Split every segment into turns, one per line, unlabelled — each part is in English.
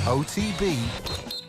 OTB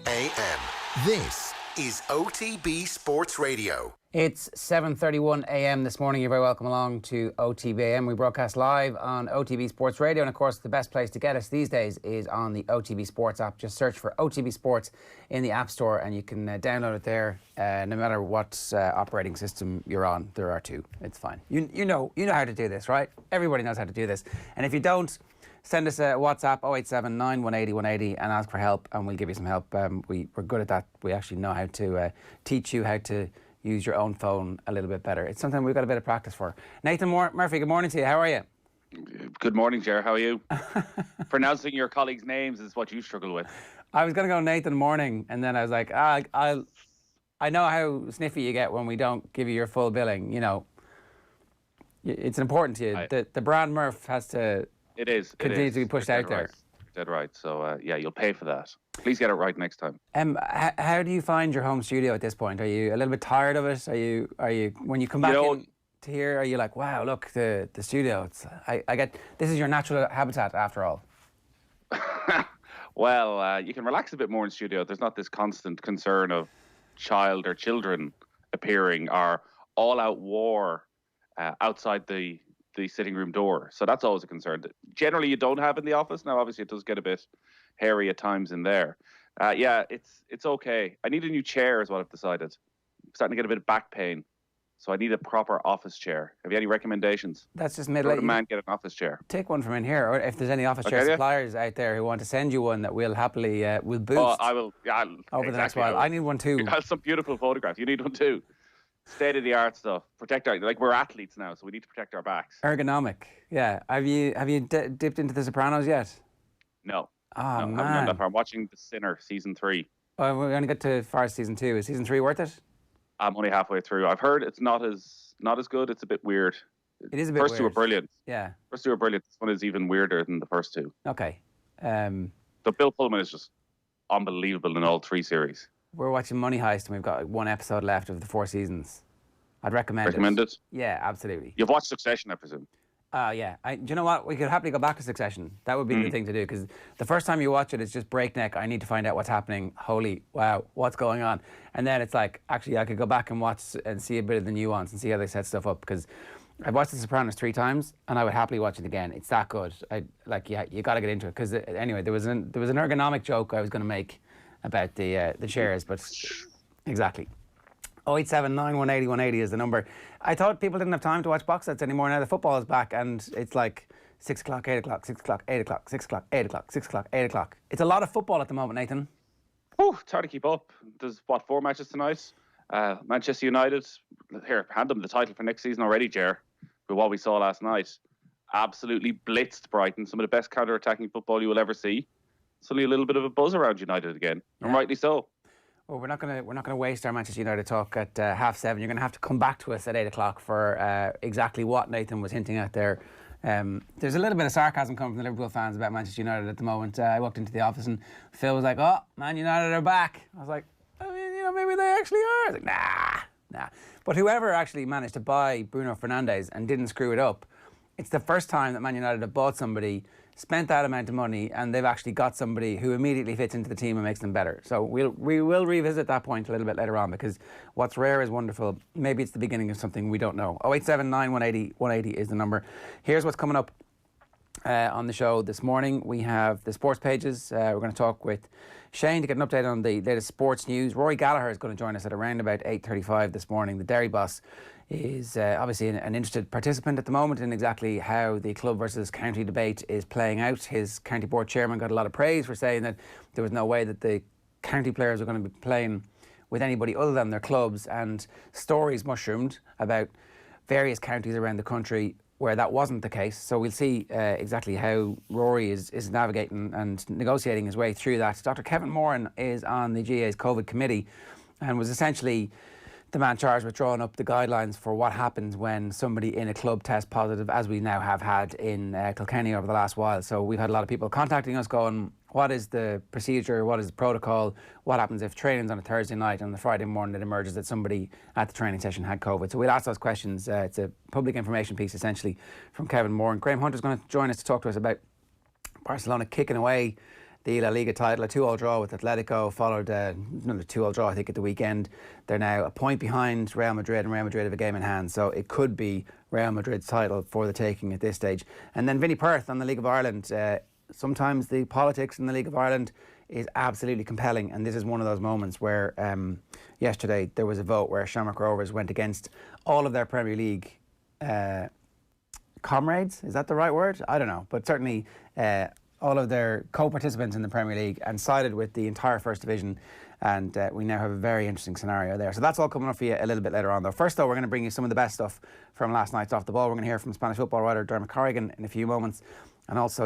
AM. This is OTB Sports Radio.
It's 7:31 a.m. this morning. You're very welcome along to OTB AM. We broadcast live on OTB Sports Radio, and of course the best place to get us these days is on the OTB Sports app. Just search for OTB Sports in the App Store and you can download it there, no matter what operating system you're on. There are two. It's fine. You know how to do this, right? Everybody knows how to do this. And if you don't, send us a WhatsApp 0879 180 180 and ask for help, and we'll give you some help. We're good at that. We actually know how to teach you how to use your own phone a little bit better. It's something we've got a bit of practice for. Nathan Murphy, good morning to you. How are you?
Good morning, Ger. How are you? Pronouncing your colleagues' names is what you struggle with. I
was going to go Nathan Morning, and then I was like, I know how sniffy you get when we don't give you your full billing. You know, it's important to you. The brand Murph has to continue to be pushed out there.
Dead right. So, yeah, you'll pay for that. Please get it right next time.
How do you find your home studio at this point? Are you a little bit tired of it? Are you when you come back in to here, are you like, wow, look, the studio, I get, this is your natural habitat after all?
Well, you can relax a bit more in studio. There's not this constant concern of child or children appearing or all-out war outside the sitting room door. So that's always a concern. Generally, you don't have in the office. Now, obviously, it does get a bit hairy at times in there. Yeah, it's okay. I need a new chair is what I've decided. I'm starting to get a bit of back pain. So I need a proper office chair. Have you any recommendations?
That's just middle.
Man, get an office chair.
Take one from in here, or if there's any office chair suppliers out there who want to send you one that we'll happily will boost.
Oh, I will. Yeah,
over the next while. I need one too.
You have some beautiful photographs. You need one too. State of the art stuff. Protect our, like, we're athletes now, so we need to protect our backs.
Ergonomic. Yeah. Have you dipped into The Sopranos yet?
No.
Oh,
no,
man.
I haven't done that far. I'm watching The Sinner season 3.
Oh, we only got to far season 2. Is season 3 worth it?
I'm only halfway through. I've heard it's not as good. It's a bit weird.
It is a bit
weird. First two are brilliant.
Yeah.
First two are brilliant. This one is even weirder than the first two.
Okay.
But Bill Pullman is just unbelievable in all 3 series.
We're watching Money Heist, and we've got 1 episode left of the 4 seasons. I'd recommend
it.
Yeah, absolutely.
You've watched Succession, I presume.
Yeah. Do you know what? We could happily go back to Succession. That would be the thing to do, because the first time you watch it, it's just breakneck. I need to find out what's happening. Holy wow, what's going on? And then it's like, actually, I could go back and watch and see a bit of the nuance and see how they set stuff up, because I've watched The Sopranos 3 times, and I would happily watch it again. It's that good. You got to get into it, because anyway, there was an ergonomic joke I was going to make about the chairs, but exactly. 0879 180 180 is the number. I thought people didn't have time to watch box sets anymore. Now the football is back, and it's like 6 o'clock, 8 o'clock, 6 o'clock, 8 o'clock, 6 o'clock, 8 o'clock, 6 o'clock, 8 o'clock. It's a lot of football at the moment, Nathan.
Oh, it's hard to keep up. There's, 4 matches tonight? Manchester United, here, hand them the title for next season already, Ger, with what we saw last night. Absolutely blitzed Brighton, some of the best counter-attacking football you will ever see. Suddenly a little bit of a buzz around United again, and rightly so.
Well, we're not gonna waste our Manchester United talk at 7:30. You're going to have to come back to us at 8 o'clock for exactly what Nathan was hinting at there. There's a little bit of sarcasm coming from the Liverpool fans about Manchester United at the moment. I walked into the office and Phil was like, "Oh, Man United are back." I was like, "I mean, maybe they actually are." I was like, nah. But whoever actually managed to buy Bruno Fernandes and didn't screw it up, it's the first time that Man United have bought somebody, spent that amount of money, and they've actually got somebody who immediately fits into the team and makes them better. So we will revisit that point a little bit later on, because what's rare is wonderful. Maybe it's the beginning of something we don't know. 0879 180 180 is the number. Here's what's coming up on the show this morning. We have the sports pages. We're going to talk with Shane to get an update on the latest sports news. Rory Gallagher is going to join us at around about 8:35 this morning. The Derry boss is obviously an interested participant at the moment in exactly how the club versus county debate is playing out. His county board chairman got a lot of praise for saying that there was no way that the county players were going to be playing with anybody other than their clubs, and stories mushroomed about various counties around the country where that wasn't the case. So we'll see exactly how Rory is navigating and negotiating his way through that. Dr. Kevin Moran is on the GAA's COVID committee and was essentially the man charged with drawing up the guidelines for what happens when somebody in a club tests positive, as we now have had in Kilkenny over the last while. So we've had a lot of people contacting us going, what is the procedure, what is the protocol, what happens if training's on a Thursday night and on the Friday morning it emerges that somebody at the training session had COVID. So we'll ask those questions. It's a public information piece essentially from Kevin Moore. And Graham Hunter's going to join us to talk to us about Barcelona kicking away the La Liga title, a 2-2 draw with Atletico, followed another 2-2 draw, I think, at the weekend. They're now a point behind Real Madrid, and Real Madrid have a game in hand, so it could be Real Madrid's title for the taking at this stage. And then Vinny Perth on the League of Ireland. Sometimes the politics in the League of Ireland is absolutely compelling, and this is one of those moments where yesterday there was a vote where Shamrock Rovers went against all of their Premier League comrades. Is that the right word? I don't know, but certainly all of their co-participants in the Premier League, and sided with the entire First Division, and we now have a very interesting scenario there. So that's all coming up for you a little bit later on, though. First, though, we're going to bring you some of the best stuff from last night's Off the Ball. We're going to hear from Spanish football writer Dermot Corrigan in a few moments, and also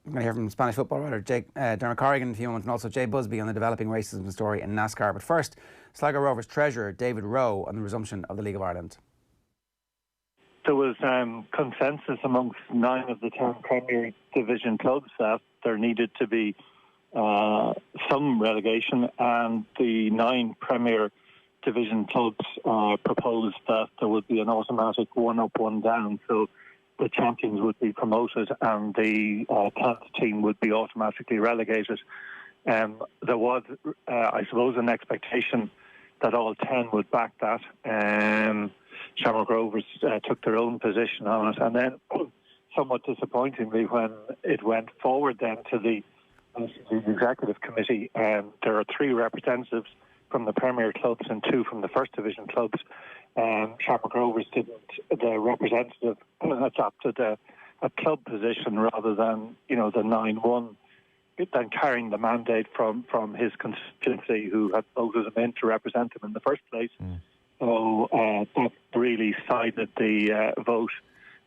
we're going to hear from Spanish football writer Dermot Corrigan in a few moments, and also Jay Busby on the developing racism story in NASCAR. But first, Sligo Rovers treasurer David Rowe on the resumption of the League of Ireland.
There was consensus amongst 9 of the 10 Premier Division clubs that there needed to be some relegation, and the 9 Premier Division clubs proposed that there would be an automatic 1 up, 1 down. So the champions would be promoted and the 10th team would be automatically relegated. There was, I suppose, an expectation that all 10 would back that. Shamrock Rovers took their own position on it, and then somewhat disappointingly, when it went forward then to the executive committee, there are 3 representatives from the Premier clubs and 2 from the First Division clubs. Shamrock Rovers the representative adopted a club position rather than, the 9-1, then carrying the mandate from his constituency who had voted him in to represent him in the first place. So that really sided the vote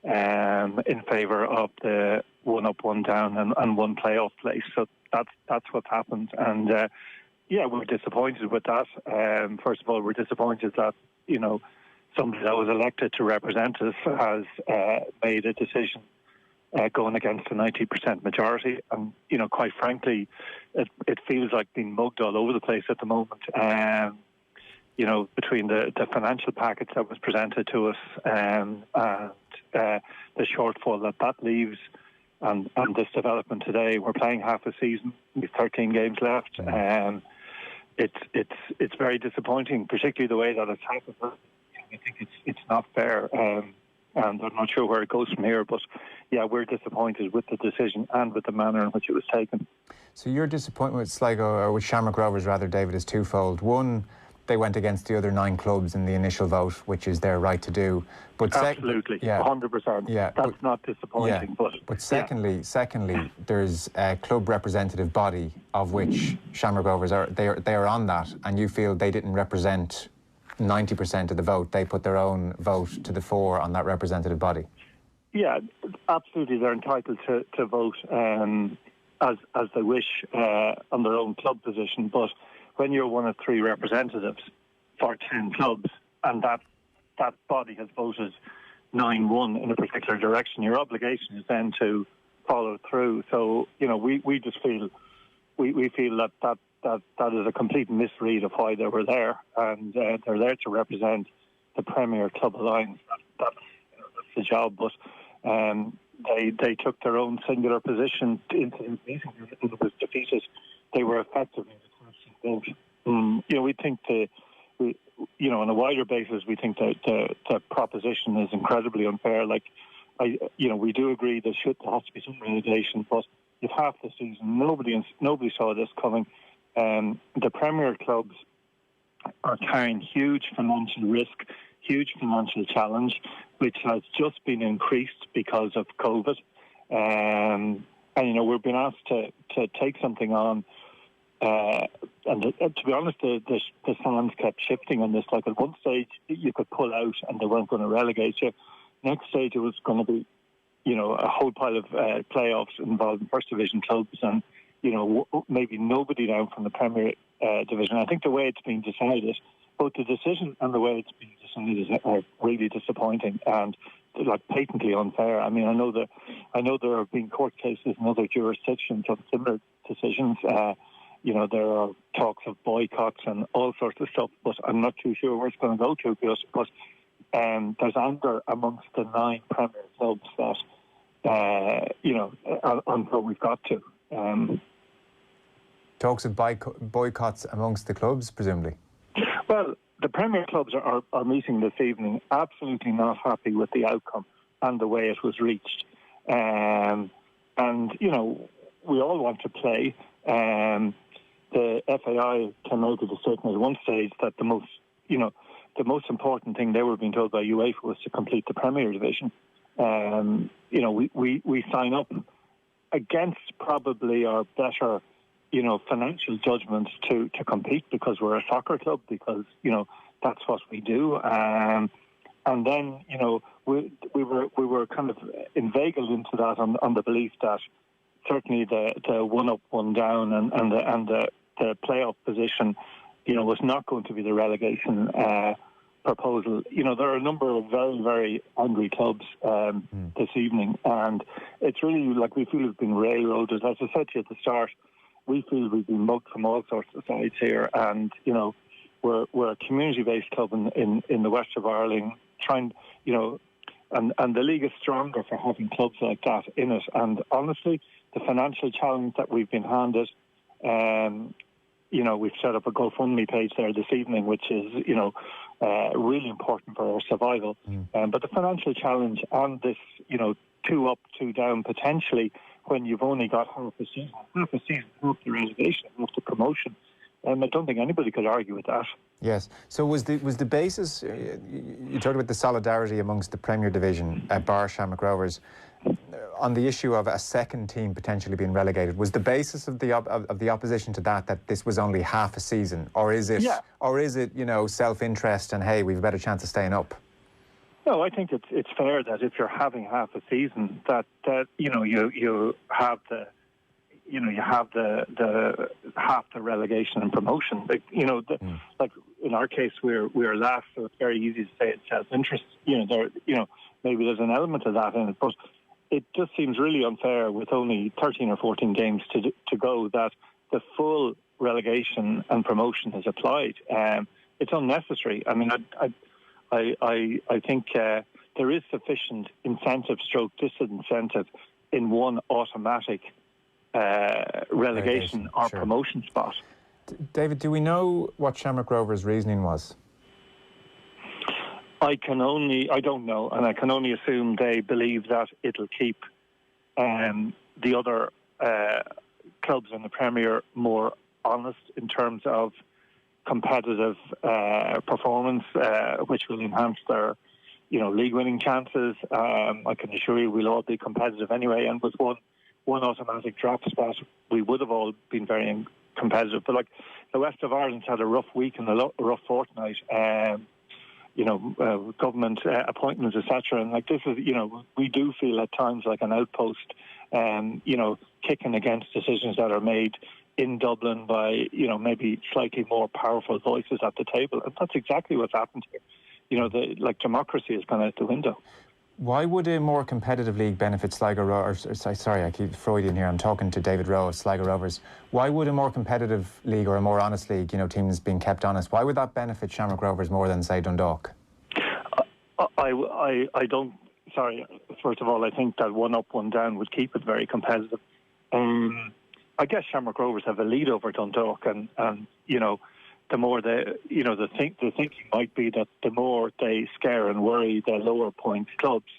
in favour of the 1 up, 1 down and 1 playoff place. So that's what's happened. And we're disappointed with that. First of all, we're disappointed that, somebody that was elected to represent us has made a decision going against a 90% majority. And, quite frankly, it feels like being mugged all over the place at the moment. Between the financial package that was presented to us and the shortfall that leaves, and this development today, we're playing half a season with 13 games left. It's very disappointing, particularly the way that it's happened. I think it's not fair, and I'm not sure where it goes from here. But we're disappointed with the decision and with the manner in which it was taken.
So your disappointment with Sligo, or with Shamrock Rovers rather, David, is twofold. One, they went against the other 9 clubs in the initial vote, which is their right to do. But
absolutely, 100%.
Yeah,
that's not disappointing.
Yeah. But secondly, there's a club representative body of which Shamrock Rovers are. They are on that, and you feel they didn't represent 90% of the vote. They put their own vote to the fore on that representative body. Yeah,
absolutely. They're entitled to vote as they wish on their own club position, but when you're one of 3 representatives for 10 clubs and that body has voted 9-1 in a particular direction, your obligation is then to follow through. So, we just feel we feel that is a complete misread of why they were there, and they're there to represent the Premier Club Alliance. That's the job, but they took their own singular position into the meeting and it was defeated. They were effectively we think on a wider basis, we think that the proposition is incredibly unfair. We do agree there has to be some relegation, but if half the season, nobody saw this coming. The Premier clubs are carrying huge financial risk, huge financial challenge, which has just been increased because of COVID. And we're being asked to take something on. And to be honest, the sands kept shifting on this. Like at one stage, you could pull out and they weren't going to relegate you. Next stage, it was going to be, a whole pile of playoffs involving First Division clubs and, maybe nobody down from the Premier Division. I think the way it's being decided, both the decision and the way it's being decided are really disappointing and patently unfair. I mean, I know there have been court cases in other jurisdictions of similar decisions. There are talks of boycotts and all sorts of stuff, but I'm not too sure where it's going to go to. But there's anger amongst the 9 Premier clubs that, until we've got to.
talks of boycotts amongst the clubs, presumably?
Well, the Premier clubs are meeting this evening, absolutely not happy with the outcome and the way it was reached. And, you know, we all want to play. The FAI came out with a statement at one stage that the most important thing they were being told by UEFA was to complete the Premier Division. You know, we sign up against probably our better, you know, financial judgment to compete because we're a soccer club, because, you know, that's what we do. And then, you know, we were kind of inveigled into that on the belief that certainly the one up, one down and the playoff position, you know, was not going to be the relegation proposal. You know, there are a number of very, very angry clubs this evening, and it's really like we feel we've been railroaded. As I said to you at the start, we feel we've been mugged from all sorts of sides here, and, you know, we're a community-based club in the west of Ireland, trying, you know, and the league is stronger for having clubs like that in it. And honestly, the financial challenge that we've been handed, you know, we've set up a GoFundMe page there this evening, which is, you know, really important for our survival. But the financial challenge and this, you know, 2 up, 2 down potentially when you've only got half a season, half the relegation, half the promotion. I don't think anybody could argue with that.
Yes. So was the basis, you talked about the solidarity amongst the Premier Division at Bar Shamrock Rovers, on the issue of a second team potentially being relegated. Was the basis of the opposition to that this was only half a season, or is it, you know, self-interest and hey, we've a better chance of staying up?
No, I think it's fair that if you're having half a season, that you know you have the half the relegation and promotion. Like, you know, like in our case, we're last, so it's very easy to say it's self-interest. You know, maybe there's an element of that in it, but it just seems really unfair with only 13 or 14 games to go that the full relegation and promotion is applied. It's unnecessary. I mean, I think there is sufficient incentive / disincentive in one automatic relegation or promotion spot.
David, do we know what Shamrock Rovers' reasoning was?
I don't know, and I can only assume they believe that it'll keep the other clubs in the Premier more honest in terms of competitive performance, which will enhance their, you know, league-winning chances. I can assure you we'll all be competitive anyway, and with one automatic drop spot, we would have all been very competitive. But like the West of Ireland's had a rough week and a rough fortnight. You know, government appointments, etc. And like this is, you know, we do feel at times like an outpost, you know, kicking against decisions that are made in Dublin by, you know, maybe slightly more powerful voices at the table. And that's exactly what's happened here. You know, democracy has gone out the window.
Why would a more competitive league benefit Sligo Rovers? Sorry, I keep Freudian here. I'm talking to David Rowe of Sligo Rovers. Why would a more competitive league or a more honest league, you know, teams being kept honest, why would that benefit Shamrock Rovers more than, say, Dundalk?
I don't. Sorry. First of all, I think that 1 up, 1 down would keep it very competitive. I guess Shamrock Rovers have a lead over Dundalk, and you know, the more the thinking might be that the more they scare and worry the lower point clubs,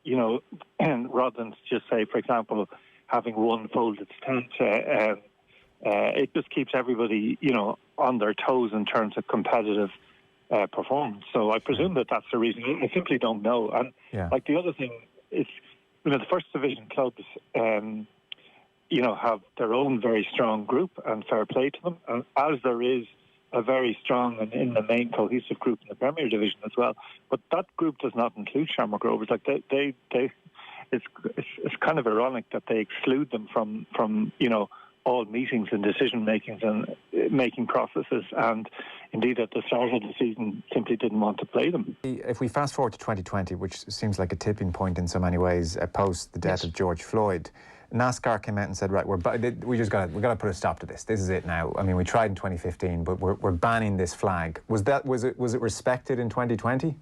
you know, and rather than just say, for example, having one folded tent, it just keeps everybody, you know, on their toes in terms of competitive performance. So I presume that that's the reason. I simply don't know. And like the other thing is, you know, the first division clubs, you know, have their own very strong group, and fair play to them, and as there is a very strong and in the main cohesive group in the Premier Division as well. But that group does not include Shamrock Rovers. Like it's kind of ironic that they exclude them from you know, all meetings and decision makings and making processes, and indeed at the start of the season simply didn't want to play them.
If we fast forward to 2020, which seems like a tipping point in so many ways, post the death of George Floyd, NASCAR came out and said, right, we got to put a stop to this. This is it now. I mean, we tried in 2015, but we're banning this flag. Was it respected in 2020?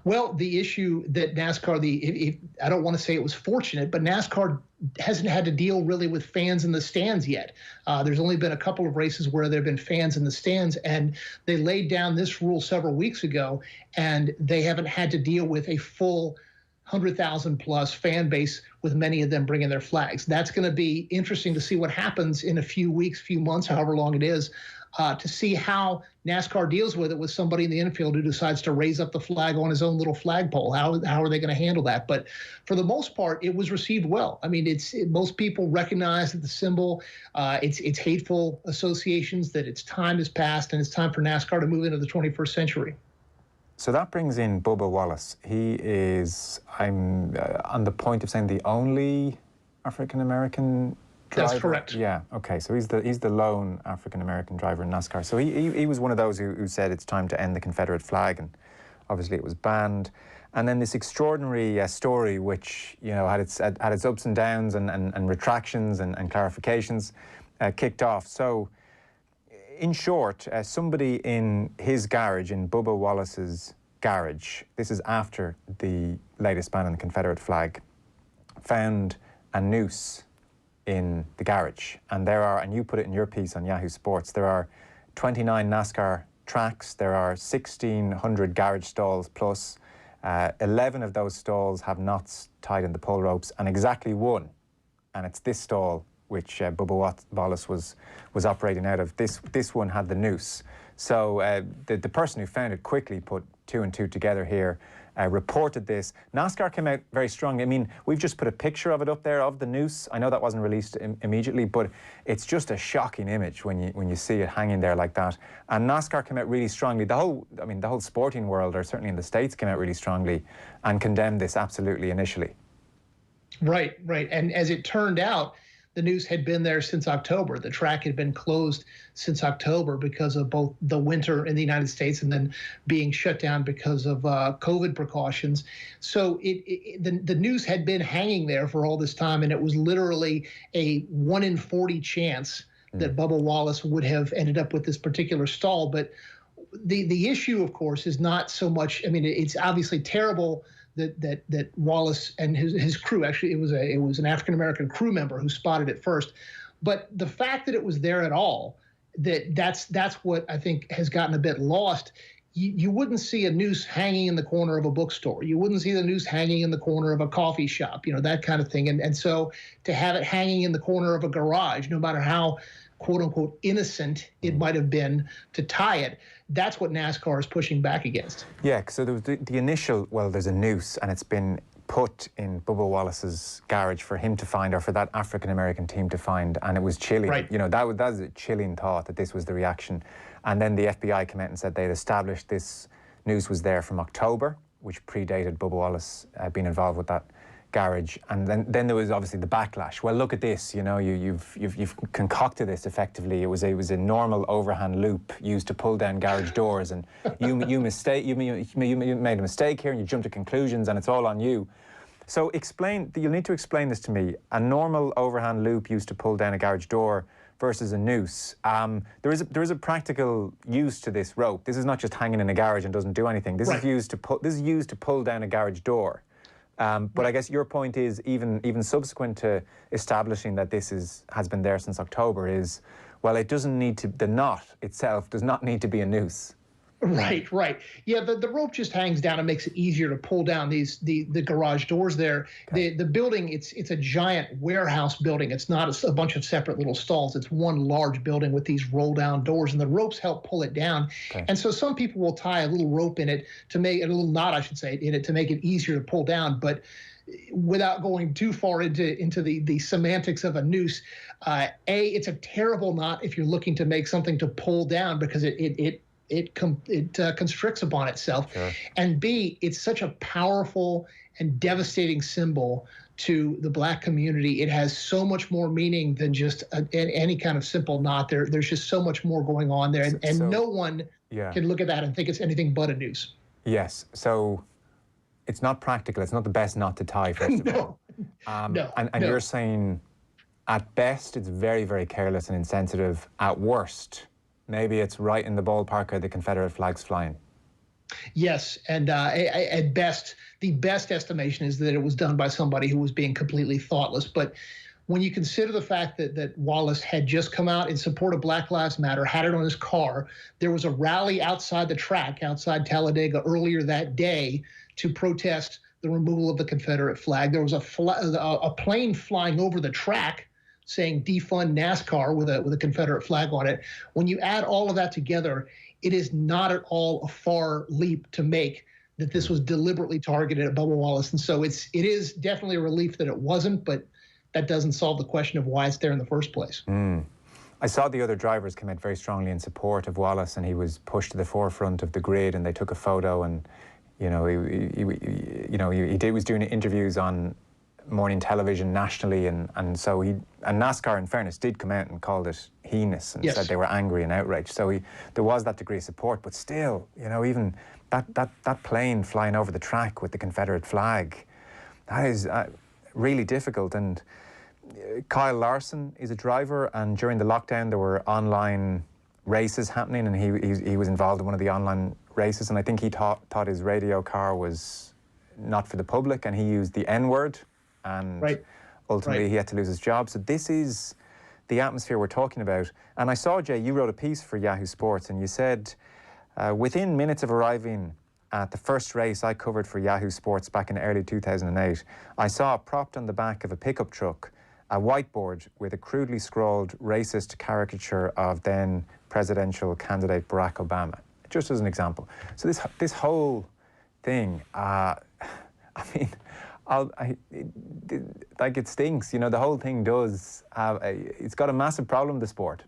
Well, the issue that NASCAR, I don't want to say it was fortunate, but NASCAR hasn't had to deal really with fans in the stands yet. There's only been a couple of races where there have been fans in the stands, and they laid down this rule several weeks ago, and they haven't had to deal with a full 100,000 plus fan base, with many of them bringing their flags. That's going to be interesting to see what happens in a few weeks, few months, however long it is, to see how NASCAR deals with it with somebody in the infield who decides to raise up the flag on his own little flagpole. How are they going to handle that? But for the most part, it was received well. I mean, most people recognize that the symbol, it's hateful associations, that its time has passed, and it's time for NASCAR to move into the 21st century.
So that brings in Bubba Wallace. He is, I'm on the point of saying, the only African-American driver?
That's correct.
Yeah, okay. So he's the lone African-American driver in NASCAR. So he was one of those who said it's time to end the Confederate flag, and obviously it was banned. And then this extraordinary story, which, you know, had its ups and downs and retractions and clarifications, kicked off. So in short, somebody in his garage, in Bubba Wallace's garage, this is after the latest ban on the Confederate flag, found a noose in the garage. And there are, and you put it in your piece on Yahoo Sports, there are 29 NASCAR tracks, there are 1,600 garage stalls plus. 11 of those stalls have knots tied in the pull ropes, and exactly one, and it's this stall which Bubba Wallace was operating out of. This one had the noose. So the person who found it quickly put two and two together here, reported this. NASCAR came out very strongly. I mean, we've just put a picture of it up there, of the noose. I know that wasn't released immediately, but it's just a shocking image when you see it hanging there like that. And NASCAR came out really strongly. The whole sporting world, or certainly in the States, came out really strongly and condemned this absolutely initially. Right.
And as it turned out, the noose had been there since October. The track had been closed since October because of both the winter in the United States and then being shut down because of COVID precautions. So the noose had been hanging there for all this time, and it was literally a 1 in 40 chance that Bubba Wallace would have ended up with this particular stall. But the issue, of course, is not so much, I mean, it's obviously terrible that Wallace and his crew, actually it was an African-American crew member who spotted it first, but the fact that it was there at all, that's what I think has gotten a bit lost. You wouldn't see a noose hanging in the corner of a bookstore. You wouldn't see the noose hanging in the corner of a coffee shop, you know, that kind of thing. And so to have it hanging in the corner of a garage, no matter how quote unquote innocent it might have been to tie it, that's what NASCAR is pushing back against. Yeah, so there was the initial, well, there's a noose and it's been put in Bubba Wallace's garage for him to find, or for that African-American team to find, and it was chilling. Right. You know, that was a chilling thought that this was the reaction. And then the FBI came out and said they'd established this noose was there from October, which predated Bubba Wallace being involved with that garage. And then there was obviously the backlash. Well, look at this, you know, you've concocted this effectively. It was a normal overhand loop used to pull down garage doors, and you made a mistake here and you jumped to conclusions, and it's all on you. So you'll need to explain this to me. A normal overhand loop used to pull down a garage door versus a noose. There is a practical use to this rope. This is not just hanging in a garage and doesn't do anything. This is used to pull down a garage door. But I guess your point is, even subsequent to establishing that this has been there since October, is, well, it doesn't need to, the knot itself does not need to be a noose. Right. Yeah, the rope just hangs down and makes it easier to pull down the garage doors there. Okay. The building, it's a giant warehouse building. It's not a bunch of separate little stalls. It's one large building with these roll down doors, and the ropes help pull it down. Okay. And so some people will tie a little rope in it to make, a little knot, I should say, in it to make it easier to pull down. But without going too far into the semantics of a noose, it's a terrible knot if you're looking to make something to pull down, because it constricts upon itself. Sure. And B, it's such a powerful and devastating symbol to the Black community. It has so much more meaning than just any kind of simple knot. There's just so much more going on there, and no one can look at that and think it's anything but a noose. Yes, so it's not practical. It's not the best knot to tie, first of all. No. And you're saying, at best, it's very, very careless and insensitive. At worst, maybe it's right in the ballpark of the Confederate flags flying. Yes, and at best, the best estimation is that it was done by somebody who was being completely thoughtless. But when you consider the fact that Wallace had just come out in support of Black Lives Matter, had it on his car, there was a rally outside the track, outside Talladega earlier that day to protest the removal of the Confederate flag. There was a plane flying over the track saying defund NASCAR with a Confederate flag on it. When you add all of that together, it is not at all a far leap to make that this was deliberately targeted at Bubba Wallace. And so it is definitely a relief that it wasn't, but that doesn't solve the question of why it's there in the first place.
I saw the other drivers come out very strongly in support of Wallace, and he was pushed to the forefront of the grid, and they took a photo, and he was doing interviews on morning television nationally, and NASCAR, in fairness, did come out and called it heinous and said they were angry and outraged. So there was that degree of support, but still, even that plane flying over the track with the Confederate flag, that is really difficult. And Kyle Larson is a driver, and during the lockdown there were online races happening, and he was involved in one of the online races, and I think he thought his radio car was not for the public, and he used the N-word, and ultimately he had to lose his job. So this is the atmosphere we're talking about. And I saw, Jay, you wrote a piece for Yahoo Sports, and you said, within minutes of arriving at the first race I covered for Yahoo Sports back in early 2008, I saw propped on the back of a pickup truck a whiteboard with a crudely scrawled racist caricature of then presidential candidate Barack Obama, just as an example. So this whole thing, it stinks. The whole thing does have it's got a massive problem, the sport.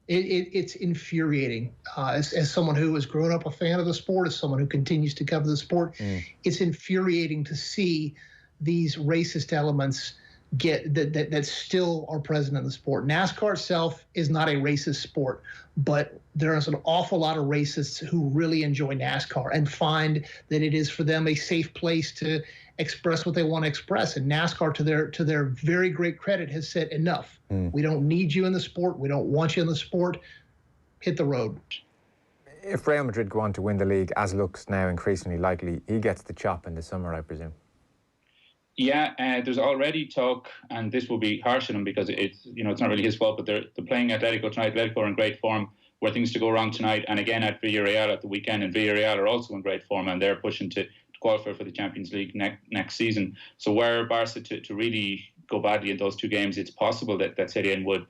It's infuriating. As someone who has grown up a fan of the sport, as someone who continues to cover the sport, it's infuriating to see these racist elements that still are present in the sport. NASCAR itself is not a racist sport, but there's an awful lot of racists who really enjoy NASCAR and find that it is for them a safe place to express what they want to express. And NASCAR, to their very great credit, has said enough. We don't need you in the sport. We don't want you in the sport. Hit the road.
If Real Madrid go on to win the league, as looks now increasingly likely, he gets the chop in the summer, I presume.
Yeah, there's already talk, and this will be harsh on him because it's not really his fault, but they're playing Atletico tonight. Atletico are in great form. Were things to go wrong tonight, and again at Villarreal at the weekend, and Villarreal are also in great form, and they're pushing to qualify for the Champions League next season. So were Barca to really go badly in those two games, it's possible that Setien would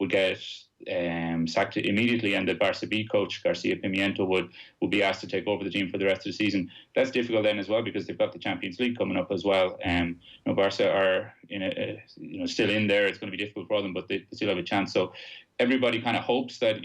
get sacked immediately, and the Barca B coach Garcia Pimiento would be asked to take over the team for the rest of the season. That's difficult then as well because they've got the Champions League coming up as well. Barca are still in there. It's going to be difficult for them, but they still have a chance. So everybody kind of hopes that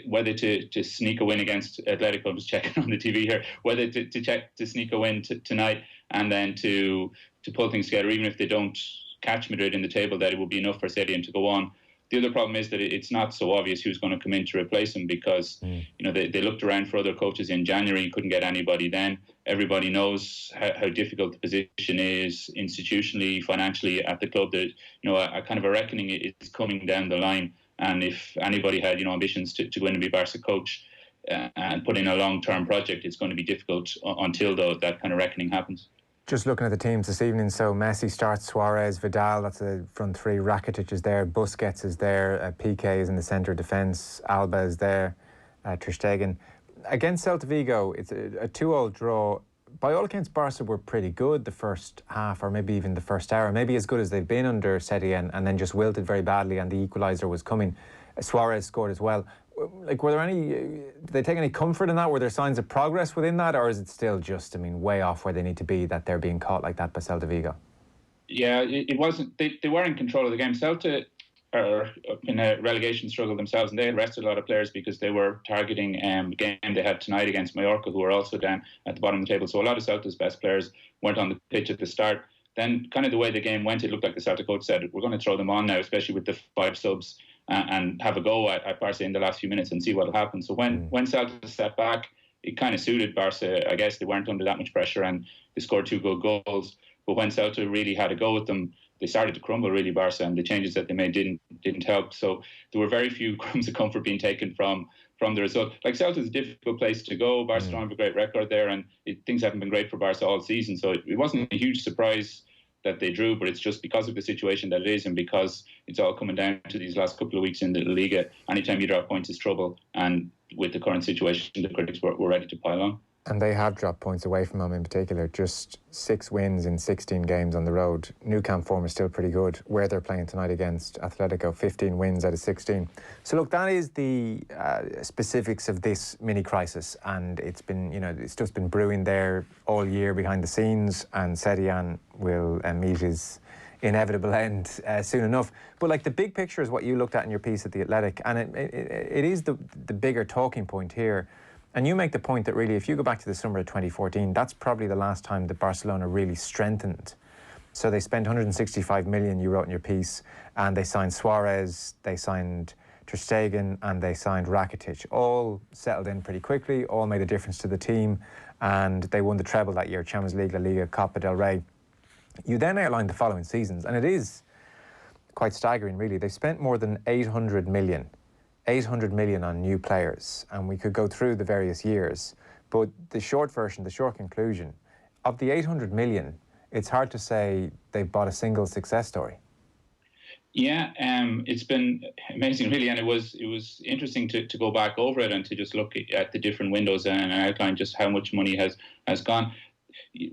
whether to sneak a win against Atletico. I'm just checking on the TV here. Whether to sneak a win tonight and then to pull things together, even if they don't catch Madrid in the table, that it will be enough for Setien to go on. The other problem is that it's not so obvious who's going to come in to replace him because they looked around for other coaches in January and couldn't get anybody then. Everybody knows how difficult the position is institutionally, financially at the club. That a kind of a reckoning is coming down the line. And if anybody had ambitions to go in and be Barca coach and put in a long-term project, it's going to be difficult until that kind of reckoning happens.
Just looking at the teams this evening, so Messi starts, Suarez, Vidal, that's the front three, Rakitic is there, Busquets is there, Piqué is in the centre of defence, Alba is there, Ter Stegen. Against Celta Vigo, it's a 2-2 draw. By all accounts, Barca were pretty good the first half, or maybe even the first hour, maybe as good as they've been under Setien, and then just wilted very badly, and the equaliser was coming. Suarez scored as well. Were there did they take any comfort in that? Were there signs of progress within that, or is it still just, way off where they need to be, that they're being caught like that by Celta Vigo?
Yeah, it wasn't. They were in control of the game. Celta are in a relegation struggle themselves, and they had rested a lot of players because they were targeting the game they had tonight against Mallorca, who are also down at the bottom of the table. So a lot of Celta's best players weren't on the pitch at the start. Then, kind of the way the game went, it looked like the Celta coach said, we're going to throw them on now, especially with the 5 subs, and have a go at Barca in the last few minutes and see what will happen. So when Celta stepped back, it kind of suited Barca. I guess they weren't under that much pressure and they scored 2 good goals. But when Celta really had a go with them, they started to crumble, really, Barca, and the changes that they made didn't help. So there were very few crumbs of comfort being taken from the result. Like, Celta is a difficult place to go. Barcelona have a great record there, and things haven't been great for Barca all season. So it wasn't a huge surprise that they drew, but it's just because of the situation that it is, and because it's all coming down to these last couple of weeks in the Liga. Anytime you drop points is trouble, and with the current situation, the critics were ready to pile on.
And they have dropped points away from them in particular. Just 6 wins in 16 games on the road. Nou Camp form is still pretty good. Where they're playing tonight against Atletico, 15 wins out of 16. So look, that is the specifics of this mini crisis, and it's been, it's just been brewing there all year behind the scenes, and Setian will meet his inevitable end soon enough. But like, the big picture is what you looked at in your piece at The Athletic, and it is the bigger talking point here. And you make the point that really, if you go back to the summer of 2014, that's probably the last time that Barcelona really strengthened. So they spent 165 million, you wrote in your piece, and they signed Suarez, they signed Ter Stegen, and they signed Rakitic. All settled in pretty quickly, all made a difference to the team, and they won the treble that year: Champions League, La Liga, Copa del Rey. You then outlined the following seasons, and it is quite staggering, really. They spent more than 800 million on new players, and we could go through the various years, but the short version, the short conclusion, of the 800 million, it's hard to say they've bought a single success story.
Yeah, it's been amazing, really, and it was interesting to go back over it and to just look at the different windows and outline just how much money has gone.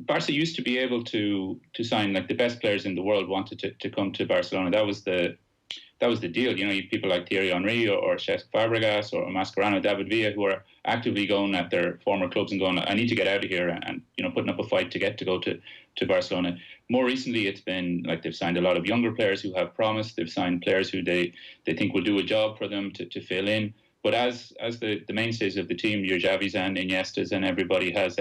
Barca used to be able to sign, like, the best players in the world wanted to come to Barcelona. That was the deal. You people like Thierry Henry or Cesc Fabregas or Mascherano, David Villa, who are actively going at their former clubs and going, I need to get out of here, and putting up a fight to go to Barcelona. More recently, it's been like they've signed a lot of younger players who have promise. They've signed players who they think will do a job for them to fill in. But as the mainstays of the team, your Xavis and Iniestas and everybody has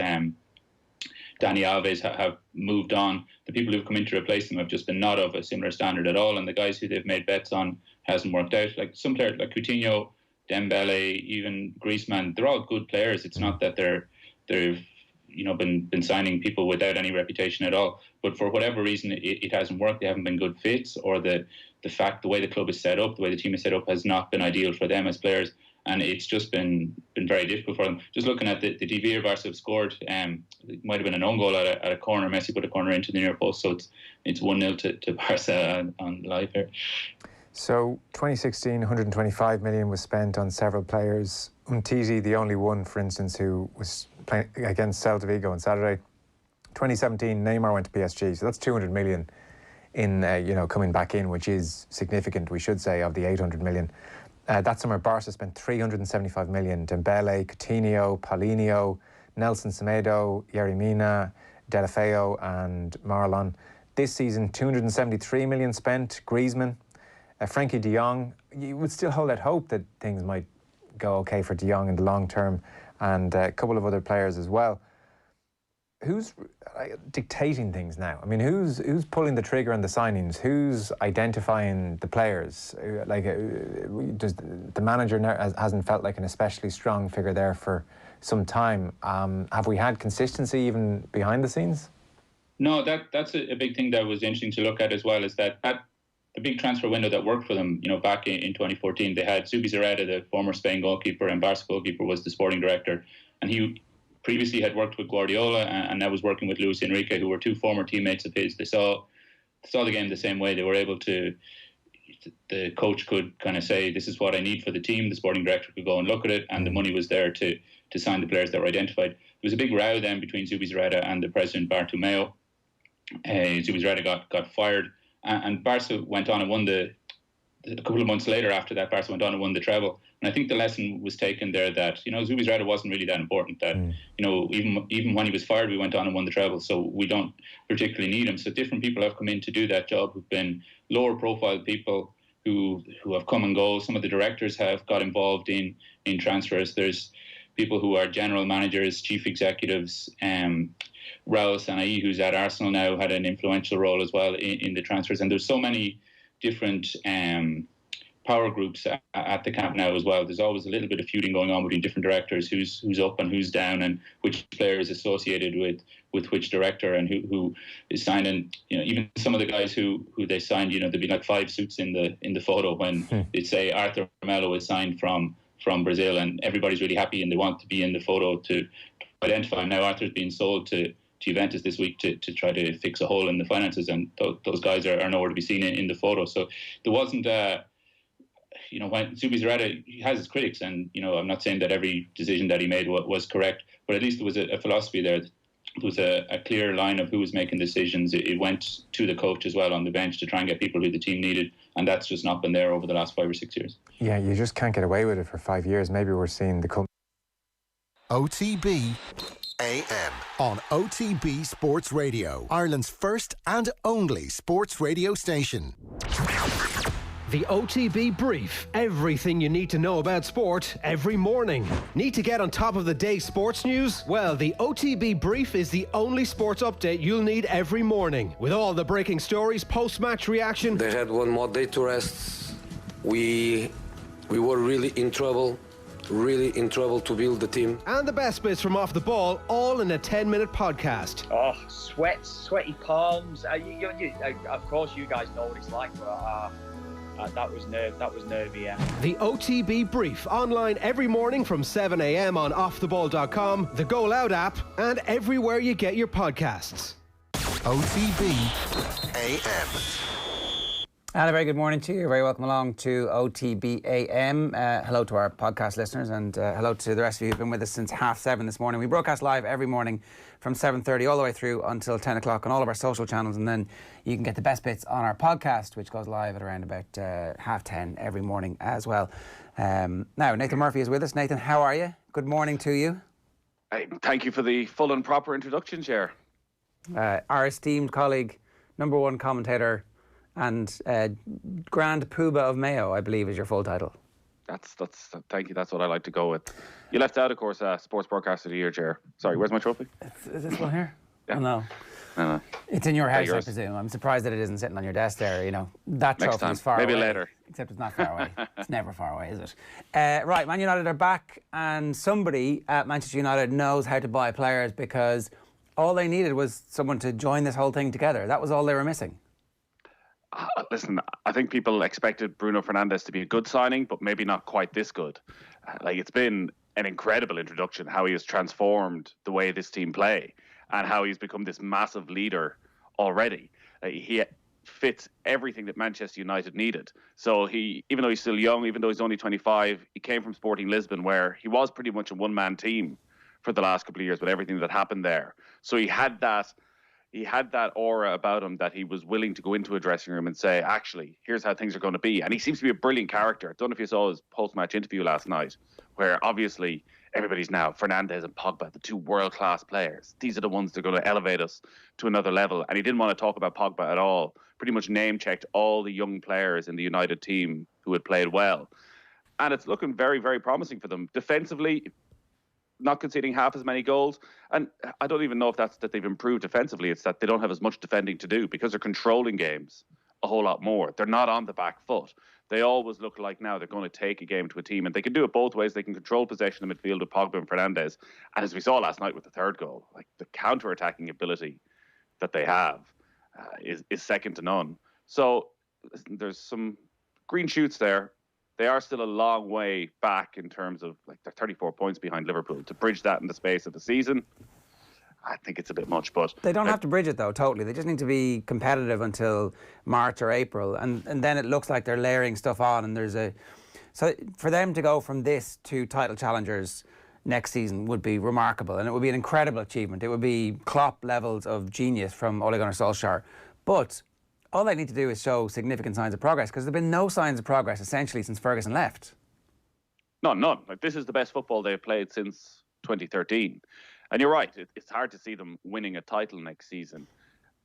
Dani Alves have moved on. The people who've come in to replace them have just been not of a similar standard at all, and the guys who they've made bets on hasn't worked out. Like some players like Coutinho, Dembele, even Griezmann, they're all good players. It's not that they've been signing people without any reputation at all. But for whatever reason, it hasn't worked. They haven't been good fits, or the way the club is set up, the way the team is set up, has not been ideal for them as players. And it's just been very difficult for them. Just looking at the TV, Barca have scored, it might have been an own goal at a corner. Messi put a corner into the near post, so it's 1-0 to Barca on live here. So
2016, 125 million was spent on several players. Umtiti, the only one, for instance, who was playing against Celta Vigo on Saturday. 2017, Neymar went to PSG, so that's 200 million in coming back in, which is significant, we should say, of the 800 million. That summer, Barca spent 375 million. Dembele, Coutinho, Paulinho, Nelson Semedo, Yerry Mina, Deulofeu and Marlon. This season, 273 million spent. Griezmann, Frankie de Jong. You would still hold out hope that things might go okay for de Jong in the long term, and a couple of other players as well. Who's dictating things now? I mean, who's pulling the trigger on the signings? Who's identifying the players? Does the manager hasn't felt like an especially strong figure there for some time? Have we had consistency even behind the scenes?
No, that's a big thing that was interesting to look at as well, is that the big transfer window that worked for them, back in 2014, they had Zubizarreta, the former Spain goalkeeper and Barca goalkeeper, was the sporting director, and he previously had worked with Guardiola and now was working with Luis Enrique, who were two former teammates of his. They saw the game the same way. They were able to, the coach could kind of say, this is what I need for the team. The sporting director could go and look at it, and the money was there to sign the players that were identified. There was a big row then between Zubizarreta and the president, Bartomeu. Zubizarreta got fired, and Barca went on and won a couple of months later after that, Barca went on and won the treble. And I think the lesson was taken there that, Zubizarreta wasn't really that important, that, even when he was fired, we went on and won the treble, so we don't particularly need him. So different people have come in to do that job who've been lower profile people who have come and go. Some of the directors have got involved in transfers. There's people who are general managers, chief executives. Raul Sanaí, who's at Arsenal now, had an influential role as well in the transfers. And there's so many different power groups at the Camp Nou as well. There's always a little bit of feuding going on between different directors, who's up and who's down, and which player is associated with which director and who is signed. And even some of the guys who they signed, there'd be like 5 suits in the photo when they'd say Arthur Melo is signed from Brazil, and everybody's really happy and they want to be in the photo to identify him. Now Arthur's being sold to Juventus this week to try to fix a hole in the finances, and those guys are nowhere to be seen in the photo. So there wasn't, when Zubizarreta, he has his critics, and I'm not saying that every decision that he made was correct, but at least there was a philosophy there. There was a clear line of who was making decisions. It went to the coach as well on the bench to try and get people who the team needed, and that's just not been there over the last 5 or 6 years.
Yeah, you just can't get away with it for 5 years. Maybe we're seeing the
OTB AM on OTB Sports Radio, Ireland's first and only sports radio station.
The OTB Brief. Everything you need to know about sport every morning. Need to get on top of the day's sports news? Well, the OTB Brief is the only sports update you'll need every morning. With all the breaking stories, post-match reaction.
They had one more day to rest. We were really in trouble to build the team.
And the best bits from off the ball, all in a 10-minute podcast.
Oh, sweaty palms. Of course, you guys know what it's like, but that was nervy, yeah.
The OTB Brief, online every morning from 7 a.m. on offtheball.com, the Go Loud app, and everywhere you get your podcasts.
OTB AM.
And a very good morning to you. You're very welcome along to OTB AM. Hello to our podcast listeners, and hello to the rest of you who've been with us since 7:30 this morning. We broadcast live every morning from 7:30 all the way through until 10 o'clock on all of our social channels, and then you can get the best bits on our podcast, which goes live at around about 10:30 every morning as well. Now, Nathan Murphy is with us. Nathan, how are you? Good morning to you.
Thank you for the full and proper introduction, Chair.
Our esteemed colleague, number one commentator, and Grand Poobah of Mayo, I believe, is your full title.
That's thank you. That's what I like to go with. You left out, of course, Sports Broadcaster of the Year, Chair. Sorry, where's my trophy?
Is this one here?
Yeah.
Oh, no.
No.
It's in your house, I presume. I'm surprised that it isn't sitting on your desk there. That
Next
trophy
time.
is far
Maybe
away.
later.
Except it's not far away. It's never far away, is it? Right, Man United are back, and somebody at Manchester United knows how to buy players, because all they needed was someone to join this whole thing together. That was all they were missing.
Listen, I think people expected Bruno Fernandes to be a good signing, but maybe not quite this good. It's been an incredible introduction, how he has transformed the way this team play and how he's become this massive leader already. He fits everything that Manchester United needed. So even though he's still young, even though he's only 25, he came from Sporting Lisbon, where he was pretty much a one-man team for the last couple of years with everything that happened there. So he had that aura about him that he was willing to go into a dressing room and say, actually, here's how things are going to be. And he seems to be a brilliant character. I don't know if you saw his post-match interview last night, where obviously everybody's now Fernandes and Pogba, the two world-class players. These are the ones that are going to elevate us to another level. And he didn't want to talk about Pogba at all. Pretty much name-checked all the young players in the United team who had played well. And it's looking very, very promising for them. Defensively, not conceding half as many goals. And I don't even know if that's that they've improved defensively. It's that they don't have as much defending to do because they're controlling games a whole lot more. They're not on the back foot. They always look like now they're going to take a game to a team, and they can do it both ways. They can control possession in midfield with Pogba and Fernandes. And as we saw last night with the third goal, the counter-attacking ability that they have is second to none. So listen, there's some green shoots there. They are still a long way back in terms of they're 34 points behind Liverpool. To bridge that in the space of the season, I think it's a bit much. But
they don't have to bridge it though, totally. They just need to be competitive until March or April, and then it looks like they're layering stuff on. And so for them to go from this to title challengers next season would be remarkable, and it would be an incredible achievement. It would be Klopp levels of genius from Ole Gunnar Solskjaer. But all they need to do is show significant signs of progress, because there have been no signs of progress essentially since Ferguson left.
No, none. This is the best football they've played since 2013. And you're right, it's hard to see them winning a title next season.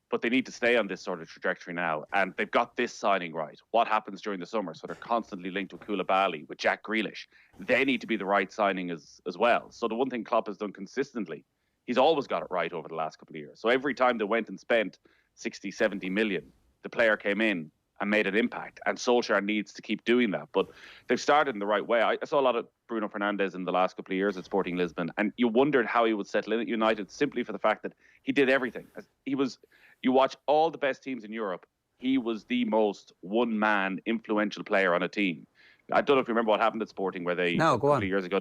But they need to stay on this sort of trajectory now. And they've got this signing right. What happens during the summer? So they're constantly linked with Koulibaly, with Jack Grealish. They need to be the right signing as well. So the one thing Klopp has done consistently, he's always got it right over the last couple of years. So every time they went and spent 60, 70 million, the player came in and made an impact. And Solskjaer needs to keep doing that. But they've started in the right way. I saw a lot of Bruno Fernandes in the last couple of years at Sporting Lisbon, and you wondered how he would settle in at United simply for the fact that he did everything. You watch all the best teams in Europe, he was the most one-man influential player on a team. I don't know if you remember what happened at Sporting, where a couple of years ago,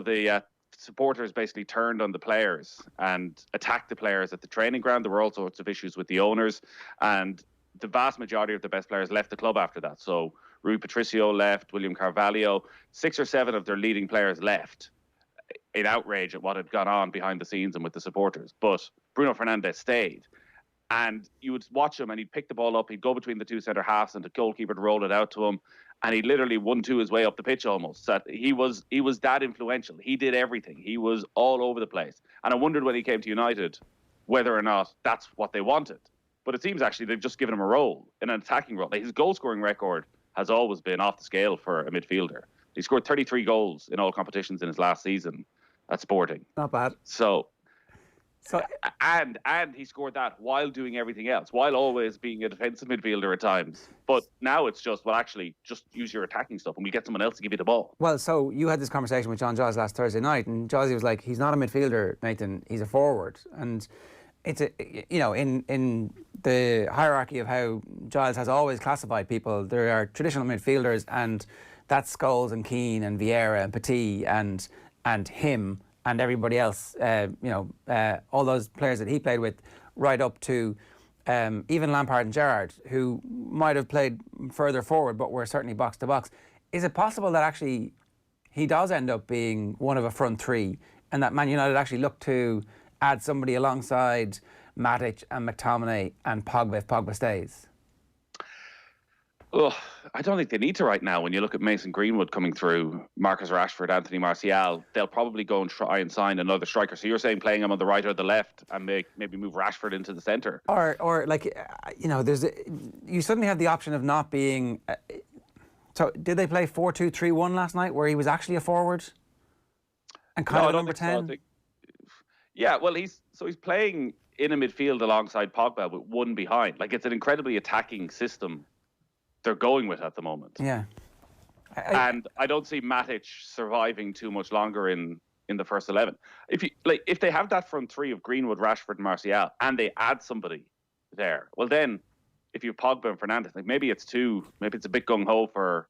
the supporters basically turned on the players and attacked the players at the training ground. There were all sorts of issues with the owners, and the vast majority of the best players left the club after that. So Rui Patricio left, William Carvalho, 6 or 7 of their leading players left in outrage at what had gone on behind the scenes and with the supporters. But Bruno Fernandes stayed. And you would watch him and he'd pick the ball up, he'd go between the two centre halves and the goalkeeper would roll it out to him. And he literally 1-2 his way up the pitch almost. So he was that influential. He did everything. He was all over the place. And I wondered when he came to United whether or not that's what they wanted. But it seems actually they've just given him a role, in an attacking role. His goal-scoring record has always been off the scale for a midfielder. He scored 33 goals in all competitions in his last season at Sporting.
Not bad.
So and he scored that while doing everything else, while always being a defensive midfielder at times. But now it's just, just use your attacking stuff and we'll get someone else to give you the ball.
Well, so you had this conversation with John Giles last Thursday night, and Giles was like, he's not a midfielder, Nathan, he's a forward. And it's in the hierarchy of how Giles has always classified people, there are traditional midfielders, and that's Scholes and Keane and Vieira and Petit and him and everybody else, all those players that he played with, right up to even Lampard and Gerrard, who might have played further forward but were certainly box to box. Is it possible that actually he does end up being one of a front three, and that Man United actually look to add somebody alongside Matic and McTominay and Pogba if Pogba stays?
Oh, I don't think they need to right now. When you look at Mason Greenwood coming through, Marcus Rashford, Anthony Martial, they'll probably go and try and sign another striker. So you're saying playing him on the right or the left and maybe move Rashford into the centre?
Or you suddenly have the option of not being... so did they play 4-2-3-1 last night where he was actually a forward? And kind of number 10? So.
Yeah, well, he's playing in a midfield alongside Pogba with one behind. Like, it's an incredibly attacking system they're going with at the moment.
Yeah.
And I don't see Matic surviving too much longer in the first 11. If they have that front three of Greenwood, Rashford and Martial, and they add somebody there, well then, if you have Pogba and Fernandes, maybe it's a bit gung-ho for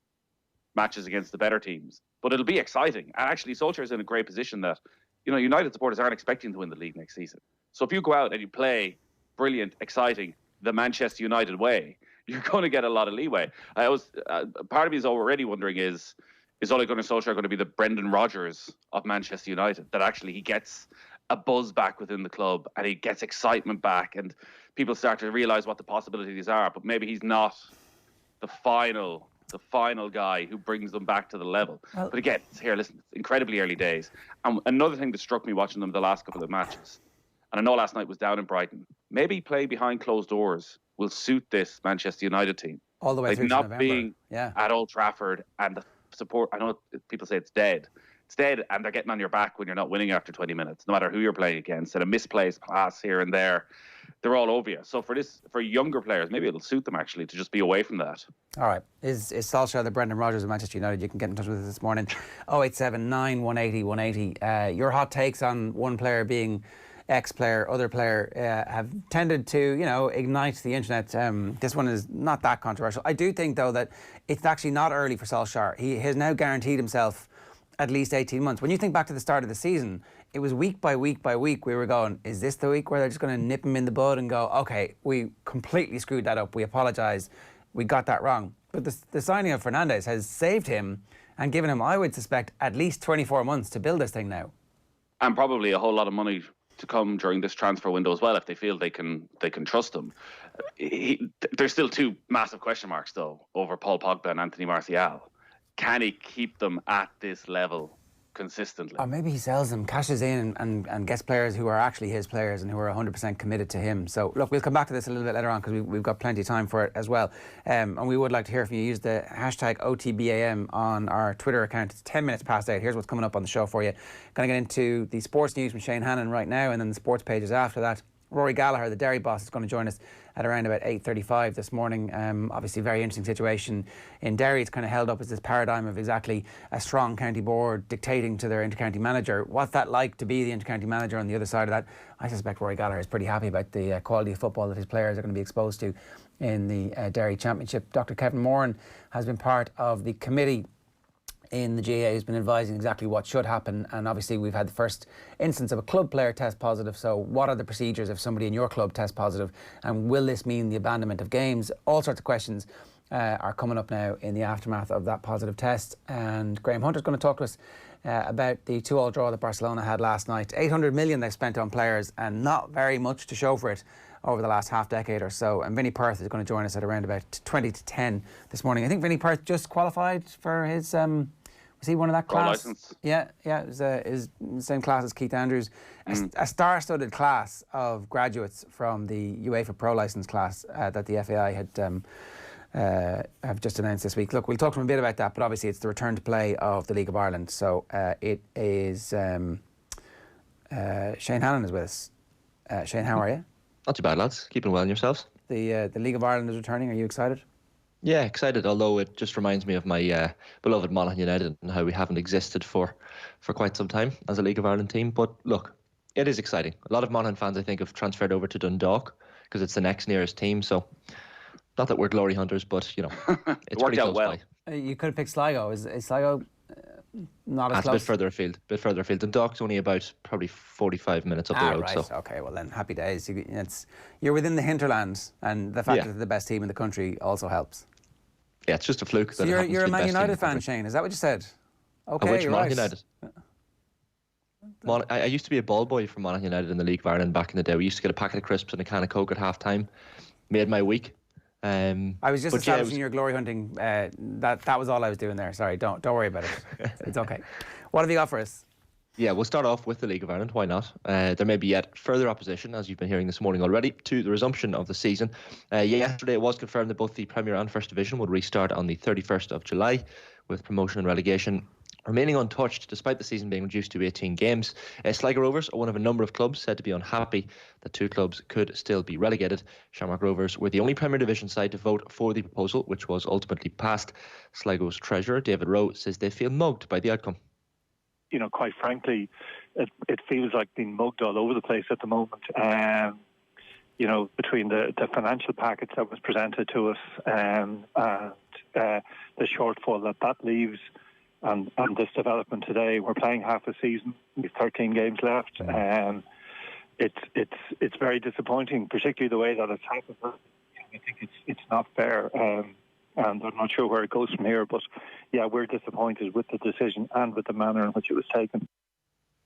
matches against the better teams. But it'll be exciting. And actually, Solskjaer's in a great position that, United supporters aren't expecting to win the league next season. So if you go out and you play brilliant, exciting, the Manchester United way, you're going to get a lot of leeway. Part of me is already wondering is Ole Gunnar Solskjaer going to be the Brendan Rodgers of Manchester United? That actually he gets a buzz back within the club and he gets excitement back and people start to realise what the possibilities are, but maybe he's not the final guy who brings them back to the level. But again, it's incredibly early days. And another thing that struck me watching them the last couple of matches, and I know last night was down in Brighton, maybe play behind closed doors will suit this Manchester United team.
All the way through
not
November.
Being at Old Trafford and the support. I know people say it's dead. It's dead, and they're getting on your back when you're not winning after 20 minutes, no matter who you're playing against. And a misplaced pass here and there, they're all over you. So for younger players, maybe it'll suit them actually to just be away from that.
All right. Is Solskjaer the Brendan Rodgers of Manchester United? You can get in touch with us this morning. 0879 180 180. Your hot takes on one player being ex-player, other player, have tended to, ignite the internet. This one is not that controversial. I do think, though, that it's actually not early for Solskjaer. He has now guaranteed himself at least 18 months. When you think back to the start of the season, it was week by week by week we were going, is this the week where they're just going to nip him in the bud and go, okay, we completely screwed that up, we apologise, we got that wrong. But the signing of Fernandes has saved him and given him, I would suspect, at least 24 months to build this thing now. And
probably a whole lot of money to come during this transfer window as well, if they feel they can trust him. There's still two massive question marks, though, over Paul Pogba and Anthony Martial. Can he keep them at this level consistently? Or
maybe he sells them, cashes in and gets players who are actually his players and who are 100% committed to him. So, look, we'll come back to this a little bit later on because we've got plenty of time for it as well. And we would like to hear from you. Use the hashtag OTBAM on our Twitter account. It's 10 minutes past 8. Here's what's coming up on the show for you. Going to get into the sports news from Shane Hannon right now, and then the sports pages after that. Rory Gallagher, the Derry boss, is going to join us at around about 8:35 this morning. Obviously, very interesting situation in Derry. It's kind of held up as this paradigm of exactly a strong county board dictating to their inter-county manager. What's that like to be the inter-county manager on the other side of that? I suspect Rory Gallagher is pretty happy about the quality of football that his players are going to be exposed to in the Derry Championship. Dr. Kevin Moran has been part of the committee in the GAA, who's been advising exactly what should happen, and obviously we've had the first instance of a club player test positive. So what are the procedures if somebody in your club tests positive, and will this mean the abandonment of games? All sorts of questions are coming up now in the aftermath of that positive test, and Graham Hunter's going to talk to us about the 2-2 draw that Barcelona had last night. 800 million they've spent on players and not very much to show for it over the last half decade or so. And Vinny Perth is going to join us at around about 20 to 10 this morning. I think Vinny Perth just qualified for his was he one of that class?
License.
Yeah, it was the same class as Keith Andrews. A star-studded class of graduates from the UEFA Pro Licence class that the FAI had have just announced this week. Look, we'll talk to him a bit about that, but obviously it's the return to play of the League of Ireland. So it is Shane Hannon is with us. Shane, how are you?
Not too bad, lads. Keeping well in yourselves.
The League of Ireland is returning. Are you excited?
Yeah, excited, although it just reminds me of my beloved Monaghan United and how we haven't existed for quite some time as a League of Ireland team. But look, it is exciting. A lot of Monaghan fans, I think, have transferred over to Dundalk because it's the next nearest team. So, not that we're glory hunters, but, you know, it's pretty close well.
By. You could have picked Sligo. Is Sligo not as close?
It's a bit further afield. Dundalk's only about probably 45 minutes up the road.
Right.
So.
Okay, well then, happy days. You're within the hinterland, and the fact that they're the best team in the country also helps.
Yeah, it's just a fluke.
So you're a Man United fan, Shane. Is that what you said? Okay, you're right.
United? I used to be a ball boy for Monaghan United in the League of Ireland back in the day. We used to get a packet of crisps and a can of Coke at half time. Made my week.
I was just establishing your glory hunting. That was all I was doing there. Sorry, don't worry about it. It's okay. What have you got for us?
Yeah, we'll start off with the League of Ireland. Why not? There may be yet further opposition, as you've been hearing this morning already, to the resumption of the season. Yesterday it was confirmed that both the Premier and First Division would restart on the 31st of July, with promotion and relegation remaining untouched despite the season being reduced to 18 games. Sligo Rovers are one of a number of clubs said to be unhappy that two clubs could still be relegated. Shamrock Rovers were the only Premier Division side to vote for the proposal, which was ultimately passed. Sligo's treasurer, David Rowe, says they feel mugged by the outcome.
You know, quite frankly, it feels like being mugged all over the place at the moment. You know, between the financial package that was presented to us and the shortfall that leaves, and this development today, we're playing half a season. We've 13 games left. It's very disappointing, particularly the way that it's happened. I think it's not fair. And I'm not sure where it goes from here, but yeah, we're disappointed with the decision and with the manner in which it was taken.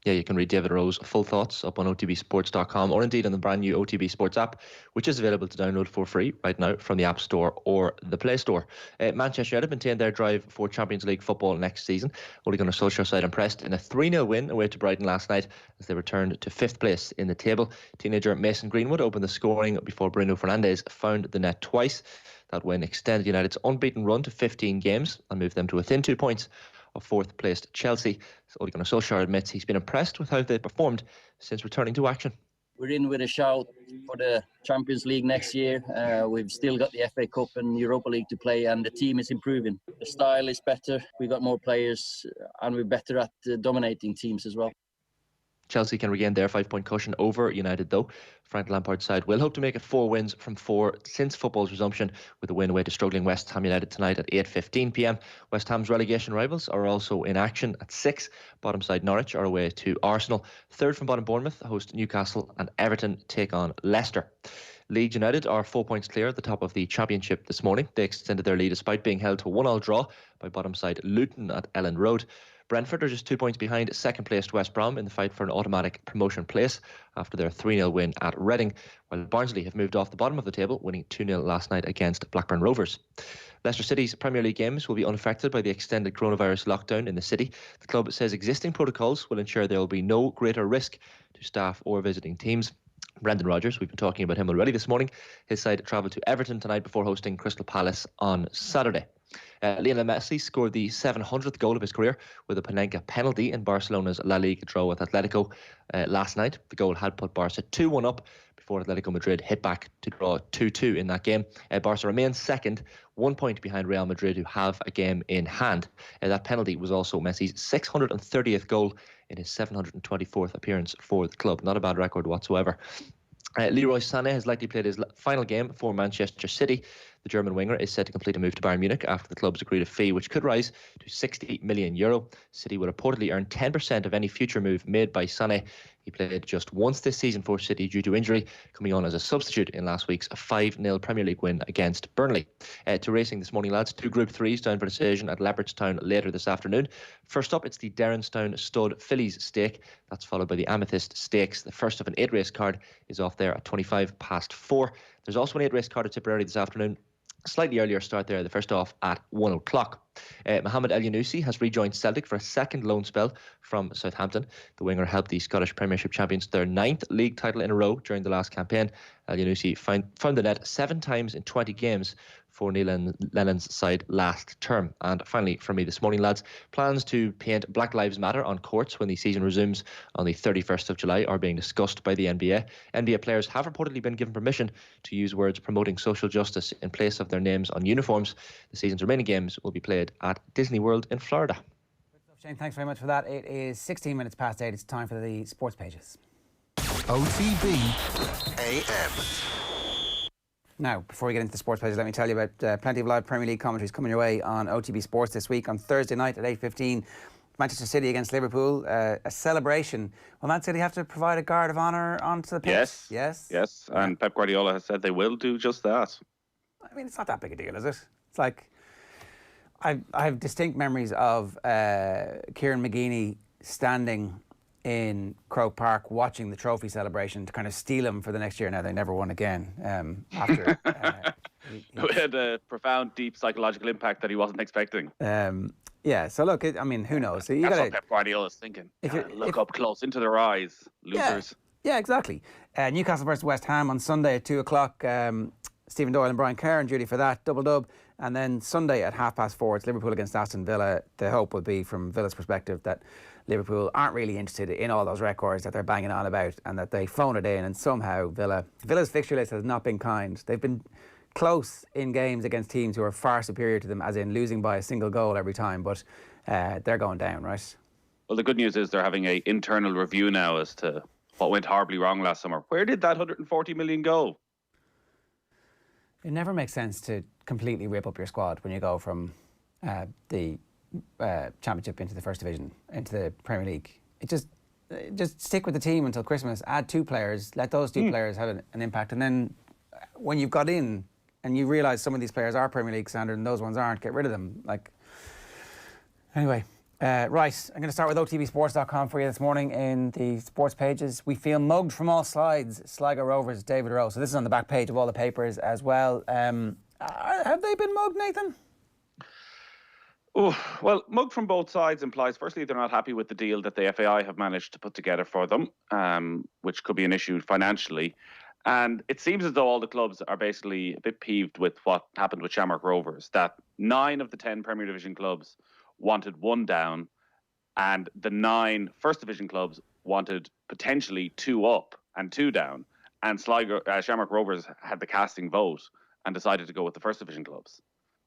Yeah, you can read David Rowe's full thoughts up on otbsports.com or indeed on the brand new OTB Sports app, which is available to download for free right now from the App Store or the Play Store. Manchester United maintained their drive for Champions League football next season. Ole Gunnar Solskjaer side impressed in a 3-0 win away to Brighton last night as they returned to 5th place in the table. Teenager Mason Greenwood opened the scoring before Bruno Fernandes found the net twice. That win extended United's unbeaten run to 15 games and moved them to within 2 points of 4th placed Chelsea. So Ole Gunnar Solskjaer admits he's been impressed with how they've performed since returning to action.
We're in with a shout for the Champions League next year. We've still got the FA Cup and Europa League to play, and the team is improving. The style is better, we've got more players, and we're better at dominating teams as well.
Chelsea can regain their 5-point cushion over United, though. Frank Lampard's side will hope to make it 4 wins from 4 since football's resumption, with a win away to struggling West Ham United tonight at 8:15 p.m. West Ham's relegation rivals are also in action at 6. Bottom side Norwich are away to Arsenal. Third from bottom Bournemouth host Newcastle, and Everton take on Leicester. Leeds United are 4 points clear at the top of the Championship this morning. They extended their lead despite being held to a 1-1 draw by bottom side Luton at Elland Road. Brentford are just 2 points behind second placed West Brom in the fight for an automatic promotion place after their 3-0 win at Reading, while Barnsley have moved off the bottom of the table, winning 2-0 last night against Blackburn Rovers. Leicester City's Premier League games will be unaffected by the extended coronavirus lockdown in the city. The club says existing protocols will ensure there will be no greater risk to staff or visiting teams. Brendan Rodgers, we've been talking about him already this morning. His side travelled to Everton tonight before hosting Crystal Palace on Saturday. Lionel Messi scored the 700th goal of his career with a Panenka penalty in Barcelona's La Liga draw with Atletico last night. The goal had put Barca 2-1 up before Atletico Madrid hit back to draw 2-2 in that game. Barca remains second, 1 point behind Real Madrid, who have a game in hand. That penalty was also Messi's 630th goal in his 724th appearance for the club. Not a bad record whatsoever. Leroy Sané has likely played his final game for Manchester City. The German winger is set to complete a move to Bayern Munich after the club's agreed a fee which could rise to €60 million. City will reportedly earn 10% of any future move made by Sané. He played just once this season for City due to injury, coming on as a substitute in last week's 5-0 Premier League win against Burnley. To racing this morning, lads. 2 Group 3s down for decision at Leopardstown later this afternoon. First up, it's the Derrinstown Stud Fillies Stake. That's followed by the Amethyst Stakes. The first of an 8-race card is off there at 4:25. There's also an 8-race card at Tipperary this afternoon. Slightly earlier start there, the first off at 1 o'clock. Mohamed El Yunusi has rejoined Celtic for a second loan spell from Southampton. The winger helped the Scottish Premiership champions to their 9th league title in a row during the last campaign. El Yunusi found the net 7 times in 20 games for Neil Lennon's side last term. And finally, for me this morning, lads, plans to paint Black Lives Matter on courts when the season resumes on the 31st of July are being discussed by the NBA. NBA players have reportedly been given permission to use words promoting social justice in place of their names on uniforms. The season's remaining games will be played at Disney World in Florida.
Shane, thanks very much for that. It is 16 minutes past 8. It's time for the sports pages.
OTB AM.
Now, before we get into the sports pages, let me tell you about plenty of live Premier League commentaries coming your way on OTB Sports this week. On Thursday night at 8:15, Manchester City against Liverpool, a celebration. Will Man City have to provide a guard of honour onto the pitch?
Yes. And Pep Guardiola has said they will do just that.
I mean, it's not that big a deal, is it? It's like, I have distinct memories of Kieran McGeeney standing in Croke Park watching the trophy celebration to kind of steal him for the next year. Now, they never won again after.
It had a profound, deep psychological impact that he wasn't expecting.
Yeah, so look, I mean, who knows? So
That's what Pep Guardiola's thinking. Look up close into their eyes, losers.
Yeah, exactly. Newcastle versus West Ham on Sunday at 2 o'clock. Stephen Doyle and Brian Kerr on duty for that, double-dub. And then Sunday at 4:30, it's Liverpool against Aston Villa. The hope would be, from Villa's perspective, that Liverpool aren't really interested in all those records that they're banging on about and that they phone it in, and somehow Villa's fixture list has not been kind. They've been close in games against teams who are far superior to them, as in losing by a single goal every time, but they're going down, right?
Well, the good news is they're having an internal review now as to what went horribly wrong last summer. Where did that 140 million go?
It never makes sense to completely rip up your squad when you go from the Championship into the First Division, into the Premier League. It just stick with the team until Christmas, add 2 players, let those 2 players have an impact, and then when you've got in and you realise some of these players are Premier League standard and those ones aren't, get rid of them. Anyway, right, I'm going to start with OTBsports.com for you this morning in the sports pages. We feel mugged from all sides, Sligo Rovers, David Rowe. So this is on the back page of all the papers as well. Have they been mugged, Nathan?
Oh, well, mugged from both sides implies, firstly, they're not happy with the deal that the FAI have managed to put together for them, which could be an issue financially. And it seems as though all the clubs are basically a bit peeved with what happened with Shamrock Rovers, that 9 of the 10 Premier Division clubs wanted 1 down, and the 9 First Division clubs wanted potentially 2 up and 2 down. And Shamrock Rovers had the casting vote and decided to go with the First Division clubs.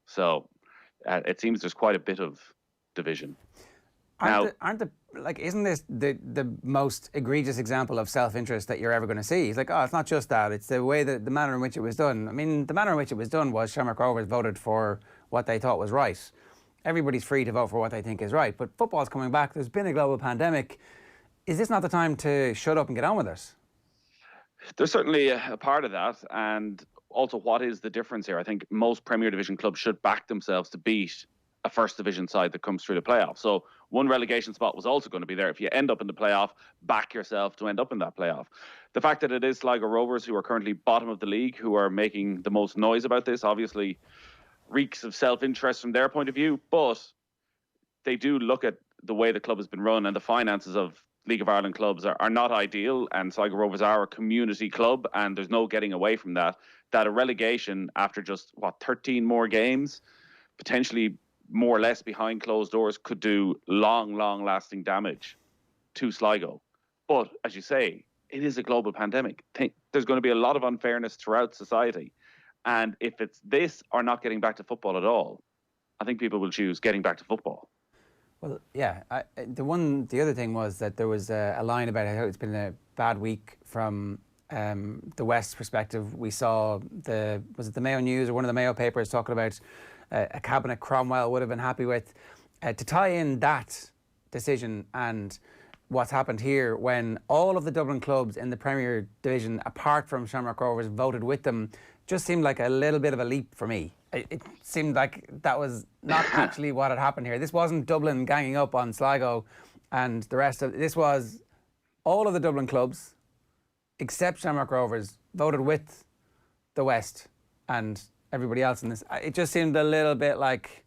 So it seems there's quite a bit of division.
Isn't this the most egregious example of self-interest that you're ever going to see? It's like, it's not just that, it's the way that the manner in which it was done. I mean, the manner in which it was done was Shamrock Rovers voted for what they thought was right. Everybody's free to vote for what they think is right, but football's coming back. There's been a global pandemic. Is this not the time to shut up and get on with it?
There's certainly a part of that, and also what is the difference here? I think most Premier Division clubs should back themselves to beat a First Division side that comes through the playoff. So one relegation spot was also going to be there. If you end up in the playoff, back yourself to end up in that playoff. The fact that it is Sligo Rovers, who are currently bottom of the league, who are making the most noise about this, obviously reeks of self-interest from their point of view, but they do look at the way the club has been run, and the finances of League of Ireland clubs are not ideal, and Sligo Rovers are a community club, and there's no getting away from that. That a relegation after just 13 more games potentially more or less behind closed doors, could do long-lasting damage to Sligo. But, as you say, it is a global pandemic. There's going to be a lot of unfairness throughout society. And if it's this or not getting back to football at all, I think people will choose getting back to football.
Well, yeah. The other thing was that there was a line about how it's been a bad week from the West perspective. We saw was it the Mayo News or one of the Mayo papers talking about a cabinet Cromwell would have been happy with. To tie in that decision and what's happened here, when all of the Dublin clubs in the Premier Division, apart from Shamrock Rovers, voted with them, just seemed like a little bit of a leap for me. It seemed like that was not actually what had happened here. This wasn't Dublin ganging up on Sligo and the rest of this was all of the Dublin clubs, except Shamrock Rovers, voted with the West and everybody else in this. It just seemed a little bit like...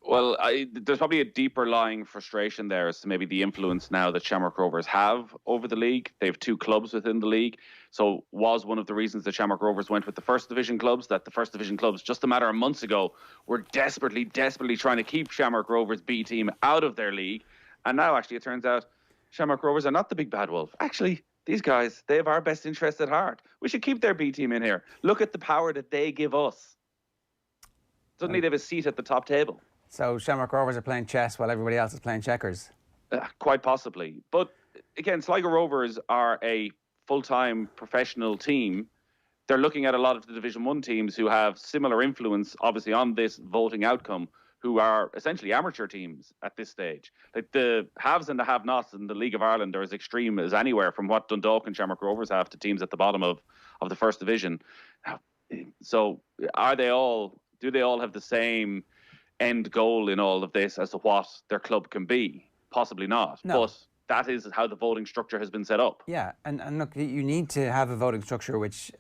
Well, there's probably a deeper lying frustration there as to maybe the influence now that Shamrock Rovers have over the league. They have 2 clubs within the league. So was one of the reasons that Shamrock Rovers went with the First Division clubs, that the First Division clubs just a matter of months ago were desperately trying to keep Shamrock Rovers B team out of their league. And now actually it turns out Shamrock Rovers are not the big bad wolf. Actually, these guys, they have our best interest at heart. We should keep their B team in here. Look at the power that they give us. Suddenly they have a seat at the top table.
So Shamrock Rovers are playing chess while everybody else is playing checkers?
Quite possibly. But again, Sligo Rovers are a full-time professional team. They're looking at a lot of the Division 1 teams who have similar influence, obviously, on this voting outcome, who are essentially amateur teams at this stage. Like the haves and the have-nots in the League of Ireland are as extreme as anywhere, from what Dundalk and Shamrock Rovers have to teams at the bottom of the First Division. So do they all have the same end goal in all of this as to what their club can be? Possibly not.
No.
But that is how the voting structure has been set up.
Yeah, and look, you need to have a voting structure which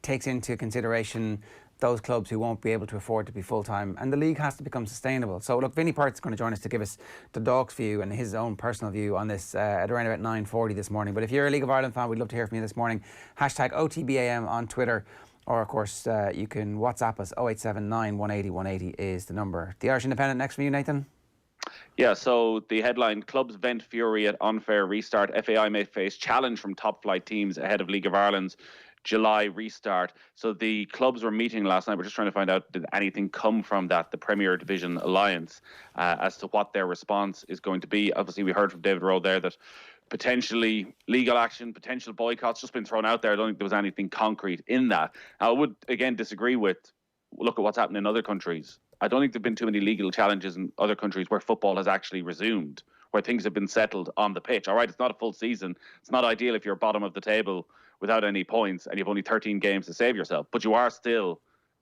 takes into consideration those clubs who won't be able to afford to be full-time, and the league has to become sustainable. So look, Vinny Perth is going to join us to give us the Dog's view and his own personal view on this at around about 9:40 this morning. But if you're a League of Ireland fan, we'd love to hear from you this morning. Hashtag OTBAM on Twitter. Or, of course, you can WhatsApp us. 0879 180 180 is the number. The Irish Independent next for you, Nathan.
Yeah, so the headline, clubs vent fury at unfair restart. FAI may face challenge from top flight teams ahead of League of Ireland's July restart. So the clubs were meeting last night. We're just trying to find out, did anything come from that, the Premier Division Alliance, as to what their response is going to be. Obviously, we heard from David Rowe there that potentially legal action, potential boycotts just been thrown out there. I don't think there was anything concrete in that. I would, again, disagree with, look at what's happened in other countries. I don't think there have been too many legal challenges in other countries where football has actually resumed, where things have been settled on the pitch. All right, it's not a full season. It's not ideal if you're bottom of the table without any points and you've only 13 games to save yourself, but you are still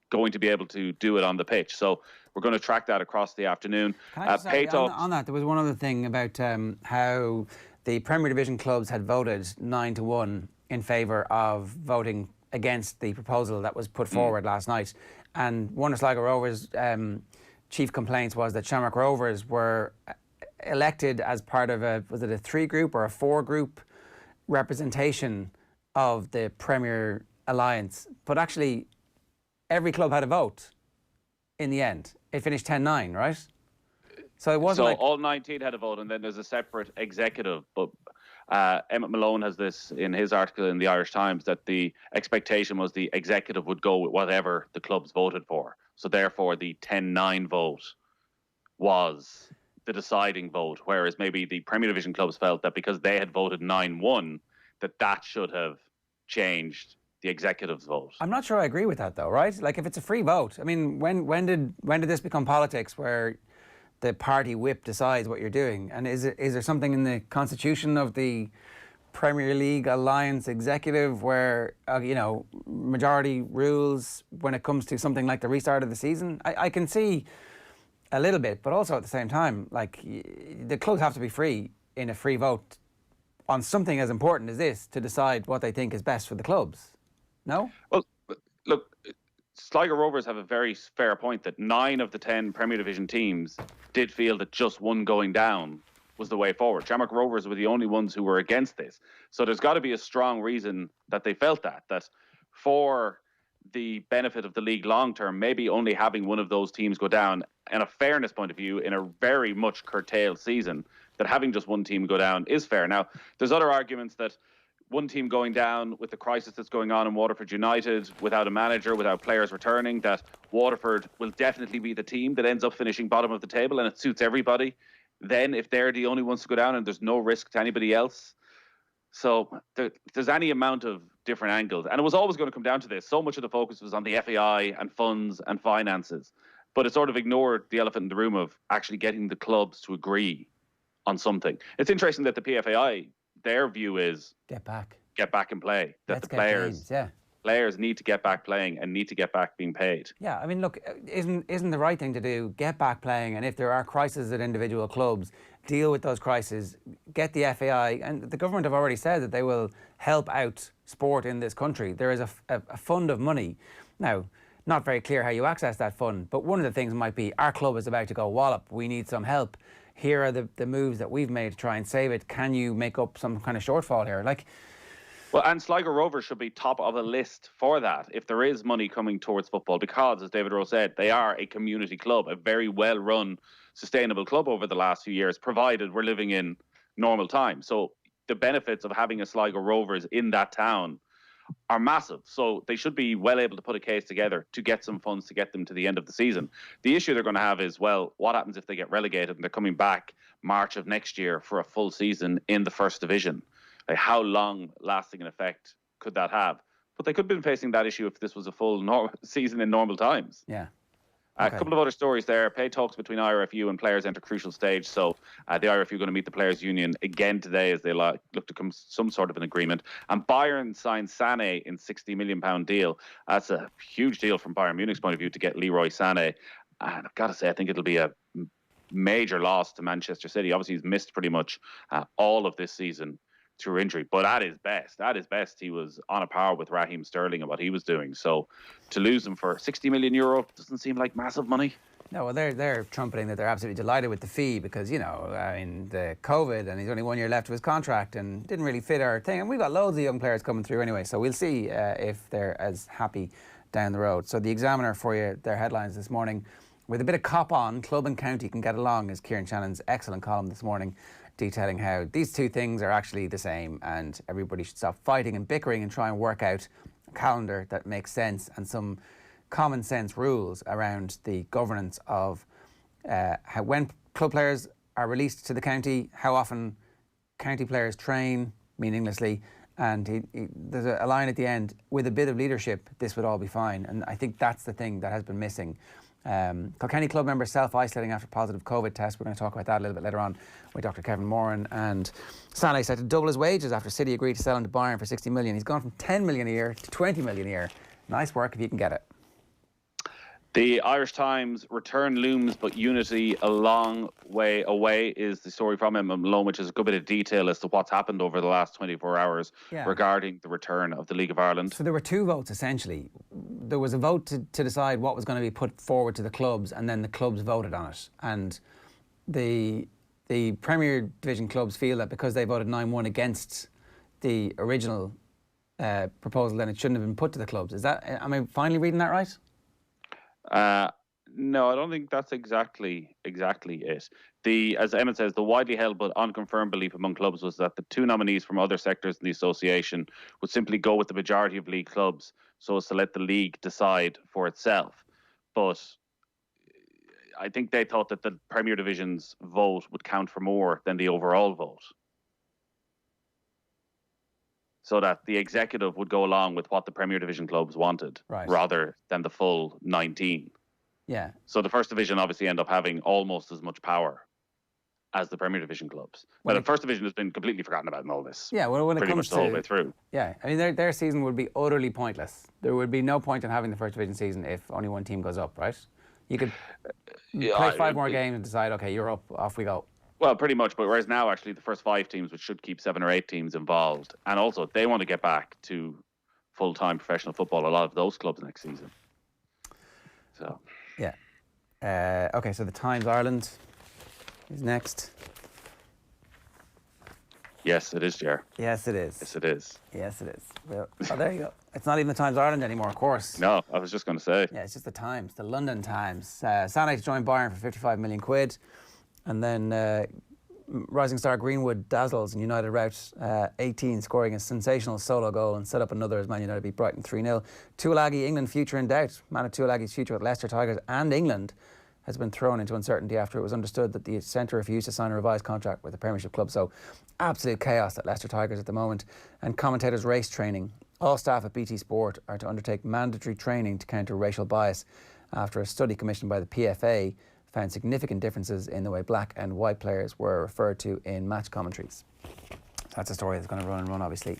going to be able to do it on the pitch. So we're going to track that across the afternoon.
Can I just on that, there was one other thing about how the Premier Division clubs had voted 9-1 in favour of voting against the proposal that was put forward last night. And one of Sligo Rovers' chief complaints was that Shamrock Rovers were elected as part of was it a 3-group or a 4-group representation of the Premier Alliance. But actually, every club had a vote in the end. It finished 10-9, right? So it wasn't like
all 19 had a vote, and then there's a separate executive. But Emmett Malone has this in his article in the Irish Times, that the expectation was the executive would go with whatever the clubs voted for. So therefore, the 10-9 vote was the deciding vote, whereas maybe the Premier Division clubs felt that because they had voted 9-1, that should have changed the executive's vote.
I'm not sure I agree with that, though, right? Like, if it's a free vote, I mean, when did this become politics where the party whip decides what you're doing? And is there something in the constitution of the Premier League Alliance executive where, majority rules when it comes to something like the restart of the season? I can see a little bit, but also at the same time, like, the clubs have to be free in a free vote on something as important as this to decide what they think is best for the clubs. No?
Well, look, Sligo Rovers have a very fair point that 9 of the 10 Premier Division teams did feel that just one going down was the way forward. Shamrock Rovers were the only ones who were against this. So there's got to be a strong reason that they felt that for the benefit of the league long term, maybe only having one of those teams go down, in a fairness point of view, in a very much curtailed season, that having just one team go down is fair. Now, there's other arguments that one team going down with the crisis that's going on in Waterford United, without a manager, without players returning, that Waterford will definitely be the team that ends up finishing bottom of the table, and it suits everybody. Then, if they're the only ones to go down and there's no risk to anybody else. So there's any amount of different angles. And it was always going to come down to this. So much of the focus was on the FAI and funds and finances. But it sort of ignored the elephant in the room of actually getting the clubs to agree on something. It's interesting that the PFAI, their view is get back and play. That players need to get back playing and need to get back being paid.
Yeah, I mean, look, isn't the right thing to do, get back playing, and if there are crises at individual clubs, deal with those crises, get the FAI, and the government have already said that they will help out sport in this country. There is a fund of money. Now, not very clear how you access that fund, but one of the things might be, our club is about to go wallop, we need some help. Here are the moves that we've made to try and save it. Can you make up some kind of shortfall here?
Well, and Sligo Rovers should be top of a list for that if there is money coming towards football, because, as David Rowe said, they are a community club, a very well-run, sustainable club over the last few years, provided we're living in normal times. So the benefits of having a Sligo Rovers in that town are massive. So they should be well able to put a case together to get some funds to get them to the end of the season. The issue they're going to have is, well, what happens if they get relegated and they're coming back March of next year for a full season in the First Division? Like, how long lasting an effect could that have? But they could have been facing that issue if this was a full season in normal times.
Yeah.
Okay. A couple of other stories there. Pay talks between IRFU and players enter crucial stage. So the IRFU going to meet the Players Union again today as they look to come some sort of an agreement. And Bayern signed Sané in £60 million deal. That's a huge deal from Bayern Munich's point of view to get Leroy Sané. And I've got to say, I think it'll be a major loss to Manchester City. Obviously, he's missed pretty much all of this season through injury, but at his best, he was on a par with Raheem Sterling and what he was doing. So to lose him for €60 million doesn't seem like massive money.
No, well, they're trumpeting that they're absolutely delighted with the fee because, the COVID, and he's only 1 year left of his contract and didn't really fit our thing. And we've got loads of young players coming through anyway, so we'll see if they're as happy down the road. So the Examiner for you, their headlines this morning, with a bit of cop on, club and county can get along, is Kieran Shannon's excellent column this morning, detailing how these two things are actually the same and everybody should stop fighting and bickering and try and work out a calendar that makes sense and some common sense rules around the governance of how, when club players are released to the county, how often county players train meaninglessly. And there's a line at the end, with a bit of leadership, this would all be fine. And I think that's the thing that has been missing. Kilkenny club member self-isolating after positive COVID test. We're going to talk about that a little bit later on with Dr. Kevin Moran. And Sané set to double his wages after City agreed to sell him to Bayern for 60 million. He's gone from 10 million a year to 20 million a year. Nice work if you can get it.
The Irish Times, return looms, but unity a long way away, is the story from Emma Malone, which is a good bit of detail as to what's happened over the last 24 hours regarding the return of the League of Ireland.
So there were two votes, essentially. There was a vote to decide what was going to be put forward to the clubs, and then the clubs voted on it. And the Premier Division clubs feel that because they voted 9-1 against the original proposal, then it shouldn't have been put to the clubs. Am I finally reading that right?
No, I don't think that's exactly it. As Emmett says, the widely held but unconfirmed belief among clubs was that the two nominees from other sectors in the association would simply go with the majority of league clubs so as to let the league decide for itself. But I think they thought that the Premier Division's vote would count for more than the overall vote, so that the executive would go along with what the Premier Division clubs wanted, rather than the full 19.
Yeah.
So the First Division obviously end up having almost as much power as the Premier Division clubs. But the First Division has been completely forgotten about in all this.
Yeah, well, when it
pretty
comes
much the whole way through.
Yeah, I mean, their season would be utterly pointless. There would be no point in having the First Division season if only one team goes up, right? You could play 5 more games and decide, okay, you're up, off we go.
Well, pretty much, but whereas now actually the first 5 teams, which should keep 7 or 8 teams involved, and also they want to get back to full-time professional football, a lot of those clubs next season. So
yeah. Okay, so the Times Ireland is next.
Yes, it is, Ger.
Yes, it is.
Yes, it is.
Yes, it is. Well, oh, there you go. It's not even the Times Ireland anymore, of course.
No, I was just going to say.
Yeah, it's just the Times, the London Times. Sané to join Bayern for 55 million quid. And then rising star Greenwood dazzles in United rout 18, scoring a sensational solo goal and set up another as Man United beat Brighton 3-0. Tuilagi, England future in doubt. Manu Tuilagi's future with Leicester Tigers and England has been thrown into uncertainty after it was understood that the centre refused to sign a revised contract with the Premiership club. So absolute chaos at Leicester Tigers at the moment. And commentators' race training. All staff at BT Sport are to undertake mandatory training to counter racial bias after a study commissioned by the PFA found significant differences in the way black and white players were referred to in match commentaries. That's a story that's going to run and run, obviously.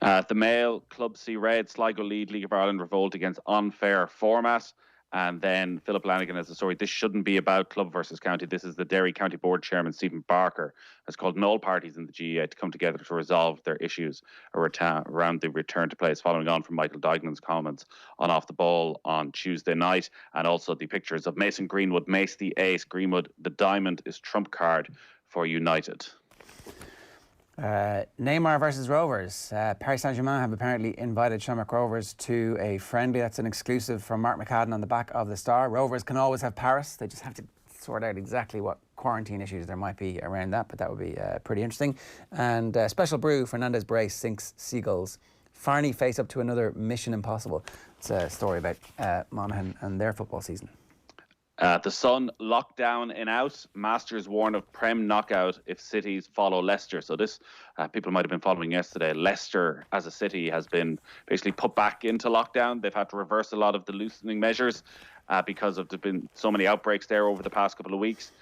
The Mail, Club C Red, Sligo lead, League of Ireland revolt against unfair format. And then Philip Lanigan has a story. This shouldn't be about club versus county. This is the Derry County Board Chairman, Stephen Barker, has called on all parties in the GAA to come together to resolve their issues around the return to place, following on from Michael Duignan's comments on Off the Ball on Tuesday night, and also the pictures of Mason Greenwood, Mace the Ace, Greenwood, the diamond is trump card for United.
Neymar versus Rovers. Paris Saint-Germain have apparently invited Shamrock Rovers to a friendly. That's an exclusive from Mark McCadden on the back of the Star. Rovers can always have Paris. They just have to sort out exactly what quarantine issues there might be around that, but that would be pretty interesting. And Special Brew, Fernandes brace sinks Seagulls. Farney face up to another Mission Impossible. It's a story about Monaghan and their football season.
The Sun, lockdown in out. Masters warn of Prem knockout if cities follow Leicester. So this, people might have been following yesterday. Leicester as a city has been basically put back into lockdown. They've had to reverse a lot of the loosening measures because of there's been so many outbreaks there over the past couple of weeks.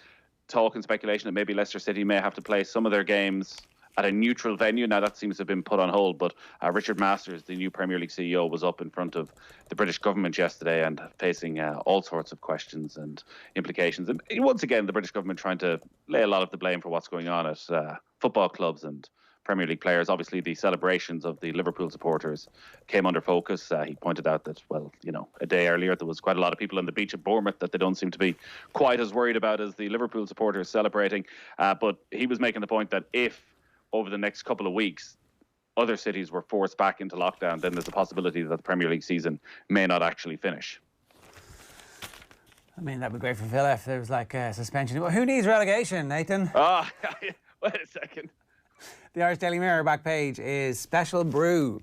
Talk and speculation that maybe Leicester City may have to play some of their games at a neutral venue. Now that seems to have been put on hold, but Richard Masters, the new Premier League CEO, was up in front of the British government yesterday and facing all sorts of questions and implications. And once again, the British government trying to lay a lot of the blame for what's going on at football clubs and Premier League players. Obviously, the celebrations of the Liverpool supporters came under focus. He pointed out that, well, you know, a day earlier there was quite a lot of people on the beach at Bournemouth that they don't seem to be quite as worried about as the Liverpool supporters celebrating. But he was making the point that if over the next couple of weeks other cities were forced back into lockdown, then there's a possibility that the Premier League season may not actually finish.
I mean, that'd be great for Villa if there was like a suspension. Well, who needs relegation, Nathan?
Oh, wait a second.
The Irish Daily Mirror back page is Special Brew.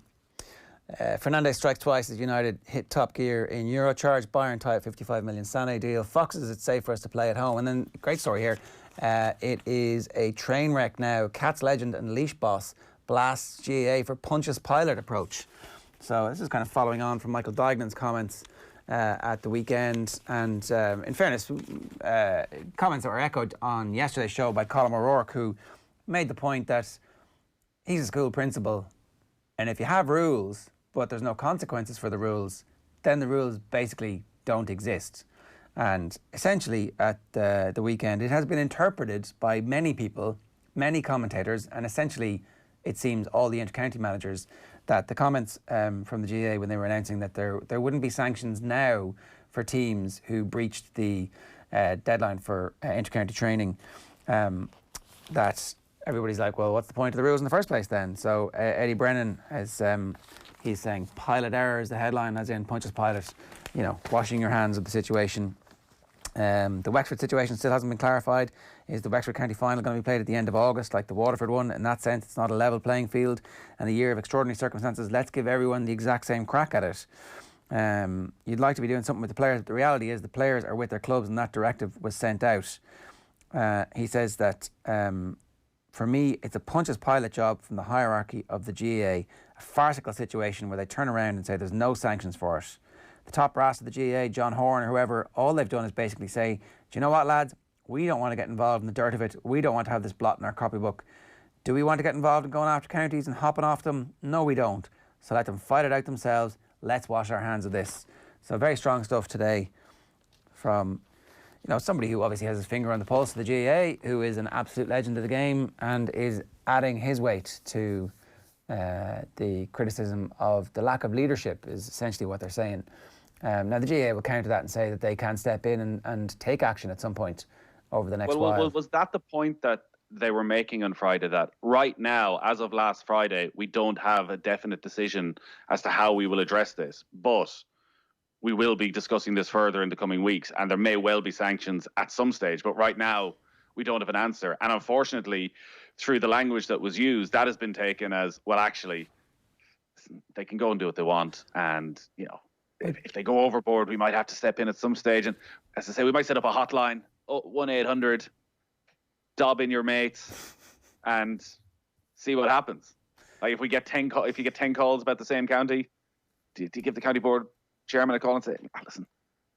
Fernandes strikes twice as United hit top gear in Eurocharge. Bayern tie at 55 million Sané deal. Foxes, it's safe for us to play at home. And then, great story here. It is a train wreck now. Cats legend and leash boss blasts GAA for Pontius Pilate approach. So this is kind of following on from Michael Duignan's comments at the weekend. And in fairness, comments that were echoed on yesterday's show by Colin O'Rourke, who made the point that he's a school principal, and if you have rules but there's no consequences for the rules, then the rules basically don't exist. And essentially at the weekend, it has been interpreted by many people, many commentators, and essentially it seems all the inter-county managers, that the comments from the GAA when they were announcing that there wouldn't be sanctions now for teams who breached the deadline for inter-county training, that everybody's like, well, what's the point of the rules in the first place then? So Eddie Brennan has, he's saying pilot error is the headline, as in Pontius Pilate, you know, washing your hands of the situation. The Wexford situation still hasn't been clarified. Is the Wexford County final going to be played at the end of August like the Waterford one? In that sense, it's not a level playing field, and a year of extraordinary circumstances. Let's give everyone the exact same crack at it. You'd like to be doing something with the players, but the reality is the players are with their clubs, and that directive was sent out. He says that for me, it's a Pontius Pilate job from the hierarchy of the GAA, a farcical situation where they turn around and say there's no sanctions for it. The top brass of the GAA, John Horn or whoever, all they've done is basically say, do you know what, lads? We don't want to get involved in the dirt of it. We don't want to have this blot in our copybook. Do we want to get involved in going after counties and hopping off them? No, we don't. So let them fight it out themselves. Let's wash our hands of this. So very strong stuff today from, you know, somebody who obviously has his finger on the pulse of the GAA, who is an absolute legend of the game and is adding his weight to the criticism of the lack of leadership, is essentially what they're saying. Now the GAA will counter that and say that they can step in and take action at some point over the next while.
Was that the point that they were making on Friday that right now, as of last Friday, we don't have a definite decision as to how we will address this. But we will be discussing this further in the coming weeks, and there may well be sanctions at some stage. But right now, we don't have an answer. And unfortunately, through the language that was used, that has been taken as, well, actually, they can go and do what they want. And, you know, if they go overboard, we might have to step in at some stage. And as I say, we might set up a hotline, 1-800, dob in your mates, and see what happens. Like, if you get 10 calls about the same county, do you give the county board chairman a call and say, listen,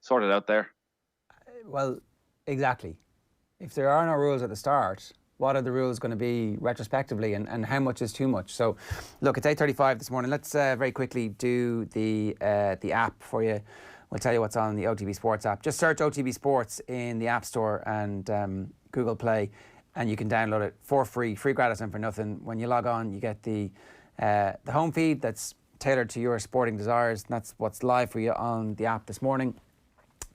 sort it out there?
Well, exactly. If there are no rules at the start, what are the rules going to be retrospectively, and how much is too much? So, look, it's 8:35 this morning. Let's very quickly do the app for you. We'll tell you what's on the OTB Sports app. Just search OTB Sports in the App Store and Google Play, and you can download it for free gratis and for nothing. When you log on, you get the home feed that's tailored to your sporting desires. And that's what's live for you on the app this morning.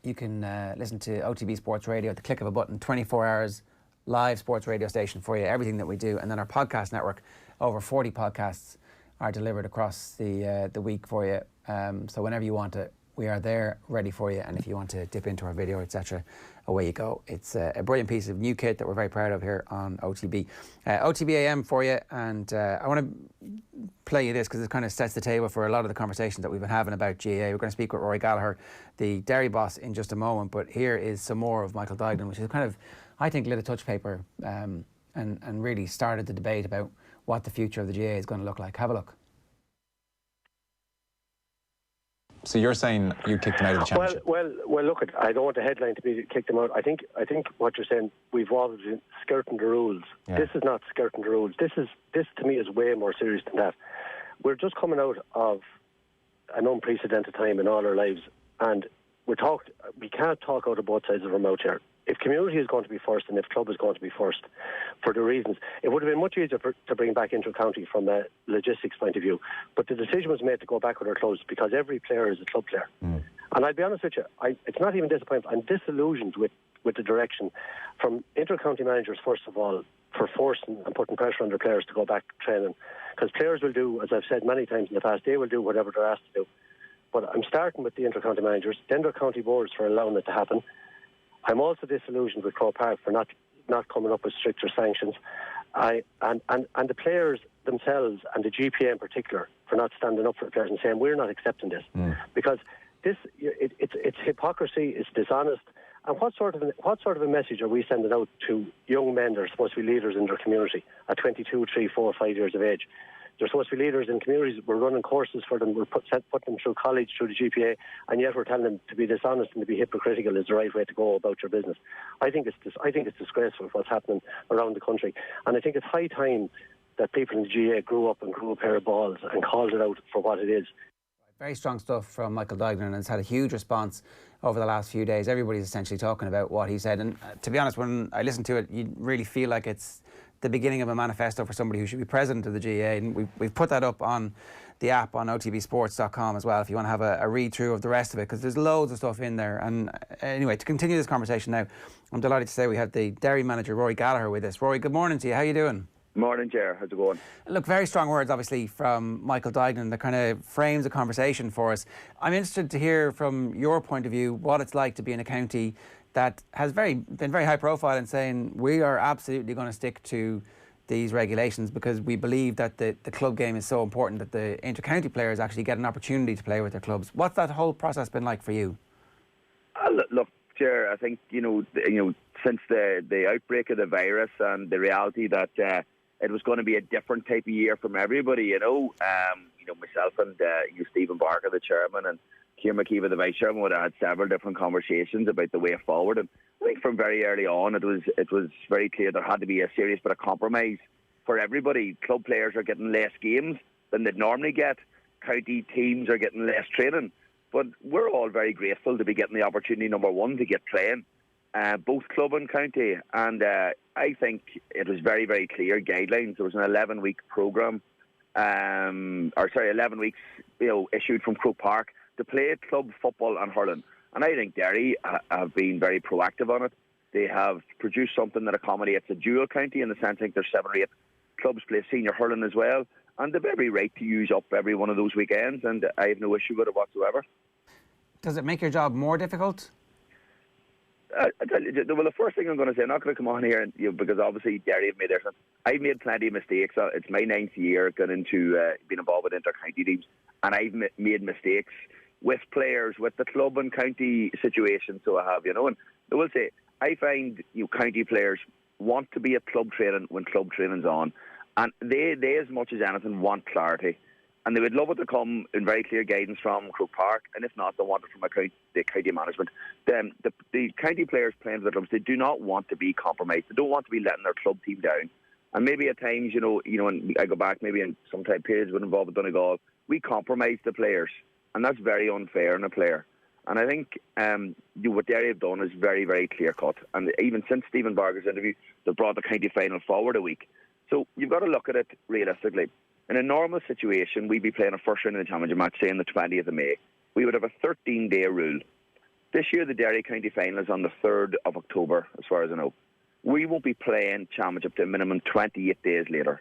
You can listen to OTB Sports Radio at the click of a button, 24 hours live sports radio station for you, everything that we do. And then our podcast network, over 40 podcasts are delivered across the week for you. So whenever you want it, we are there ready for you. And if you want to dip into our video, etc., away you go. It's a brilliant piece of new kit that we're very proud of here on OTB. OTB AM for you. And I want to play you this because it kind of sets the table for a lot of the conversations that we've been having about GAA. We're going to speak with Rory Gallagher, the Derry boss, in just a moment. But here is some more of Michael Duignan, which is kind of, I think, lit a touch paper and really started the debate about what the future of the GAA is going to look like. Have a look.
So you're saying you kicked them out of the championship?
Well. Look, I don't want the headline to be kick them out. I think what you're saying, we've always been skirting the rules. Yeah. This is not skirting the rules. This to me is way more serious than that. We're just coming out of an unprecedented time in all our lives, and we can't talk out of both sides of our mouth here. If community is going to be first and if club is going to be first, for the reasons, it would have been much easier to bring back inter-county from a logistics point of view. But the decision was made to go back with our clubs because every player is a club player. Mm. And I'll be honest with you, it's not even disappointing. I'm disillusioned with the direction from inter-county managers, first of all, for forcing and putting pressure on their players to go back training. Because players will do, as I've said many times in the past, they will do whatever they're asked to do. But I'm starting with the inter-county managers, the inter-county boards for allowing it to happen. I'm also disillusioned with Croke Park for not coming up with stricter sanctions. And the players themselves, and the GPA in particular, for not standing up for the players and saying, we're not accepting this. Mm. Because it's hypocrisy, it's dishonest. And what sort of a message are we sending out to young men that are supposed to be leaders in their community at 22, 3, 4, 5 years of age? They're supposed to be leaders in communities. We're running courses for them. We're putting them through college, through the GPA, and yet we're telling them to be dishonest and to be hypocritical is the right way to go about your business. I think it's disgraceful what's happening around the country, and I think it's high time that people in the GAA grew up a pair of balls and called it out for what it is.
Very strong stuff from Michael Duignan, and it's had a huge response over the last few days. Everybody's essentially talking about what he said, and to be honest, when I listen to it, you really feel like it's the beginning of a manifesto for somebody who should be president of the GAA, and we've put that up on the app on otbsports.com as well if you want to have a read through of the rest of it, because there's loads of stuff in there. And anyway, to continue this conversation now, I'm delighted to say we have the Derry manager Rory Gallagher with us. Rory, good morning to you. How are you doing?
Morning, Ger. How's it going?
Look, very strong words, obviously, from Michael Duignan that kind of frames a conversation for us. I'm interested to hear from your point of view what it's like to be in a county that has been very high profile in saying we are absolutely going to stick to these regulations because we believe that the club game is so important that the inter-county players actually get an opportunity to play with their clubs. What's that whole process been like for you?
Look, Ger, I think since the outbreak of the virus and the reality that it was going to be a different type of year from everybody, myself and Stephen Barker, the chairman, and Ciarán McKeever, the vice chairman, would have had several different conversations about the way forward. And I think from very early on, it was very clear there had to be a serious bit of compromise for everybody. Club players are getting less games than they'd normally get. County teams are getting less training. But we're all very grateful to be getting the opportunity, number one, to get playing, both club and county. And I think it was very, very clear guidelines. There was an 11-week programme, 11 weeks issued from Croke Park to play club football and hurling. And I think Derry have been very proactive on it. They have produced something that accommodates a dual county in the sense I think there's 7 or 8 clubs play senior hurling as well, and they've every right to use up every one of those weekends, and I have no issue with it whatsoever.
Does it make your job more difficult?
I tell you, well, the first thing I'm going to say, I'm not going to come on here and, because obviously Derry have made their sense. I've made plenty of mistakes. It's my 9th year going into being involved with inter-county teams, and I've made mistakes with players, with the club and county situation. So I have, and I will say, I find county players want to be at club training when club training's on, and they as much as anything want clarity. And they would love it to come in very clear guidance from Croke Park, and if not, they want it from the county management. The county players playing for the clubs, they do not want to be compromised. They don't want to be letting their club team down. And maybe at times, and I go back maybe in some time periods when involved with Donegal, we compromise the players, and that's very unfair on a player. And I think what Derry have done is very, very clear cut. And even since Stephen Barker's interview, they've brought the county final forward a week. So you've got to look at it realistically. In a normal situation, we'd be playing a first round of the championship match, say on the 20th of May. We would have a 13-day rule. This year, the Derry County final is on the 3rd of October, as far as I know. We won't be playing championship to a minimum 28 days later.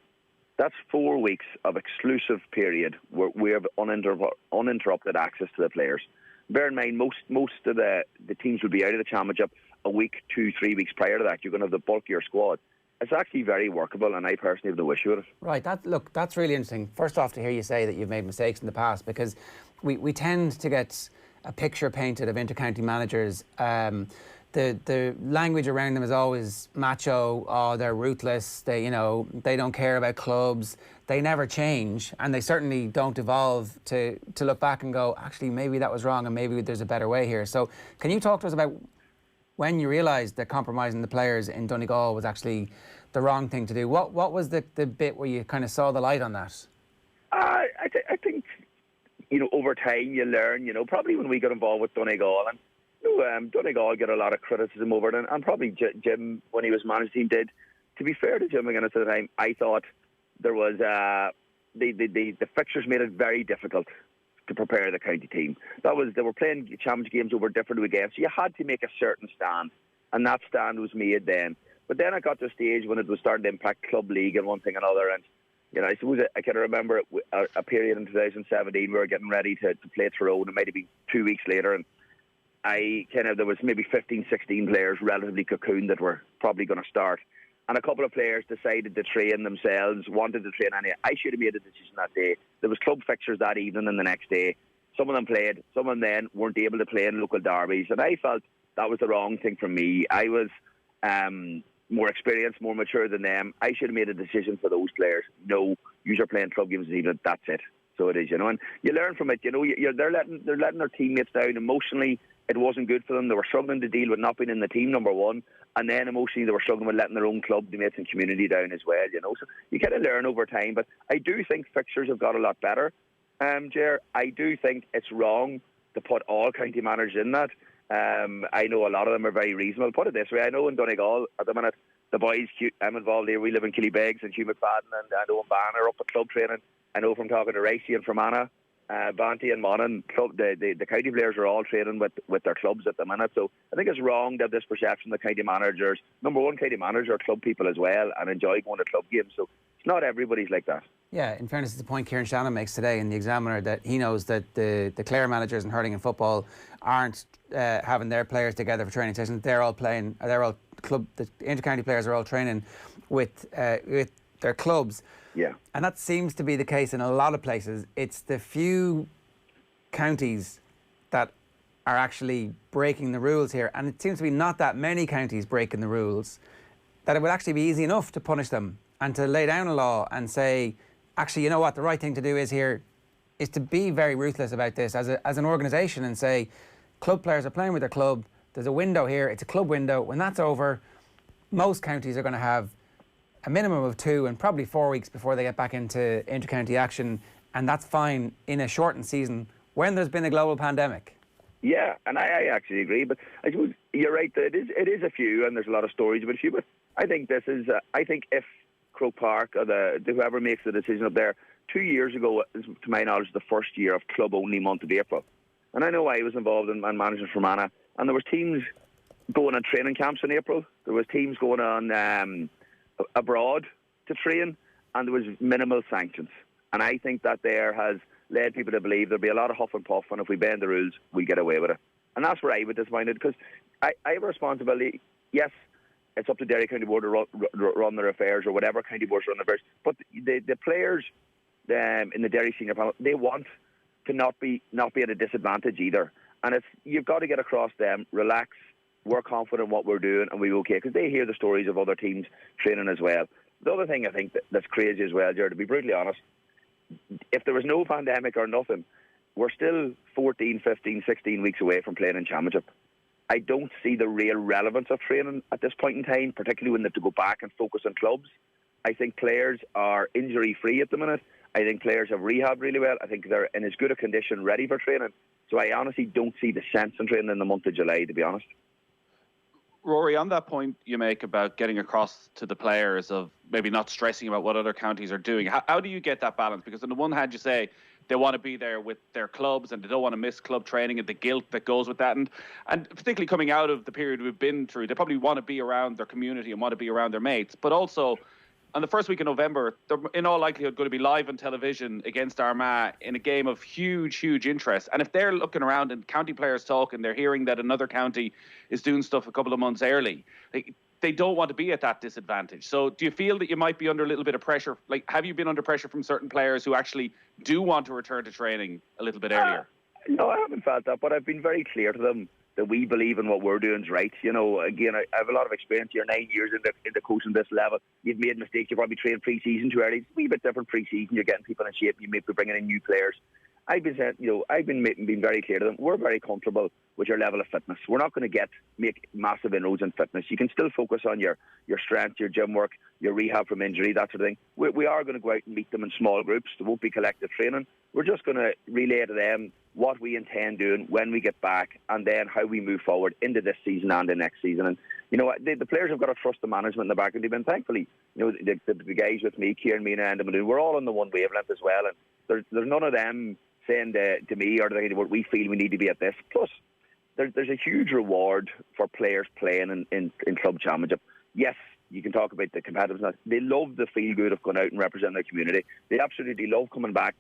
That's 4 weeks of exclusive period where we have uninterrupted access to the players. Bear in mind, most of the teams will be out of the championship a week, 2-3 weeks prior to that. You're going to have the bulk of your squad. It's actually very workable, and I personally have no issue with it. Right,
that's really interesting. First off, to hear you say that you've made mistakes in the past, because we tend to get a picture painted of inter-county managers. The language around them is always macho. Oh, they're ruthless. They don't care about clubs. They never change, and they certainly don't evolve to look back and go, actually, maybe that was wrong, and maybe there's a better way here. So, can you talk to us about when you realised that compromising the players in Donegal was actually the wrong thing to do? What was the bit where you kind of saw the light on that? I
think, over time you learn, probably when we got involved with Donegal, and Donegal got a lot of criticism over it, and probably Jim, when he was managing the team, did. To be fair to Jim again at the time, I thought there was, the fixtures made it very difficult to prepare the county team. They were playing championship games over different weekends, so you had to make a certain stand, and that stand was made then. But then I got to a stage when it was starting to impact club league and one thing and another, and I suppose I can remember a period in 2017 we were getting ready to play Tyrone, and it might have been 2 weeks later, and there was maybe 15, 16 players relatively cocooned that were probably going to start. And a couple of players decided to train themselves, wanted to train anyway. I should have made a decision that day. There was club fixtures that evening and the next day. Some of them played. Some of them then weren't able to play in local derbies. And I felt that was the wrong thing for me. I was more experienced, more mature than them. I should have made a decision for those players. No, you're playing club games this evening. That's it. So it is, and you learn from it. They're letting their teammates down emotionally. It wasn't good for them. They were struggling to deal with not being in the team, number one. And then emotionally, they were struggling with letting their own club mates and community down as well, So you kind of learn over time. But I do think fixtures have got a lot better, Ger. I do think it's wrong to put all county managers in that. I know a lot of them are very reasonable. Put it this way, I know in Donegal at the minute, the boys, I'm involved here, we live in Killybegs, and Hugh McFadden and I know Banner up at club training. I know from talking to Racey and Fermanagh, Banty and Moran, the county players are all training with their clubs at the minute. So I think it's wrong to have this perception that county managers, number one, county managers are club people as well and enjoy going to club games. So it's not everybody's like that. Yeah, in fairness, it's the point Kieran Shannon makes today in the Examiner, that he knows that the Clare managers in hurling and football aren't having their players together for training sessions. They're all playing. The inter-county players are all training with their clubs. Yeah. And that seems to be the case in a lot of places. It's the few counties that are actually breaking the rules here, and it seems to be not that many counties breaking the rules, that it would actually be easy enough to punish them and to lay down a law and say, actually, you know what, the right thing to do is to be very ruthless about this as an organisation and say, club players are playing with their club, there's a window here, it's a club window. When that's over, most counties are going to have a minimum of 2 and probably 4 weeks before they get back into inter-county action, and that's fine in a shortened season when there's been a global pandemic. Yeah, and I actually agree, but I suppose you're right that it is a few, and there's a lot of stories about a few, but I think this is, I think if Croke Park or whoever makes the decision up there, 2 years ago, to my knowledge, the first year of club-only month of April. And I know I was involved in managing Fermanagh, and there was teams going on training camps in April. There was teams going on abroad to train, and there was minimal sanctions. And I think that there has led people to believe there'll be a lot of huff and puff, and if we bend the rules, we'll get away with it. And that's where I was disappointed, because I have a responsibility. Yes, it's up to Derry County Board to run their affairs, or whatever county boards run their affairs. But the players in the Derry senior panel, they want to not be at a disadvantage either. And you've got to get across them, relax, we're confident in what we're doing, and we're okay, because they hear the stories of other teams training as well. The other thing I think that's crazy as well, Jared, to be brutally honest, if there was no pandemic or nothing, we're still 14, 15, 16 weeks away from playing in Championship. I don't see the real relevance of training at this point in time, particularly when they have to go back and focus on clubs. I think players are injury-free at the minute. I think players have rehabbed really well. I think they're in as good a condition ready for training. So I honestly don't see the sense in training in the month of July, to be honest.
Rory, on that point you make about getting across to the players of maybe not stressing about what other counties are doing, how do you get that balance? Because on the one hand you say they want to be there with their clubs and they don't want to miss club training and the guilt that goes with that. And particularly coming out of the period we've been through, they probably want to be around their community and want to be around their mates. But also, on the first week of November, they're in all likelihood going to be live on television against Armagh in a game of huge, huge interest. And if they're looking around and county players talk and they're hearing that another county is doing stuff a couple of months early, they don't want to be at that disadvantage. So do you feel that you might be under a little bit of pressure? Like, have you been under pressure from certain players who actually do want to return to training a little bit earlier?
No, I haven't felt that, but I've been very clear to them that we believe in what we're doing is right. You know, again, I have a lot of experience here, 9 years in the coaching this level. You've made mistakes. You probably trained pre-season too early. It's a wee bit different pre-season. You're getting people in shape. You may be bringing in new players. I've been saying, I've been very clear to them. We're very comfortable with your level of fitness. We're not going to make massive inroads in fitness. You can still focus on your strength, your gym work, your rehab from injury, that sort of thing. We are going to go out and meet them in small groups. There won't be collective training. We're just going to relay to them what we intend doing when we get back, and then how we move forward into this season and the next season. And the players have got to trust the management in the back, and they've been, thankfully, the guys with me, Kieran, Mina, and Madoon, we're all on the one wavelength as well. And there's none of them saying to me or to what we feel we need to be at this. Plus, there's a huge reward for players playing in club championship. Yes, you can talk about the competitiveness. They love the feel good of going out and representing their community. They absolutely love coming back,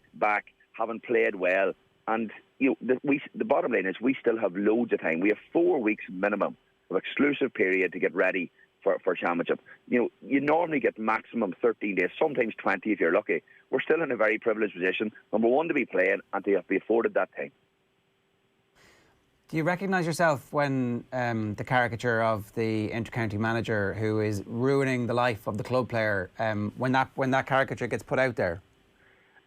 having played well. And the bottom line is we still have loads of time. We have 4 weeks minimum of exclusive period to get ready for championship. You normally get maximum 13 days, sometimes 20 if you're lucky. We're still in a very privileged position. Number one, to be playing and to be afforded that time.
Do you recognise yourself when the caricature of the inter-county manager who is ruining the life of the club player, when that caricature gets put out there?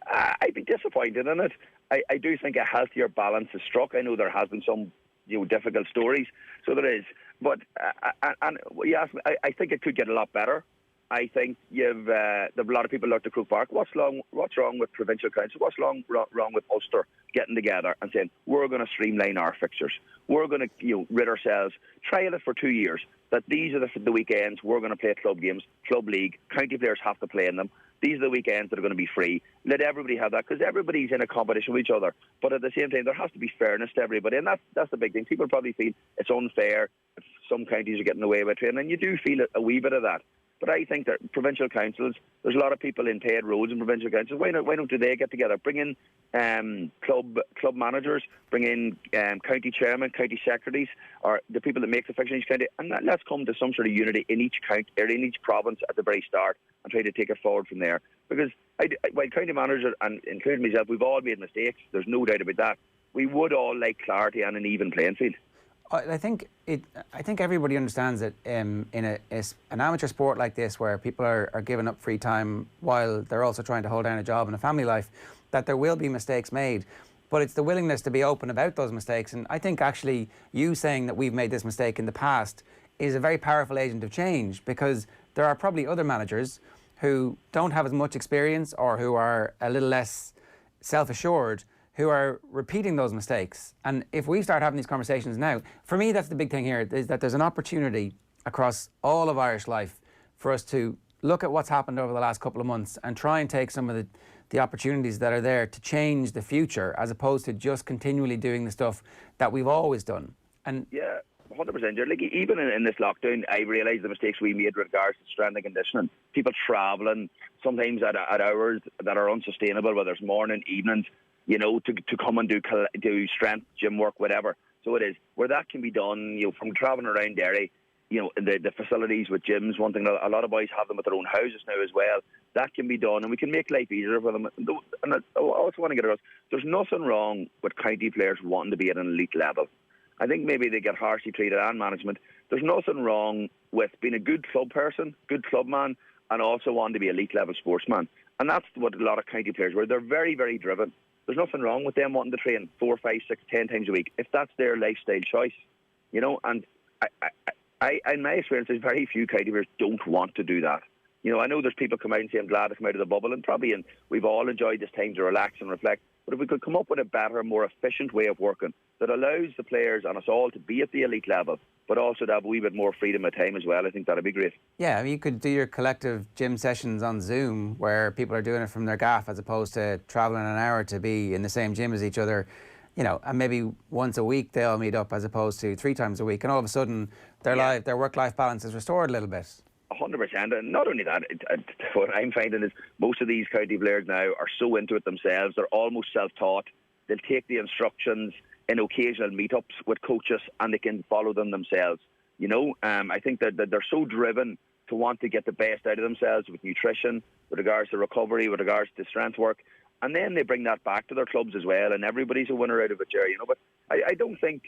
I'd be disappointed in it. I do think a healthier balance is struck. I know there has been some difficult stories, so there is. But I think it could get a lot better. I think there's a lot of people out to Croke Park. What's wrong with provincial council? What's wrong with Ulster getting together and saying we're going to streamline our fixtures? We're going to rid ourselves, trial it for 2 years. That these are the weekends we're going to play club games, club league. County players have to play in them. These are the weekends that are going to be free. Let everybody have that, because everybody's in a competition with each other. But at the same time, there has to be fairness to everybody, and that's the big thing. People probably feel it's unfair if some counties are getting away with training, and you do feel a wee bit of that. But I think that provincial councils, there's a lot of people in paid roles in provincial councils. Why don't they get together? Bring in club managers, bring in county chairmen, county secretaries, or the people that make the fixture in each county, and let's come to some sort of unity in each county or in each province at the very start and try to take it forward from there. Because while county managers, and including myself, we've all made mistakes. There's no doubt about that. We would all like clarity and an even playing field.
I think everybody understands that in an amateur sport like this, where people are giving up free time while they're also trying to hold down a job and a family life, that there will be mistakes made. But it's the willingness to be open about those mistakes. And I think actually you saying that we've made this mistake in the past is a very powerful agent of change, because there are probably other managers who don't have as much experience or who are a little less self-assured, who are repeating those mistakes. And if we start having these conversations now, for me, that's the big thing here, is that there's an opportunity across all of Irish life for us to look at what's happened over the last couple of months and try and take some of the opportunities that are there to change the future, as opposed to just continually doing the stuff that we've always done. And
100%. Like, even in this lockdown, I realised the mistakes we made with regards to strength and conditioning. People travelling, sometimes at hours that are unsustainable, whether it's morning, evenings, you know, to come and do strength, gym work, whatever. So it is. Where that can be done, you know, from travelling around Derry, you know, the facilities with gyms, one thing, a lot of boys have them at their own houses now as well. That can be done, and we can make life easier for them. And I also want to get across, there's nothing wrong with county players wanting to be at an elite level. I think maybe they get harshly treated and management. There's nothing wrong with being a good club person, good club man, and also wanting to be elite level sportsman. And that's what a lot of county players were. They're very, very driven. There's nothing wrong with them wanting to train 4, 5, 6, 10 times a week if that's their lifestyle choice, you know. And I in my experience, there's very few county players don't want to do that. You know, I know there's people come out and say I'm glad to come out of the bubble, and probably, and we've all enjoyed this time to relax and reflect. But if we could come up with a better, more efficient way of working that allows the players and us all to be at the elite level, but also to have a wee bit more freedom of time as well, I think that'd be great. Yeah, I mean, you could do your collective gym sessions on Zoom where people are doing it from their gaff as opposed to travelling an hour to be in the same gym as each other, you know, and maybe once a week they'll meet up as opposed to 3 times a week, and all of a sudden their work-life balance is restored a little bit. 100%, and not only that, what I'm finding is most of these county players now are so into it themselves, they're almost self-taught. They'll take the instructions in occasional meetups with coaches and they can follow them themselves. You know, I think that they're so driven to want to get the best out of themselves with nutrition, with regards to recovery, with regards to strength work, and then they bring that back to their clubs as well, and everybody's a winner out of it, Jerry. You know, but I don't think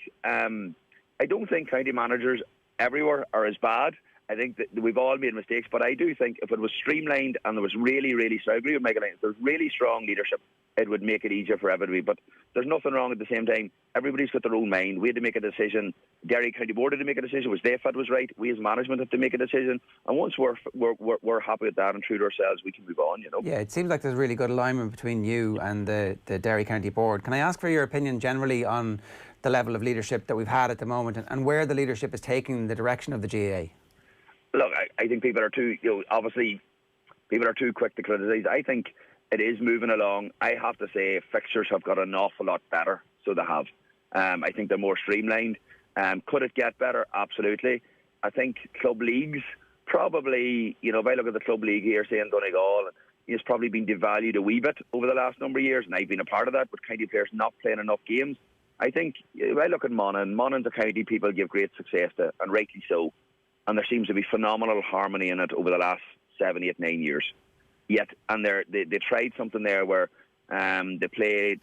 county managers everywhere are as bad. I think that we've all made mistakes, but I do think if it was streamlined and there was really, so I agree with Michael, if there's really strong leadership, it would make it easier for everybody. But there's nothing wrong at the same time. Everybody's got their own mind. We had to make a decision. Derry County Board had to make a decision, which they felt was right. We as management have to make a decision. And once we're happy with that and true to ourselves, we can move on, you know. Yeah, it seems like there's really good alignment between you and the Derry County Board. Can I ask for your opinion generally on the level of leadership that we've had at the moment and where the leadership is taking the direction of the GAA? Look, I think people are too, you know, obviously people are too quick to criticise. I think it is moving along. I have to say fixtures have got an awful lot better, so they have. I think they're more streamlined. Could it get better? Absolutely. I think club leagues probably, you know, if I look at the club league here, say in Donegal, it's probably been devalued a wee bit over the last number of years, and I've been a part of that, with county players not playing enough games. I think, if I look at Monaghan's a county people give great success to, and rightly so. And there seems to be phenomenal harmony in it over the last 7, 8, 9 years. Yet, and they tried something there where they play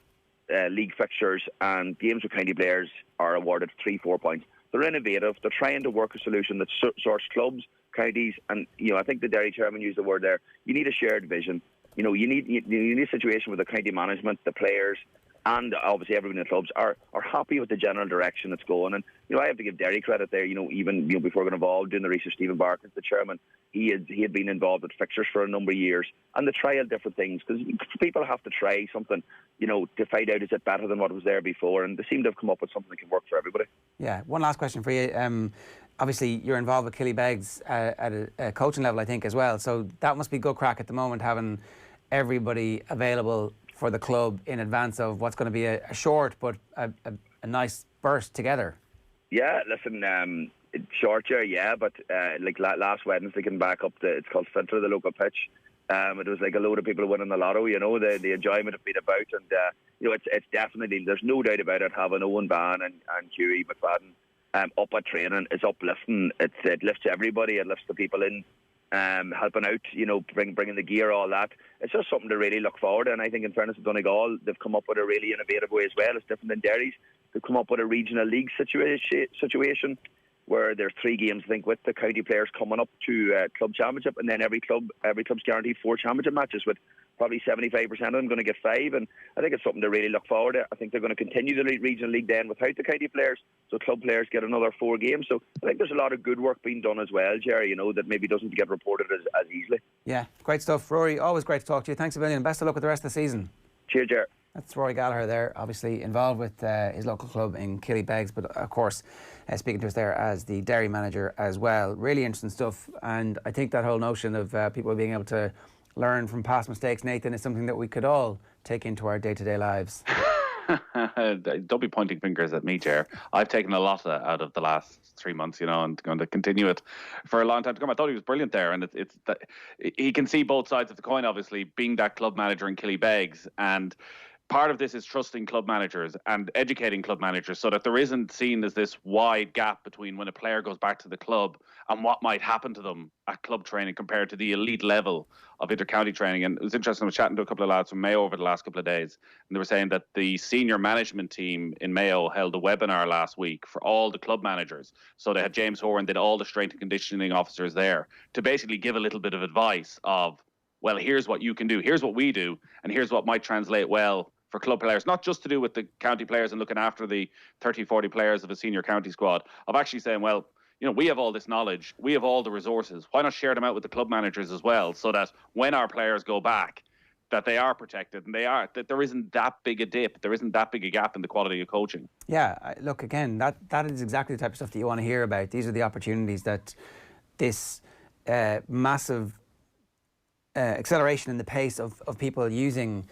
league fixtures and games with county players are awarded 3-4 points. They're innovative. They're trying to work a solution that sorts clubs, counties, and, you know, I think the Derry chairman used the word there. You need a shared vision. You know, you need a situation where the county management, the players, and obviously everyone in the clubs are happy with the general direction it's going. And, you know, I have to give Derry credit there, you know, even, you know, before getting involved doing the research, Stephen Barker, the chairman, he had been involved with fixtures for a number of years, and they try different things, because people have to try something, you know, to find out is it better than what was there before, and they seem to have come up with something that can work for everybody. Yeah, one last question for you. Obviously, you're involved with Killybegs at a coaching level, I think, as well, so that must be good crack at the moment, having everybody available for the club in advance of what's going to be a short but a nice burst together. Yeah, listen, short year, yeah, but like last Wednesday, getting back up it's called Centre, the local pitch. It was like a load of people winning the lotto, you know, the enjoyment of being about, and you know, it's definitely, there's no doubt about it, having Owen Ban and Hughie McFadden up at training is uplifting. It lifts everybody, it lifts the people in. Helping out, you know, bringing the gear, all that. It's just something to really look forward to. And I think, in fairness to Donegal, they've come up with a really innovative way as well. It's different than Derry's. They've come up with a regional league situation where there's 3 games, I think, with the county players coming up to club championship, and then every club's guaranteed 4 championship matches, with probably 75% of them going to get 5. And I think it's something to really look forward to. I think they're going to continue the regional league then without the county players, so club players get another 4 games. So I think there's a lot of good work being done as well, Jerry, you know, that maybe doesn't get reported as easily. Yeah, great stuff. Rory, always great to talk to you. Thanks a million. Best of luck with the rest of the season. Cheers, Jerry. That's Rory Gallagher there, obviously involved with his local club in Killybegs, but of course speaking to us there as the Derry manager as well. Really interesting stuff, and I think that whole notion of people being able to learn from past mistakes, Nathan, is something that we could all take into our day-to-day lives.
Don't be pointing fingers at me, Chair. I've taken a lot out of the last 3 months, and going to continue it for a long time to come. I thought he was brilliant there, and it's that he can see both sides of the coin, obviously, being that club manager in Killybegs, and part of this is trusting club managers and educating club managers so that there isn't seen as this wide gap between when a player goes back to the club and what might happen to them at club training compared to the elite level of inter-county training. And it was interesting, I was chatting to a couple of lads from Mayo over the last couple of days, and they were saying that the senior management team in Mayo held a webinar last week for all the club managers. So they had James Horan, did all the strength and conditioning officers there to basically give a little bit of advice of, well, here's what you can do, here's what we do, and here's what might translate well for club players, not just to do with the county players and looking after the 30, 40 players of a senior county squad, of actually saying, well, we have all this knowledge, we have all the resources, why not share them out with the club managers as well, so that when our players go back, that they are protected and that there isn't that big a dip, there isn't that big a gap in the quality of coaching.
Yeah, look, again, that is exactly the type of stuff that you want to hear about. These are the opportunities that this massive acceleration in the pace of people using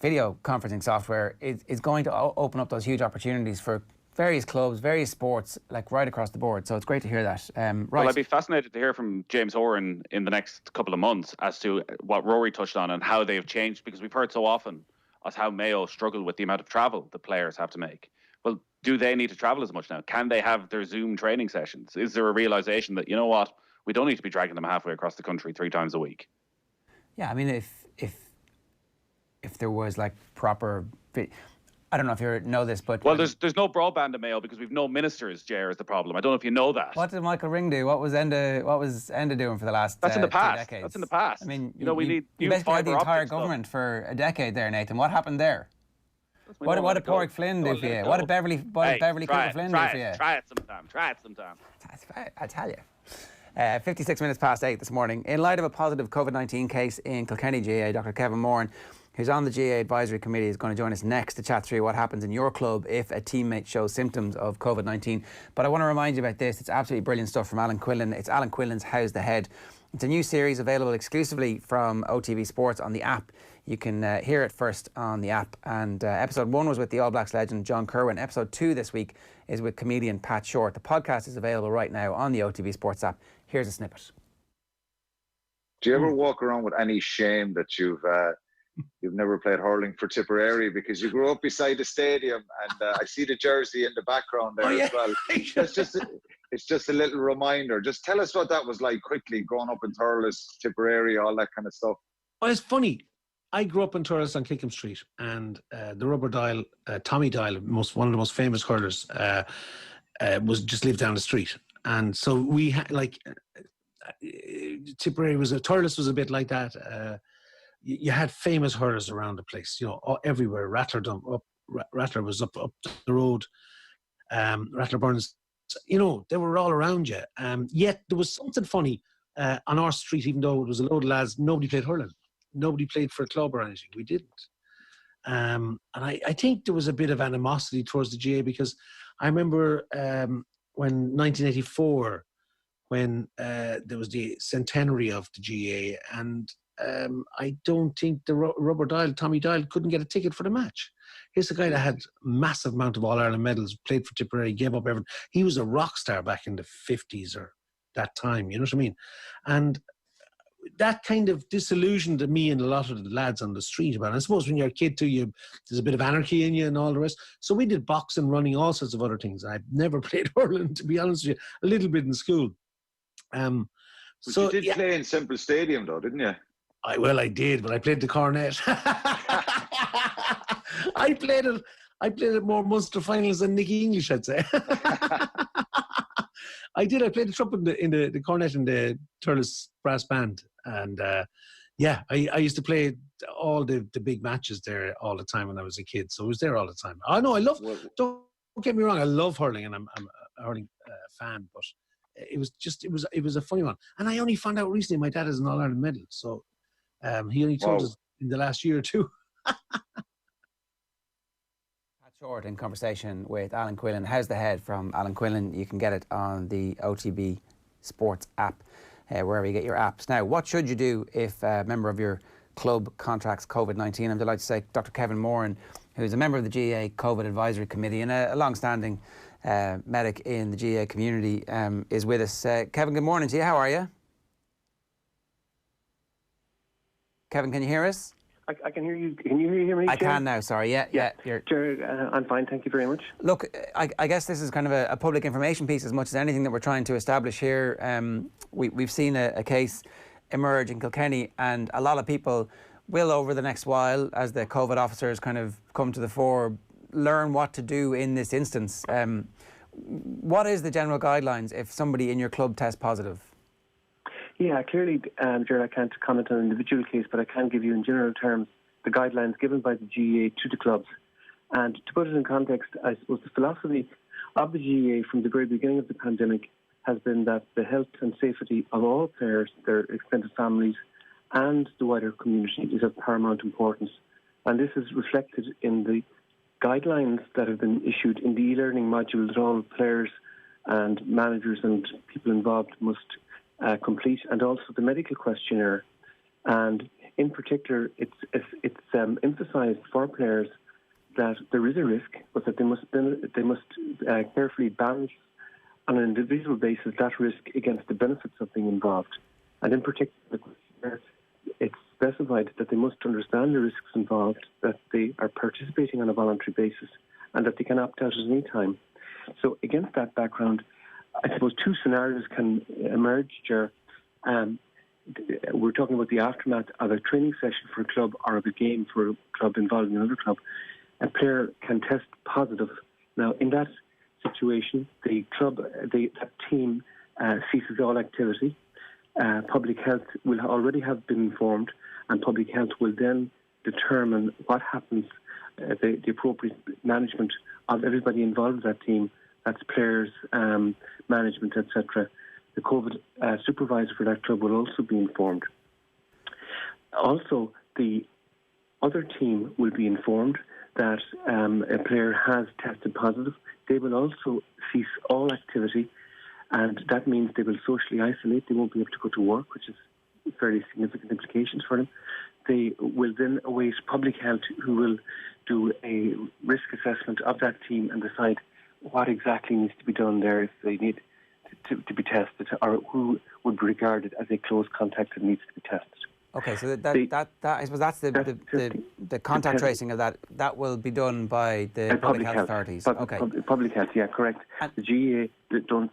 video conferencing software is going to open up those huge opportunities for various clubs, various sports, like right across the board. So it's great to hear that. Right.
Well, I'd be fascinated to hear from James Horan in the next couple of months as to what Rory touched on and how they've changed, because we've heard so often as how Mayo struggle with the amount of travel the players have to make. Well, do they need to travel as much now? Can they have their Zoom training sessions? Is there a realisation that, you know what, we don't need to be dragging them halfway across the country 3 times a week?
Yeah, I mean, if there was like proper, I don't know if you know this, but
there's no broadband in Mayo because we've no ministers. Jer is the problem. I don't know if you know that.
What did Michael Ring do? What was Enda doing for the last?
That's in the past.
2 decades?
That's in the past.
I mean,
we need
you basically had the entire government for a decade there, Nathan. What happened there? What did Pádraig Flynn do for you? What did Beverly Cooper Flynn do for you?
Try it sometime.
I tell you. 56 minutes past 8 this morning. In light of a positive COVID-19 case in Kilkenny GAA, Dr. Kevin Moran, who's on the GAA Advisory Committee, is going to join us next to chat through what happens in your club if a teammate shows symptoms of COVID-19. But I want to remind you about this. It's absolutely brilliant stuff from Alan Quillan. It's Alan Quillan's How's the Head. It's a new series available exclusively from OTB Sports on the app. You can hear it first on the app. And episode 1 was with the All Blacks legend John Kerwin. Episode 2 this week is with comedian Pat Short. The podcast is available right now on the OTB Sports app. Here's a snippet.
Do you ever walk around with any shame that you've never played hurling for Tipperary, because you grew up beside the stadium, and I see the jersey in the background there as well. It's just a little reminder. Just tell us what that was like quickly, growing up in Thurles, Tipperary, all that kind of stuff.
Well, it's funny. I grew up in Thurles on Kickham Street, and the Rubber Dial, Tommy Dial, one of the most famous hurlers, was just lived down the street. And so we had Tipperary Thurles was a bit like that. You had famous hurlers around the place, everywhere. Rattler was up the road. Rattler Burns, they were all around you. Yet there was something funny on our street, even though it was a load of lads. Nobody played hurling. Nobody played for a club or anything. We didn't. And I think there was a bit of animosity towards the GAA, because I remember when 1984, when there was the centenary of the GAA, and I don't think the Rubber Dial, Tommy Dial, couldn't get a ticket for the match. Here's a guy that had massive amount of All-Ireland medals, played for Tipperary, gave up everything. He was a rock star back in the 50s or that time, you know what I mean? And that kind of disillusioned me and a lot of the lads on the street about it. I suppose when you're a kid too, there's a bit of anarchy in you and all the rest. So we did boxing, running, all sorts of other things. I've never played hurling, to be honest with you, a little bit in school.
So you did play in Semple Stadium though, didn't you?
I did, but I played the cornet. I played it more Munster finals than Nicky English, I'd say. I did. I played the trumpet in the cornet in the Thurles brass band, and I used to play all the big matches there all the time when I was a kid. So I was there all the time. I know. Don't get me wrong. I love hurling, and I'm a hurling fan, but it was a funny one. And I only found out recently my dad has an All-Ireland medal, so he only told us in the last year or two.
Short in conversation with Alan Quillan. How's the Head from Alan Quillan? You can get it on the OTB Sports app, wherever you get your apps. Now, what should you do if a member of your club contracts COVID-19? I'm delighted to say Dr. Kevin Moran, who's a member of the GAA COVID Advisory Committee and a long-standing medic in the GAA community, is with us. Kevin, good morning to you. How are you? Kevin, can you hear us?
I can hear you. Can you hear me?
I can now, sorry. Yeah.
Sure, I'm fine, thank you very much.
Look, I guess this is kind of a public information piece as much as anything that we're trying to establish here. We've seen a case emerge in Kilkenny, and a lot of people will, over the next while, as the COVID officers kind of come to the fore, learn what to do in this instance. What is the general guidelines if somebody in your club tests positive?
Yeah, clearly, Gerard, I can't comment on an individual case, but I can give you in general terms the guidelines given by the GAA to the clubs. And to put it in context, I suppose the philosophy of the GAA from the very beginning of the pandemic has been that the health and safety of all players, their extended families, and the wider community is of paramount importance. And this is reflected in the guidelines that have been issued in the e-learning module that all players and managers and people involved must complete, and also the medical questionnaire. And in particular, it's emphasised for players that there is a risk, but that they must carefully balance on an individual basis that risk against the benefits of being involved. And in particular, it's specified that they must understand the risks involved, that they are participating on a voluntary basis, and that they can opt out at any time. So against that background, I suppose two scenarios can emerge, Ger. We're talking about the aftermath of a training session for a club or of a game for a club involving another club. A player can test positive. Now, in that situation, the club, that team ceases all activity. Public health will already have been informed, and public health will then determine what happens, the appropriate management of everybody involved in that team. That's players, management, etc. The COVID supervisor for that club will also be informed. Also, the other team will be informed that a player has tested positive. They will also cease all activity, and that means they will socially isolate. They won't be able to go to work, which is fairly significant implications for them. They will then await public health, who will do a risk assessment of that team and decide what exactly needs to be done there, if they need to be tested, or who would be regarded as a close contact that needs to be tested.
Okay, so that I suppose that's the contact tracing of that. That will be done by the public health authorities.
Public health, yeah, correct. The GAA don't,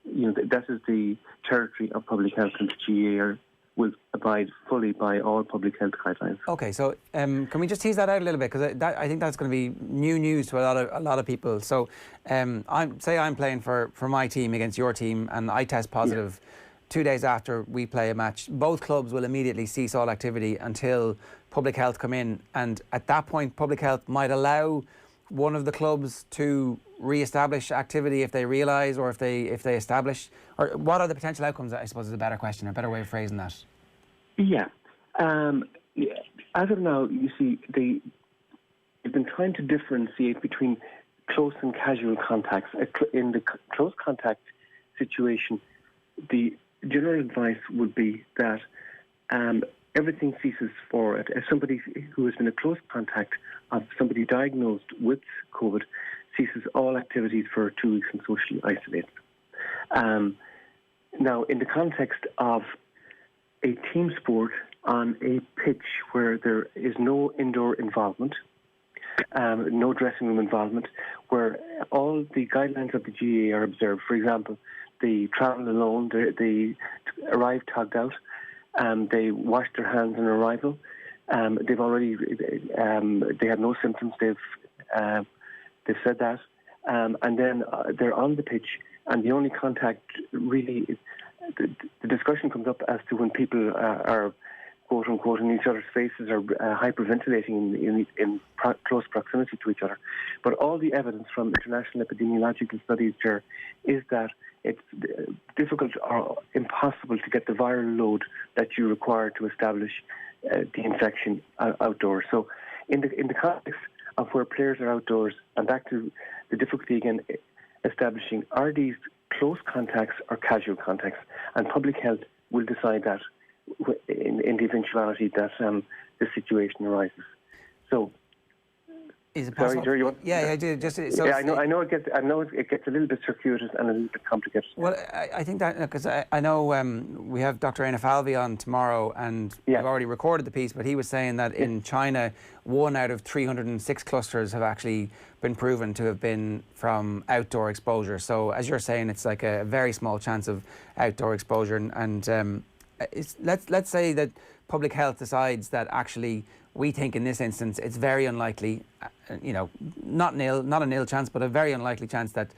that is the territory of public health, and the GAA will abide fully by all public health guidelines.
Okay, so can we just tease that out a little bit, because I think that's going to be new news to a lot of people. So, I'm playing for my team against your team, and I test positive. Yeah. 2 days after we play a match, both clubs will immediately cease all activity until public health come in, and at that point, public health might allow one of the clubs to re-establish activity if they realise, or if they establish, or what are the potential outcomes? I suppose is a better question, a better way of phrasing that.
Yeah. As of now, you see, they've been trying to differentiate between close and casual contacts. In the close contact situation, the general advice would be that everything ceases for it. As somebody who has been a close contact of somebody diagnosed with COVID ceases all activities for 2 weeks and socially isolates. Now, in the context of a team sport on a pitch where there is no indoor involvement, no dressing room involvement, where all the guidelines of the GAA are observed, for example, they travel alone, they arrive togged out, they wash their hands on arrival, they've already, they have no symptoms, they've said that, and then they're on the pitch, and the only contact really, the discussion comes up as to when people are quote unquote in each other's faces or hyperventilating in close proximity to each other. But all the evidence from international epidemiological studies there is that it's difficult or impossible to get the viral load that you require to establish the infection outdoors. So in the context of where players are outdoors, and back to the difficulty again establishing, are these close contacts or casual contacts? And public health will decide that in the eventuality that the situation arises. So
Is it possible?
Sorry, Jerry,
yeah, I do. Just so
yeah, I know it gets a little bit circuitous and a little bit complicated.
Well, I think that because I know we have Dr. Aina Falvey on tomorrow, and we've already recorded the piece. But he was saying that in China, 1 out of 306 clusters have actually been proven to have been from outdoor exposure. So, as you're saying, it's like a very small chance of outdoor exposure. And let's say that public health decides that actually we think in this instance it's very unlikely, not a nil chance, but a very unlikely chance that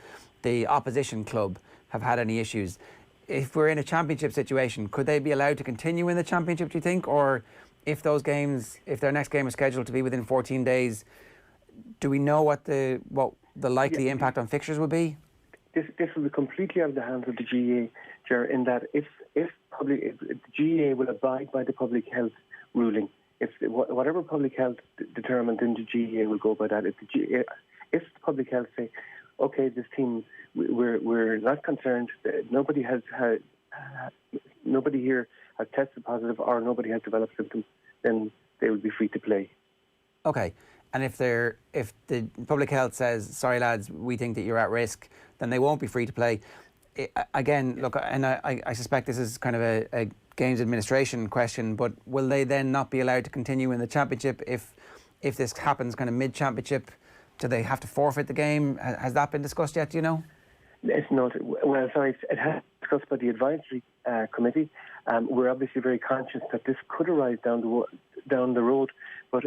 the opposition club have had any issues. If we're in a championship situation, could they be allowed to continue in the championship, do you think? Or if their next game is scheduled to be within 14 days, do we know what the likely impact on fixtures would be?
This will be completely out of the hands of the GAA, Ger, in that if the GAA will abide by the public health ruling. If whatever public health determined, then the GAA will go by that. If the public health say, okay, this team, we're not concerned, nobody here has tested positive or nobody has developed symptoms, then they will be free to play.
Okay, and if the public health says, sorry lads, we think that you're at risk, then they won't be free to play. Again, look, and I suspect this is kind of a games administration question, but will they then not be allowed to continue in the championship if this happens kind of mid-championship? Do they have to forfeit the game? Has that been discussed yet, do you know?
It's not. Well, sorry, it has been discussed by the advisory committee. We're obviously very conscious that this could arise down the road, but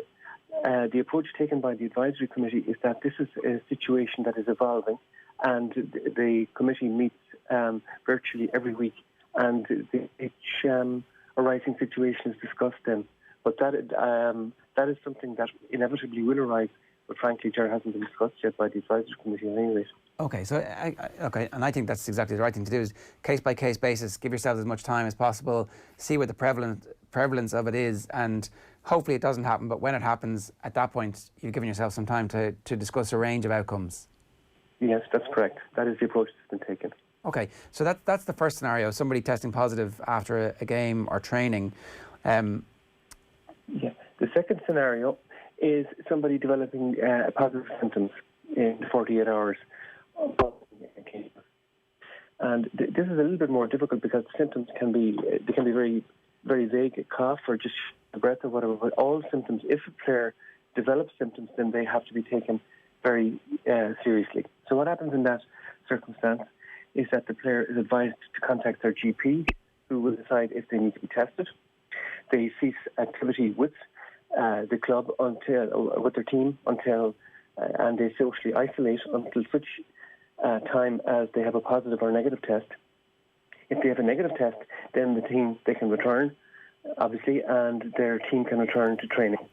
the approach taken by the advisory committee is that this is a situation that is evolving, and the committee meets virtually every week, and each arising situation is discussed then. But that is something that inevitably will arise, but frankly, Ger, hasn't been discussed yet by the advisory committee in any way. Okay, so and I think that's exactly the right thing to do, is case by case basis, give yourselves as much time as possible, see what the prevalence of it is, and hopefully it doesn't happen, but when it happens, at that point, you've given yourself some time to discuss a range of outcomes. Yes, that's correct. That is the approach that's been taken.
Okay, so that's the first scenario, somebody testing positive after a game or training.
The second scenario is somebody developing positive symptoms in 48 hours. And this is a little bit more difficult because symptoms can be very, very vague, a cough or just a breath or whatever, but all symptoms, if a player develops symptoms, then they have to be taken very seriously. So what happens in that circumstance is that the player is advised to contact their GP, who will decide if they need to be tested. They cease activity with the club with their team and they socially isolate until such time as they have a positive or negative test. If they have a negative test, then they can return, obviously, and their team can return to training,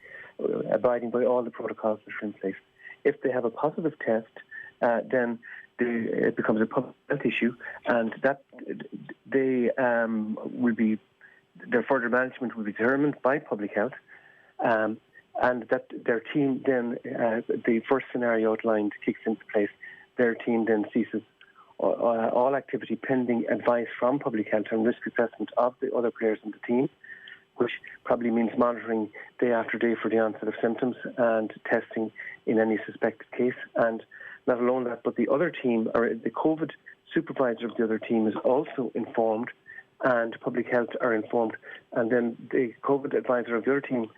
abiding by all the protocols that are in place. If they have a positive test, then it becomes a public health issue, and that their further management will be determined by public health, and that their team then, the first scenario outlined kicks into place. Their team then ceases all activity pending advice from public health and risk assessment of the other players in the team, which probably means monitoring day after day for the onset of symptoms and testing in any suspected case. And not alone that, but the other team, or the COVID supervisor of the other team, is also informed, and public health are informed. And then the COVID advisor of the other team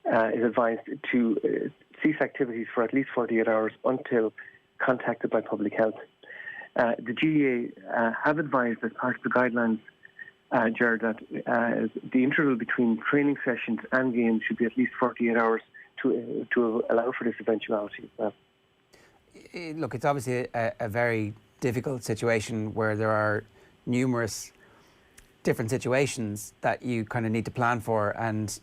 is advised to cease activities for at least 48 hours until contacted by public health. The GAA have advised as part of the guidelines, Jared, that the interval between training sessions and games should be at least 48 hours to allow for this eventuality as well.
Look, it's obviously a very difficult situation where there are numerous different situations that you kind of need to plan for, and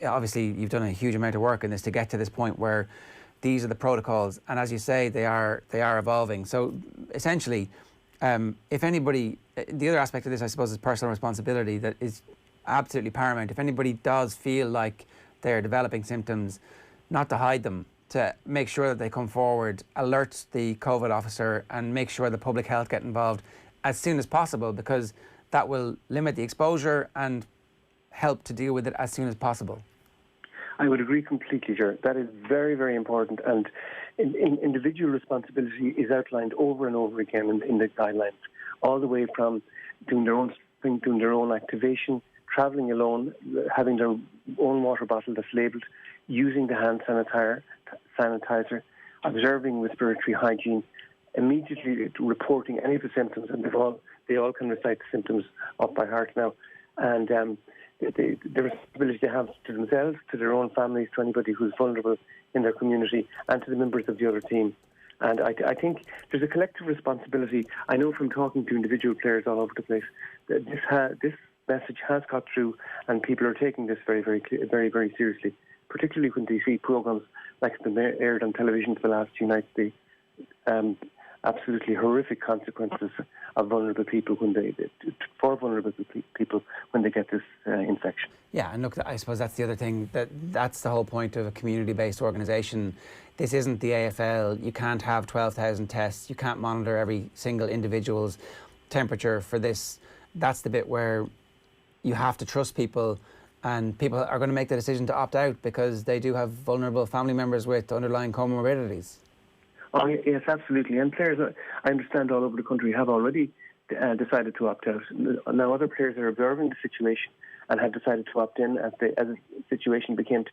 obviously you've done a huge amount of work in this to get to this point where these are the protocols, and as you say, they are evolving. So essentially, if anybody, the other aspect of this, I suppose, is personal responsibility that is absolutely paramount. If anybody does feel like they're developing symptoms, not to hide them, to make sure that they come forward, alert the COVID officer, and make sure the public health get involved as soon as possible, because that will limit the exposure and help to deal with it as soon as possible.
I would agree completely, Ger. That is very, very important. And individual responsibility is outlined over and over again in the guidelines, all the way from doing their own activation, travelling alone, having their own water bottle that's labelled, using the hand sanitizer, observing respiratory hygiene, immediately reporting any of the symptoms, and they all can recite the symptoms off by heart now. And the responsibility they have to themselves, to their own families, to anybody who's vulnerable in their community, and to the members of the other team. And I think there's a collective responsibility. I know from talking to individual players all over the place that this message has got through, and people are taking this very, very, very, very seriously, particularly when they see programmes like the aired on television for the last few nights, the absolutely horrific consequences of vulnerable people for vulnerable people when they get this infection.
Yeah, and look, I suppose that's the other thing, that's the whole point of a community-based organisation. This isn't the AFL. You can't have 12,000 tests. You can't monitor every single individual's temperature for this. That's the bit where you have to trust people, and people are going to make the decision to opt out because they do have vulnerable family members with underlying comorbidities.
Oh, yes, absolutely. And players, I understand, all over the country have already decided to opt out. Now, other players are observing the situation and have decided to opt in as the situation appeared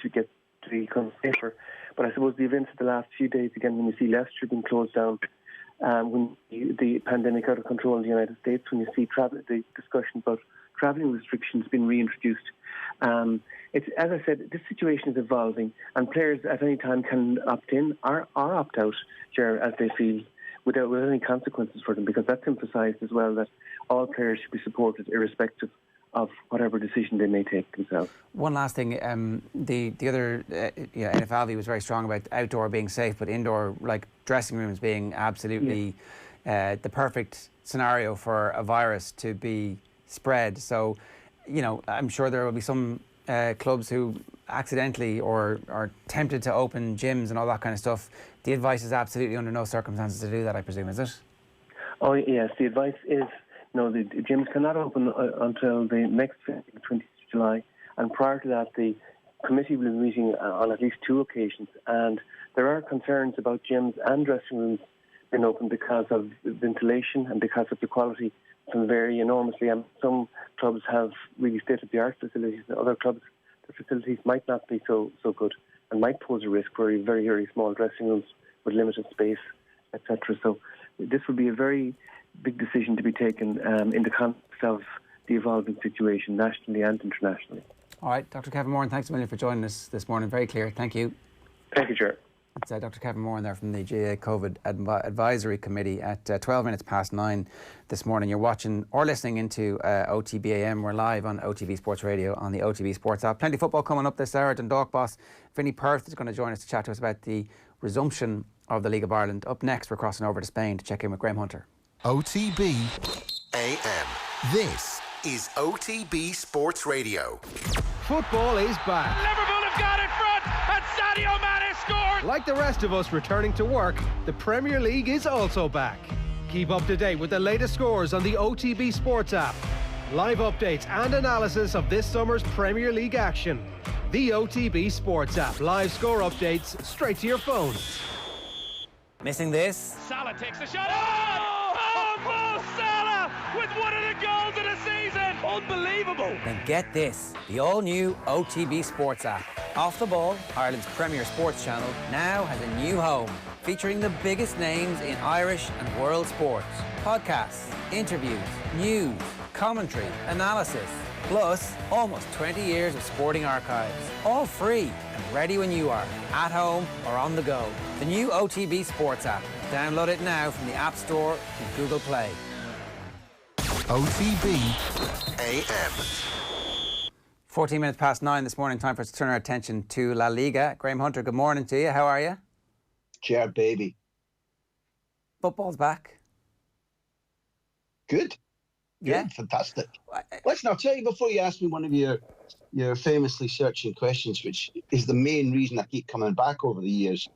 to become safer. But I suppose the events of the last few days, again, when you see Leicester being closed down, when the pandemic out of control in the United States, when you see the discussion about travelling restrictions being reintroduced, it's, as I said, this situation is evolving, and players at any time can opt in or opt out, as they feel, without any consequences for them, because that's emphasised as well, that all players should be supported irrespective of whatever decision they may take themselves.
One last thing, the other NFLV was very strong about outdoor being safe, but indoor, like dressing rooms, being absolutely the perfect scenario for a virus to be spread. So, I'm sure there will be some clubs who accidentally or are tempted to open gyms and all that kind of stuff. The advice is absolutely under no circumstances to do that, I presume, is it? Oh, yes. The advice is, the gyms cannot open until the next 20th of July. And prior to that, the committee will be meeting on at least 2 occasions. And there are concerns about gyms and dressing rooms being open because of ventilation and because of the quality can vary enormously. And some clubs have really state-of-the-art facilities, and other clubs, the facilities might not be so good and might pose a risk for very, very small dressing rooms with limited space, etc. So this will be a very big decision to be taken in the context of the evolving situation nationally and internationally. All right, Dr. Kevin Moran, thanks a million for joining us this morning. Very clear. Thank you.
Thank you, Chair.
It's Dr. Kevin Moran there from the GAA COVID Advisory Committee at 12 minutes past 9 this morning. You're watching or listening into OTB AM. We're live on OTB Sports Radio on the OTB Sports app. Plenty of football coming up this hour. Dundalk boss Vinny Perth is going to join us to chat to us about the resumption of the League of Ireland. Up next, we're crossing over to Spain to check in with Graham Hunter.
OTB AM. This is OTB Sports Radio.
Football is back.
Liverpool have got it front, and Sadio Mane scored.
Like the rest of us returning to work, the Premier League is also back. Keep up to date with the latest scores on the OTB Sports app. Live updates and analysis of this summer's Premier League action. The OTB Sports app. Live score updates straight to your phone.
Missing this?
Salah takes the shot. Oh, Mo Salah with one of the goals of the season. Unbelievable.
Then get this, the all-new OTB Sports app. Off the Ball, Ireland's premier sports channel, now has a new home, featuring the biggest names in Irish and world sports. Podcasts, interviews, news, commentary, analysis, plus almost 20 years of sporting archives. All free and ready when you are, at home or on the go. The new OTB Sports app. Download it now from the App Store and Google Play.
OTB AM.
14 minutes past 9 this morning. Time for us to turn our attention to La Liga. Graham Hunter, good morning to you. How are you?
Chair, baby.
Football's back.
Good.
Yeah.
Good. Fantastic. Listen, I'll tell you before you ask me one of your famously searching questions, which is the main reason I keep coming back over the years.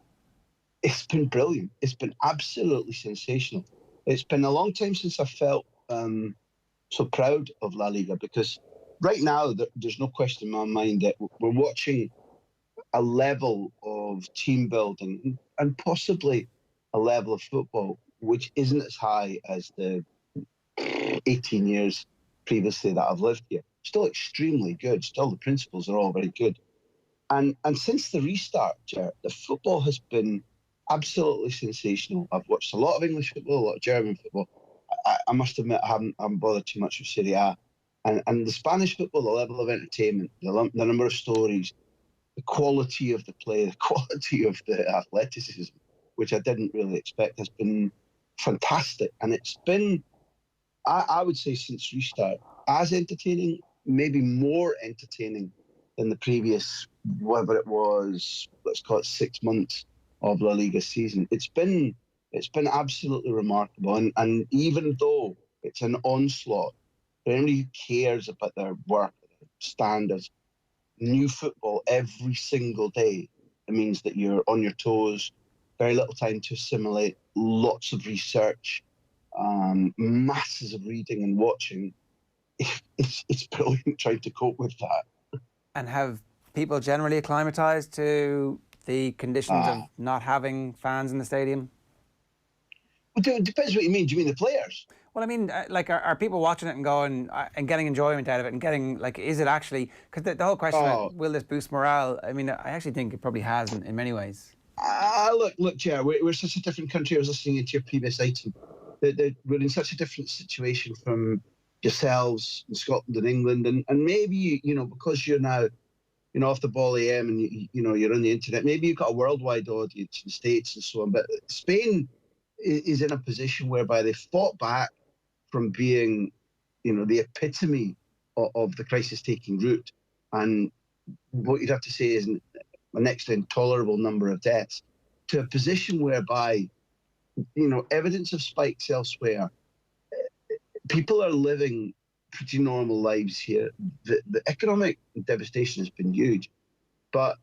It's been brilliant. It's been absolutely sensational. It's been a long time since I felt so proud of La Liga, because right now, there's no question in my mind that we're watching a level of team building and possibly a level of football which isn't as high as the 18 years previously that I've lived here. Still extremely good. Still, the principles are all very good. And since the restart, the football has been absolutely sensational. I've watched a lot of English football, a lot of German football. I must admit, I haven't bothered too much with Serie A. And the Spanish football, the level of entertainment, the number of stories, the quality of the play, the quality of the athleticism, which I didn't really expect, has been fantastic. And it's been, I would say, since restart, as entertaining, maybe more entertaining than the previous, whatever it was, let's call it 6 months of La Liga season. It's been absolutely remarkable. And even though it's an onslaught, for anybody who cares about their work, their standards, new football every single day, it means that you're on your toes, very little time to assimilate, lots of research, masses of reading and watching. It's brilliant trying to cope with that.
And have people generally acclimatised to the conditions of not having fans in the stadium?
Well, it depends what you mean. Do you mean the players?
Well, I mean, like, are people watching it and going and getting enjoyment out of it and getting, like, is it actually, because the whole question about will this boost morale, I mean, I actually think it probably has in many ways.
Look, Ger, we're such a different country. I was listening to your previous item. We're in such a different situation from yourselves in Scotland and England, and maybe, because you're now, off the ball AM and, you're on the internet, maybe you've got a worldwide audience in the States and so on, but Spain is in a position whereby they fought back from being, the epitome of the crisis-taking route, and what you'd have to say is an next to intolerable number of deaths, to a position whereby, evidence of spikes elsewhere. People are living pretty normal lives here. The economic devastation has been huge, but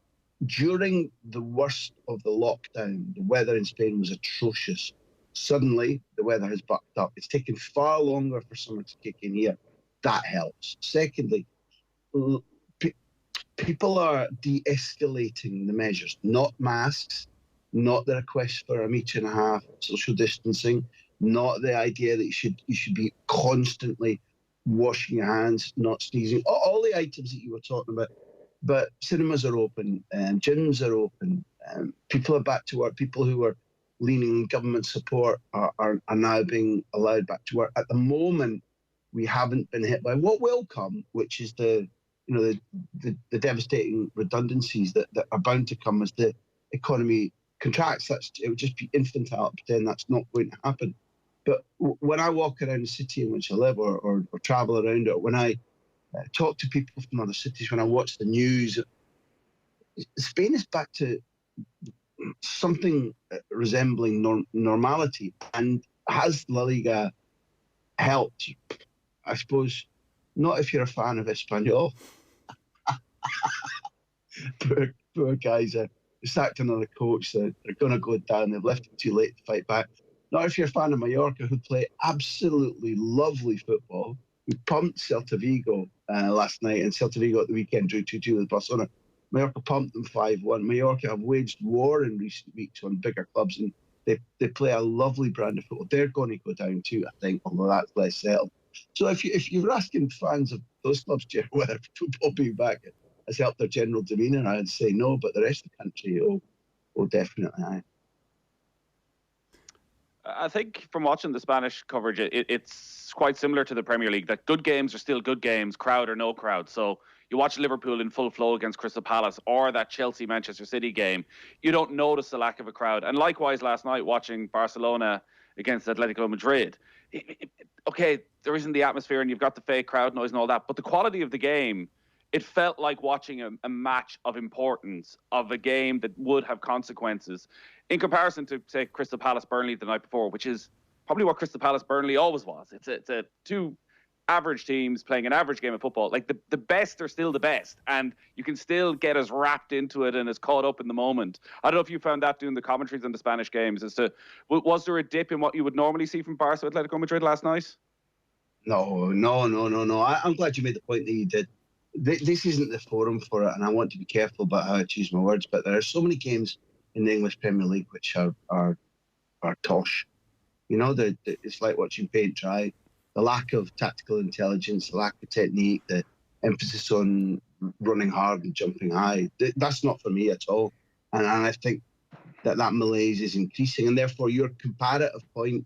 during the worst of the lockdown, the weather in Spain was atrocious. Suddenly, the weather has bucked up. It's taken far longer for summer to kick in here. That helps. Secondly, people are de-escalating the measures, not masks, not the request for 1.5 meters social distancing, not the idea that you should be constantly washing your hands, not sneezing, all the items that you were talking about. But cinemas are open, gyms are open, people are back to work. People who were leaning on government support are now being allowed back to work. At the moment, we haven't been hit by what will come, which is the devastating redundancies that are bound to come as the economy contracts. It would just be infantile to pretend that's not going to happen. But when I walk around the city in which I live or travel around it, or when I talk to people from other cities, when I watch the news, Spain is back to something resembling normality. And has La Liga helped? I suppose not if you're a fan of Espanyol. Poor guys, they sacked another coach. They're going to go down. They've left it too late to fight back. Not if you're a fan of Mallorca, who play absolutely lovely football, who pumped Celta Vigo last night, and Celta Vigo at the weekend drew 2-2 with Barcelona. Mallorca pumped them 5-1. Mallorca have waged war in recent weeks on bigger clubs, and they play a lovely brand of football. They're going to go down too, I think, although that's less settled. So if you're asking fans of those clubs, whether football being back has helped their general demeanour, I'd say no, but the rest of the country, definitely aye.
I think from watching the Spanish coverage, it's quite similar to the Premier League, that good games are still good games, crowd or no crowd. So you watch Liverpool in full flow against Crystal Palace, or that Chelsea-Manchester City game, you don't notice the lack of a crowd. And likewise last night, watching Barcelona against Atletico Madrid, okay, there isn't the atmosphere and you've got the fake crowd noise and all that, but the quality of the game, it felt like watching a match of importance, of a game that would have consequences, in comparison to, say, Crystal Palace-Burnley the night before, which is probably what Crystal Palace-Burnley always was. It's a two average teams playing an average game of football. Like, the best are still the best, and you can still get as wrapped into it and as caught up in the moment. I don't know if you found that doing the commentaries on the Spanish games, as to, was there a dip in what you would normally see from Barca Atletico Madrid last night?
No. I'm glad you made the point that you did. This isn't the forum for it, and I want to be careful about how I choose my words, but there are so many games in the English Premier League which are tosh. You know, it's like watching paint dry. The lack of tactical intelligence, the lack of technique, the emphasis on running hard and jumping high, that's not for me at all. And I think that malaise is increasing, and therefore your comparative point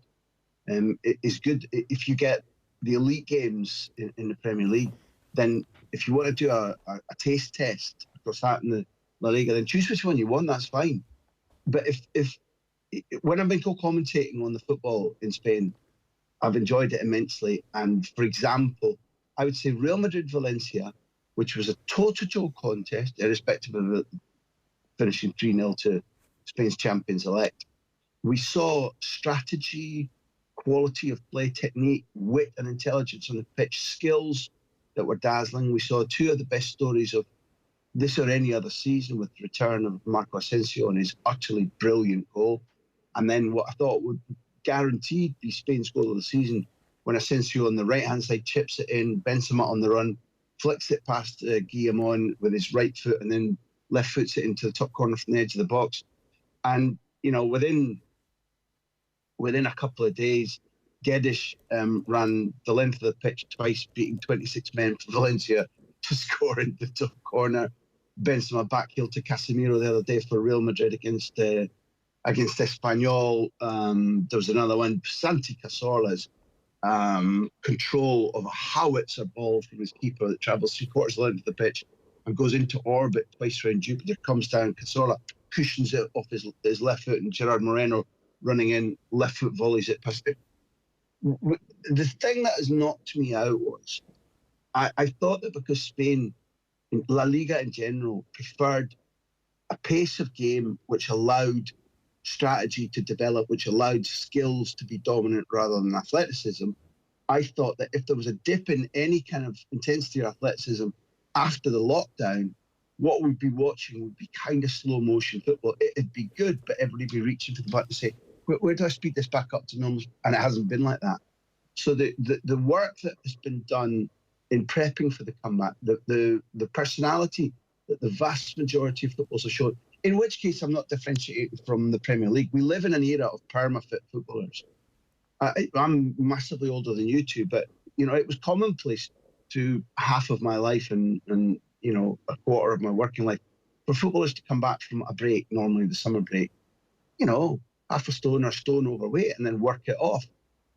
is good. If you get the elite games in the Premier League, then if you want to do a taste test across that in the La Liga, then choose which one you want, that's fine. But if when I've been co-commentating on the football in Spain, I've enjoyed it immensely. And for example, I would say Real Madrid-Valencia, which was a toe-to-toe contest, irrespective of it finishing 3-0 to Spain's champions-elect. We saw strategy, quality of play, technique, wit and intelligence on the pitch, skills that were dazzling. We saw two of the best stories of this or any other season, with the return of Marco Asensio and his utterly brilliant goal. And then what I thought would guaranteed be Spain's goal of the season, when Asensio on the right-hand side chips it in, Benzema on the run, flicks it past Guillamon with his right foot, and then left foots it into the top corner from the edge of the box. And, you know, within a couple of days, Guedes ran the length of the pitch twice, beating 26 men for Valencia to score in the top corner. Benzema backheel to Casemiro the other day for Real Madrid against Espanyol. There was another one, Santi Cazorla's control of a howitzer ball from his keeper that travels 3/4 of the length of the pitch and goes into orbit twice around Jupiter, comes down, Cazorla cushions it off his left foot, and Gerard Moreno running in, left foot volleys it past it. The thing that has knocked me out was I thought that because Spain, La Liga in general, preferred a pace of game which allowed strategy to develop, which allowed skills to be dominant rather than athleticism. I thought that if there was a dip in any kind of intensity or athleticism after the lockdown, what we'd be watching would be kind of slow motion football. It'd be good, but everybody would be reaching for the button to say, where do I speed this back up to normal? And it hasn't been like that. So the work that has been done in prepping for the comeback, the personality that the vast majority of footballers have shown, in which case I'm not differentiating from the Premier League. We live in an era of perma-fit footballers. I'm massively older than you two, but, you know, it was commonplace to half of my life and you know, a quarter of my working life for footballers to come back from a break, normally the summer break, you know, half a stone or stone overweight, and then work it off.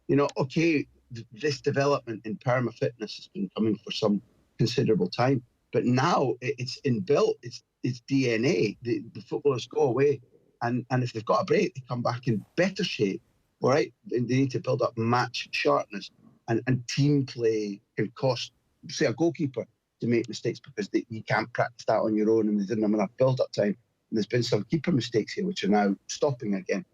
You know, okay, this development in perma-fitness has been coming for some considerable time, but now it's inbuilt, it's DNA. The footballers go away, and if they've got a break, they come back in better shape, all right? They need to build up match sharpness, and team play can cost, say, a goalkeeper to make mistakes because you can't practice that on your own, and they didn't have enough build-up time. And there's been some keeper mistakes here which are now stopping again.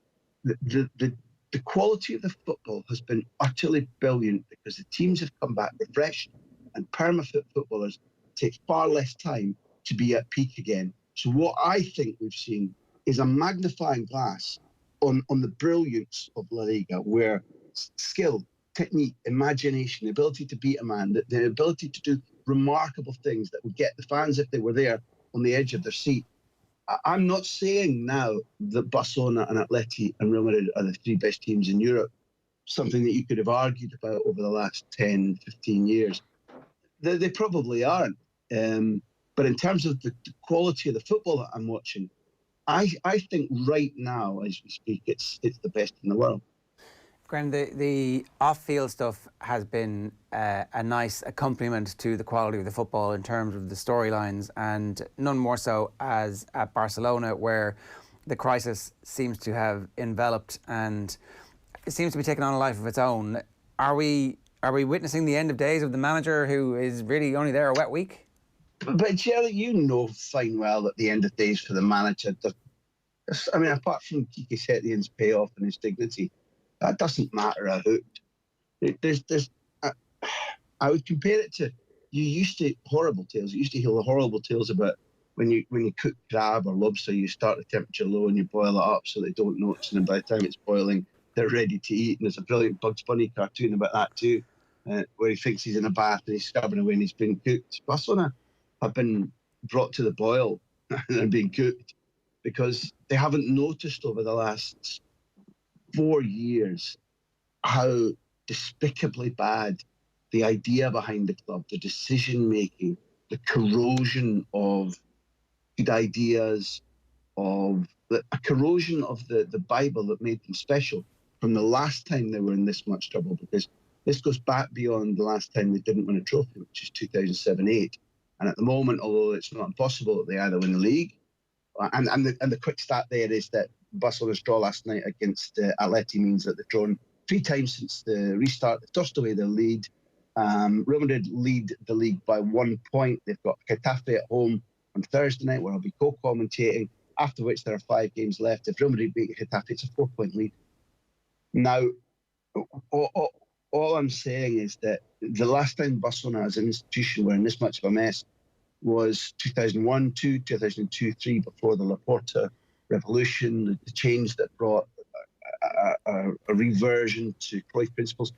The quality of the football has been utterly brilliant because the teams have come back refreshed, and perma-fit footballers take far less time to be at peak again. So what I think we've seen is a magnifying glass on the brilliance of La Liga, where skill, technique, imagination, the ability to beat a man, the ability to do remarkable things that would get the fans, if they were there, on the edge of their seat. I'm not saying now that Barcelona and Atleti and Real Madrid are the three best teams in Europe, something that you could have argued about over the last 10, 15 years. They probably aren't. But in terms of the quality of the football that I'm watching, I think right now, as we speak, it's the best in the world.
Graham, the off-field stuff has been a nice accompaniment to the quality of the football in terms of the storylines, and none more so as at Barcelona, where the crisis seems to have enveloped and it seems to be taking on a life of its own. Are we witnessing the end of days of the manager who is really only there a wet week?
But Jerry, you know fine well that the end of days for the manager, I mean, apart from Kike Setien's payoff and his dignity, that doesn't matter a hoot. I would compare it to, you used to horrible tales. You used to hear the horrible tales about when you cook crab or lobster, you start the temperature low and you boil it up so they don't notice, and by the time it's boiling, they're ready to eat. And there's a brilliant Bugs Bunny cartoon about that too. where he thinks he's in a bath and he's scrubbing away and he's been cooked. Barcelona have been brought to the boil and being cooked because they haven't noticed over the last 4 years how despicably bad the idea behind the club, the decision-making, the corrosion of good ideas, a corrosion of the Bible that made them special from the last time they were in this much trouble, because this goes back beyond the last time they didn't win a trophy, which is 2007-8. And at the moment, although it's not impossible that they either win the league, and the quick stat there is that Barcelona's draw last night against Atleti means that they've drawn 3 times since the restart. They've tossed away their lead. Real Madrid lead the league by 1 point. They've got Getafe at home on Thursday night, where I'll be co-commentating, after which there are 5 games left. If Real Madrid beat Getafe, it's a 4-point lead. Now, all I'm saying is that the last time Barcelona as an institution were in this much of a mess was 2001-2, 2002-3, before the Laporta revolution, the change that brought a reversion to Cruyff principles.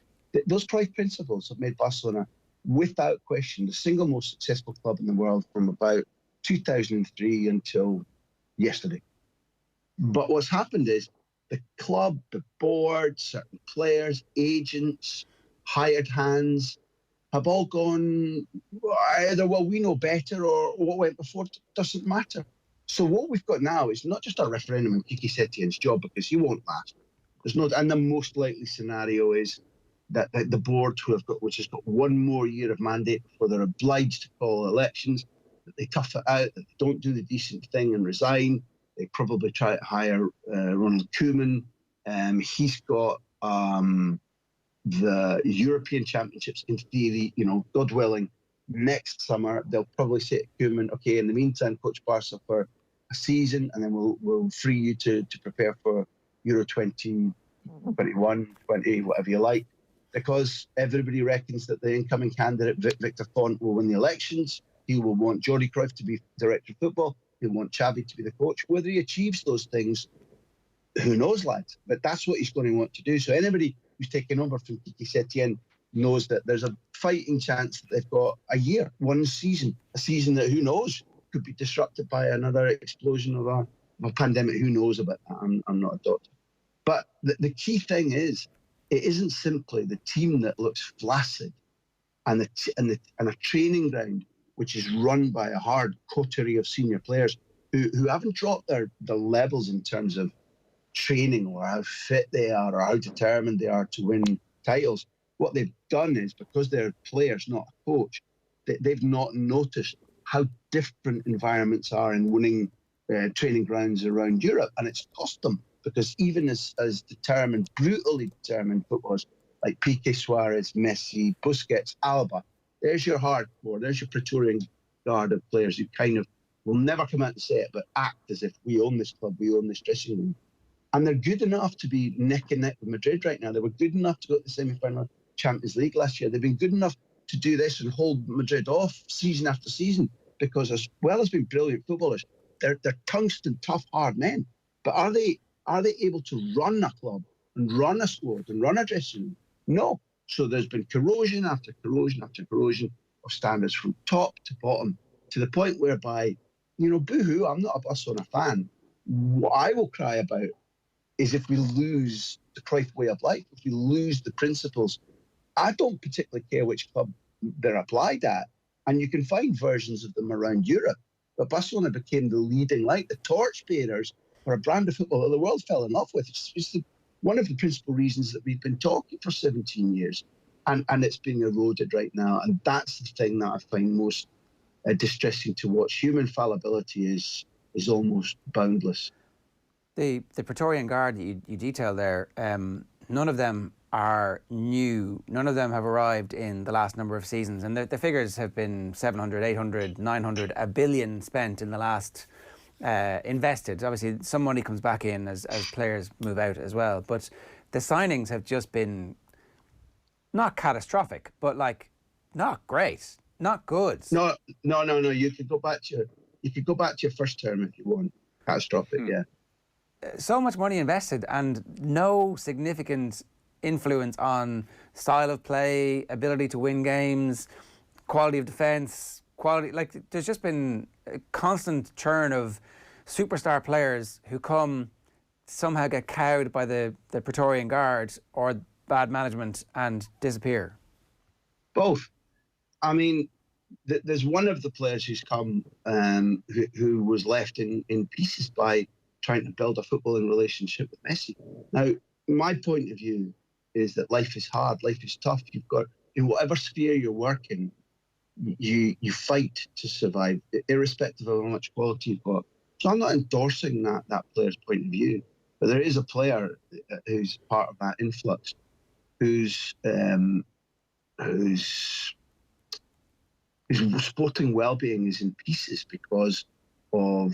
Those Cruyff principles have made Barcelona, without question, the single most successful club in the world from about 2003 until yesterday. But what's happened is the club, the board, certain players, agents, hired hands have all gone either, well, we know better, or what went before doesn't matter. So what we've got now is not just a referendum on Kiki Setien's job, because he won't last. There's no, and the most likely scenario is that the board, which has got 1 more year of mandate before they're obliged to call elections, that they tough it out, that they don't do the decent thing and resign. They probably try to hire Ronald Koeman. He's got the European Championships in theory, God willing, next summer. They'll probably say to Koeman, okay, in the meantime, coach Barca for a season, and then we'll free you to prepare for Euro 2021, 20, whatever you like. Because everybody reckons that the incoming candidate, Victor Font, will win the elections. He will want Jordi Cruyff to be director of football. He'll want Xavi to be the coach. Whether he achieves those things, who knows, lads? But that's what he's going to want to do. So anybody who's taken over from Kiki Setien knows that there's a fighting chance that they've got a year, 1 season, a season that, who knows, could be disrupted by another explosion of a pandemic. Who knows about that? I'm not a doctor. But the key thing is, it isn't simply the team that looks flaccid and a training ground which is run by a hard coterie of senior players who haven't dropped their levels in terms of training or how fit they are or how determined they are to win titles. What they've done is, because they're players, not a coach, they've not noticed how different environments are in winning training grounds around Europe, and it's cost them. Because even as determined, brutally determined footballers like Piqué, Suarez, Messi, Busquets, Alba, there's your hardcore, there's your Praetorian guard of players who kind of will never come out and say it, but act as if we own this club, we own this dressing room. And they're good enough to be neck and neck with Madrid right now. They were good enough to go to the semi-final Champions League last year. They've been good enough to do this and hold Madrid off season after season, because as well as being brilliant footballers, they're tungsten, tough, hard men. But are they able to run a club and run a squad and run a dressing room? No. So there's been corrosion after corrosion after corrosion of standards from top to bottom, to the point whereby, boo-hoo, I'm not a Barcelona fan. What I will cry about is if we lose the Cruyff way of life, if we lose the principles. I don't particularly care which club they're applied at, and you can find versions of them around Europe. But Barcelona became the leading light, the torchbearers for a brand of football that the world fell in love with. It's one of the principal reasons that we've been talking for 17 years, and it's being eroded right now. And that's the thing that I find most distressing to watch. Human fallibility is almost boundless.
The Praetorian Guard that you detailed there, none of them are new. None of them have arrived in the last number of seasons. And the figures have been 700, 800, 900, $1 billion spent in the last invested. Obviously, some money comes back in as players move out as well. But the signings have just been not catastrophic, but not great, not good.
No. You could go back to your first term if you want. Catastrophic, yeah.
So much money invested and no significant influence on style of play, ability to win games, quality of defence, quality. Like, there's just been a constant churn of superstar players who come, somehow get cowed by the Praetorian Guard or bad management and disappear.
Both. I mean, there's one of the players who's come who was left in pieces by trying to build a footballing relationship with Messi. Now, my point of view is that life is hard, life is tough. You've got, in whatever sphere you're working, you fight to survive, irrespective of how much quality you've got. So I'm not endorsing that player's point of view, but there is a player who's part of that influx whose sporting well-being is in pieces because of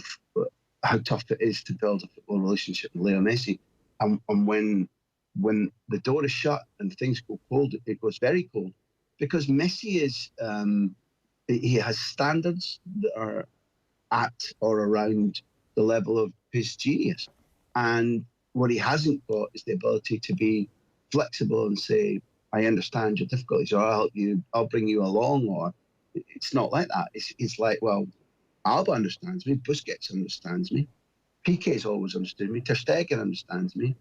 how tough it is to build a football relationship with Leo Messi. And when the door is shut and things go cold, it goes very cold. Because Messi is, he has standards that are at or around the level of his genius. And what he hasn't got is the ability to be flexible and say, I understand your difficulties, or I'll help you, I'll bring you along, or it's not like that. It's like, well, Alba understands me, Busquets understands me, Piqué's always understood me, Ter Stegen understands me,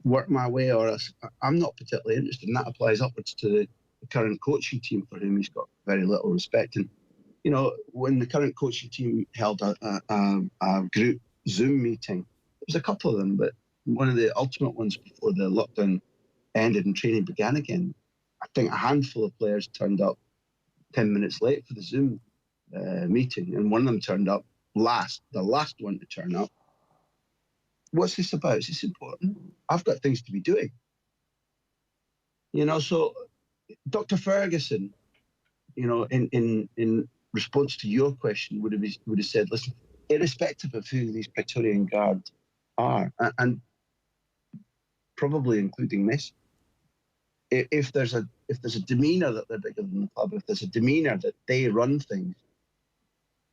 work my way or else I'm not particularly interested, and that applies upwards to the current coaching team for whom he's got very little respect. And, you know, when the current coaching team held a group Zoom meeting, there was a couple of them, but one of the ultimate ones before the lockdown ended and training began again, I think a handful of players turned up 10 minutes late for the Zoom meeting, and one of them turned up last, the last one to turn up. What's this about? Is this important? I've got things to be doing. You know, so Dr. Ferguson, you know, in response to your question, would have said, listen, irrespective of who these Praetorian Guard are, and probably including Messi, if there's a demeanour that they're bigger than the club, if there's a demeanour that they run things,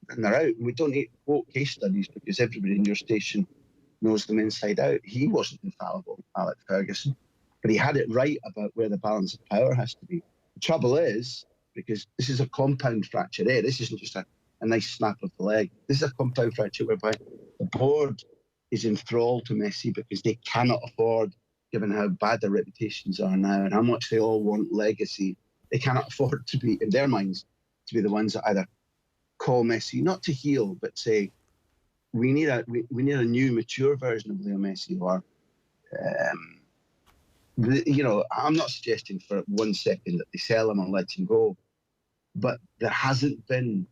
then they're out. And we don't need to quote case studies because everybody in your station knows them inside out. He wasn't infallible, Alex Ferguson, but he had it right about where the balance of power has to be. The trouble is, because this is a compound fracture there, this isn't just a nice snap of the leg. This is a compound fracture whereby the board is enthralled to Messi because they cannot afford, given how bad their reputations are now and how much they all want legacy, they cannot afford to be, in their minds, to be the ones that either call Messi, not to heel, but say, we need a new, mature version of Leo Messi, or, you know, I'm not suggesting for 1 second that they sell him and let him go, but there hasn't been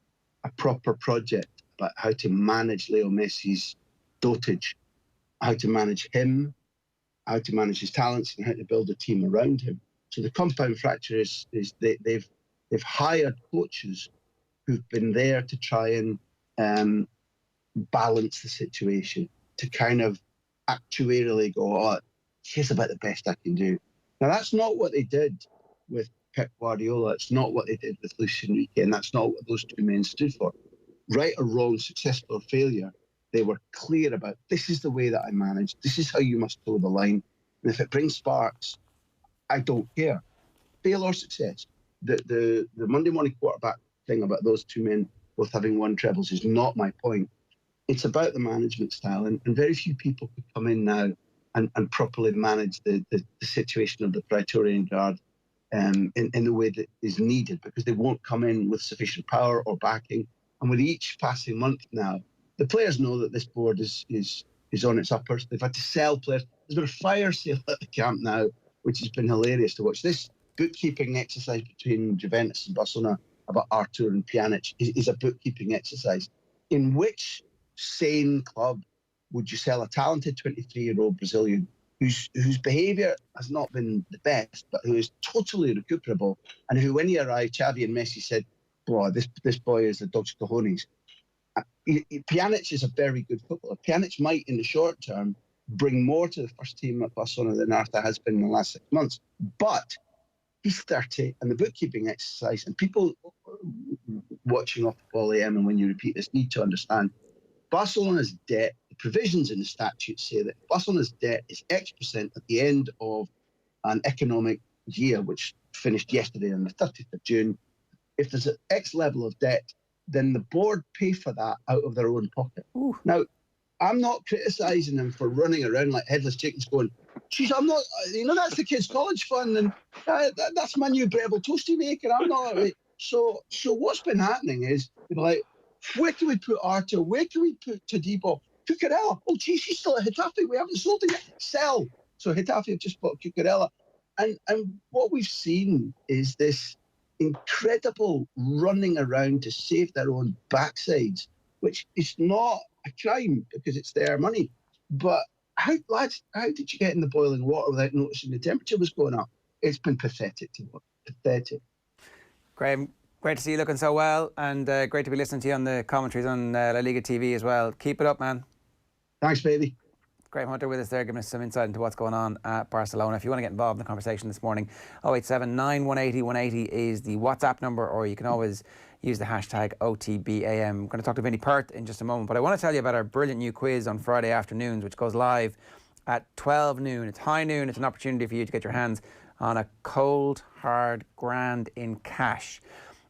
a proper project about how to manage Leo Messi's dotage, how to manage him, how to manage his talents, and how to build a team around him. So the compound fracture is they've hired coaches who've been there to try and balance the situation, to kind of actuarially go, oh, here's about the best I can do. Now, that's not what they did with Pep Guardiola. It's not what they did with Luis Enrique, and that's not what those two men stood for. Right or wrong, successful or failure, they were clear about, this is the way that I manage, this is how you must toe the line, and if it brings sparks, I don't care. Fail or success. The Monday morning quarterback thing about those two men both having won trebles is not my point. It's about the management style, and very few people could come in now and properly manage the situation of the Praetorian Guard in the way that is needed, because they won't come in with sufficient power or backing. And with each passing month now, the players know that this board is on its uppers. They've had to sell players. There's been a fire sale at the camp now, which has been hilarious to watch. This bookkeeping exercise between Juventus and Barcelona about Artur and Pjanic is a bookkeeping exercise. In which sane club would you sell a talented 23-year-old Brazilian whose behaviour has not been the best, but who is totally recuperable, and who, when he arrived, Xavi and Messi said, boy, this boy is a dog's cojones. Pjanic is a very good footballer. Pjanic might, in the short term, bring more to the first team at Barcelona than Arthur has been in the last 6 months. But he's 30, and the bookkeeping exercise, and people watching off the Ball AM, and when you repeat this, need to understand Barcelona's debt, the provisions in the statute say that Barcelona's debt is X% at the end of an economic year, which finished yesterday on the 30th of June, if there's an X level of debt, then the board pay for that out of their own pocket.
Ooh.
Now, I'm not criticising them for running around like headless chickens going, geez, I'm not, that's the kids' college fund, and that's my new Breville toasty maker. I'm not. So what's been happening is, like, where can we put Arthur? Where can we put Tadibo? Cucurella. Oh, geez, he's still at Getafe. We haven't sold him yet. Sell. So Getafe have just bought Cucurella. And what we've seen is this incredible running around to save their own backsides, which is not a crime because it's their money. But how did you get in the boiling water without noticing the temperature was going up? It's been pathetic. Pathetic.
Graham, great to see you looking so well, and great to be listening to you on the commentaries on La Liga TV as well. Keep it up, man.
Thanks, baby.
Graham Hunter with us there, giving us some insight into what's going on at Barcelona. If you want to get involved in the conversation this morning, 087 180 180 is the WhatsApp number, or you can always use the hashtag OTBAM. I'm going to talk to Vinny Perth in just a moment, but I want to tell you about our brilliant new quiz on Friday afternoons, which goes live at 12 noon. It's high noon. It's an opportunity for you to get your hands on a cold, hard grand in cash.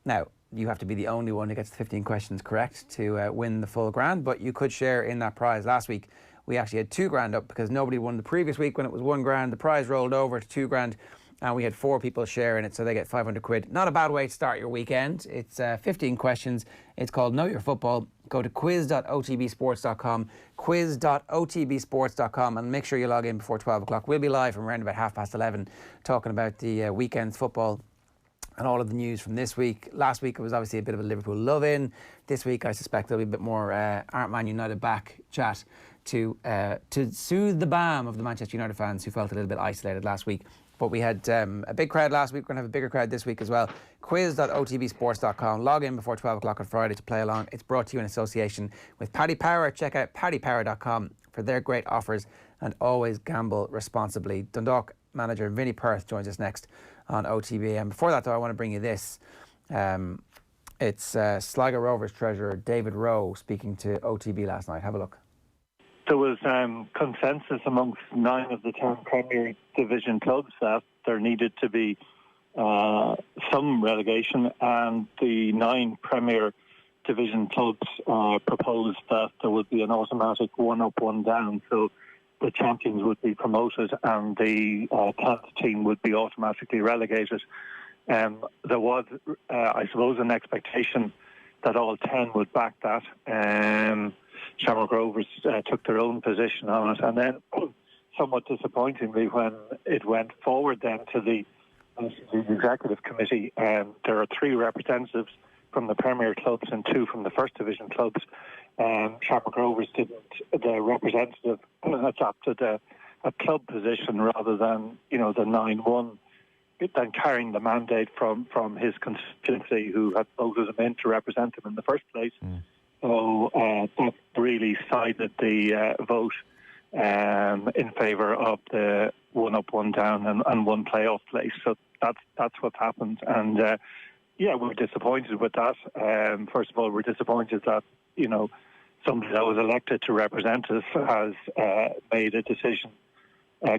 Now, you have to be the only one who gets the 15 questions correct to win the full grand, but you could share in that prize. Last week, we actually had 2 grand up because nobody won the previous week when it was 1 grand. The prize rolled over to 2 grand and we had 4 people share in it, so they get 500 quid. Not a bad way to start your weekend. It's 15 questions. It's called Know Your Football. Go to quiz.otbsports.com, quiz.otbsports.com, and make sure you log in before 12 o'clock. We'll be live from around about 11:30 talking about the weekend's football and all of the news from this week. Last week it was obviously a bit of a Liverpool love-in. This week I suspect there'll be a bit more Aren't Man United back chat to soothe the balm of the Manchester United fans who felt a little bit isolated last week. But we had a big crowd last week. We're going to have a bigger crowd this week as well. Quiz.otbsports.com. Log in before 12 o'clock on Friday to play along. It's brought to you in association with Paddy Power. Check out paddypower.com for their great offers, and always gamble responsibly. Dundalk manager Vinny Perth joins us next on OTB. And before that, though, I want to bring you this. It's Sligo Rovers treasurer David Rowe speaking to OTB last night. Have a look.
There was consensus amongst 9 of the 10 Premier Division clubs that there needed to be some relegation, and the 9 Premier Division clubs proposed that there would be an automatic 1 up, 1 down, so the champions would be promoted and the 10th team would be automatically relegated. There was, I suppose, an expectation that all 10 would back that. Shamrock Rovers took their own position on it, and then somewhat disappointingly when it went forward then to the executive committee, there are 3 representatives from the Premier clubs and 2 from the First Division clubs. Shamrock Rovers didn't, the representative adopted a club position rather than, the 9-1, then carrying the mandate from his constituency who had voted him in to represent him in the first place. So that really sided the vote in favour of the 1 up, 1 down and 1 playoff place. So that's what's happened. And we're disappointed with that. First of all, we're disappointed that, somebody that was elected to represent us has made a decision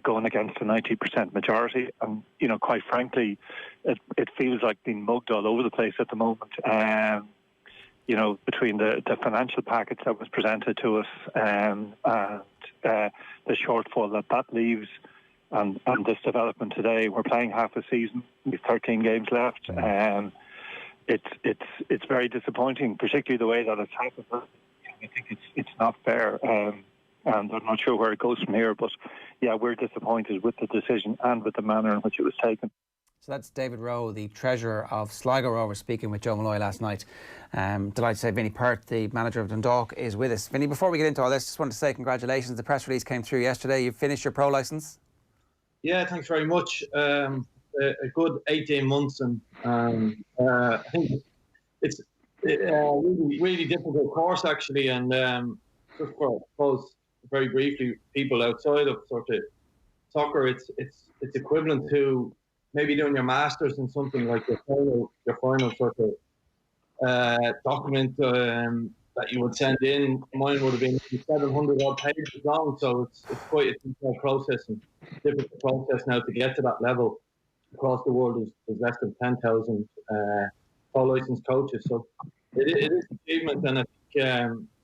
going against a 90% majority. And, quite frankly, it feels like being mugged all over the place at the moment. Between the financial package that was presented to us and the shortfall that leaves and this development today. We're playing half a season with 13 games left. It's very disappointing, particularly the way that it's happened. I think it's not fair, and I'm not sure where it goes from here. But we're disappointed with the decision and with the manner in which it was taken.
So that's David Rowe, the treasurer of Sligo Rovers, speaking with Joe Malloy last night. Delighted to say Vinny Perth, the manager of Dundalk, is with us. Vinny, before we get into all this, just wanted to say congratulations. The press release came through yesterday. You've finished your pro licence.
Yeah, thanks very much. A good 18 months, and I think it's a really difficult course actually. And just for, I suppose, very briefly, people outside of sort of soccer, it's equivalent to maybe doing your masters in something like your final sort of document. that you would send in. Mine would have been 700 odd pages long, so it's quite a detailed process and difficult process now to get to that level. Across the world, there's less than 10,000 pro-licensed coaches, so it is an achievement, and I think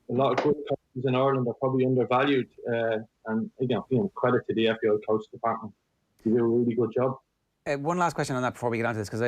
a lot of good coaches in Ireland are probably undervalued, and credit to the FAI coach department. They do a really good job.
One last question on that before we get on to this, because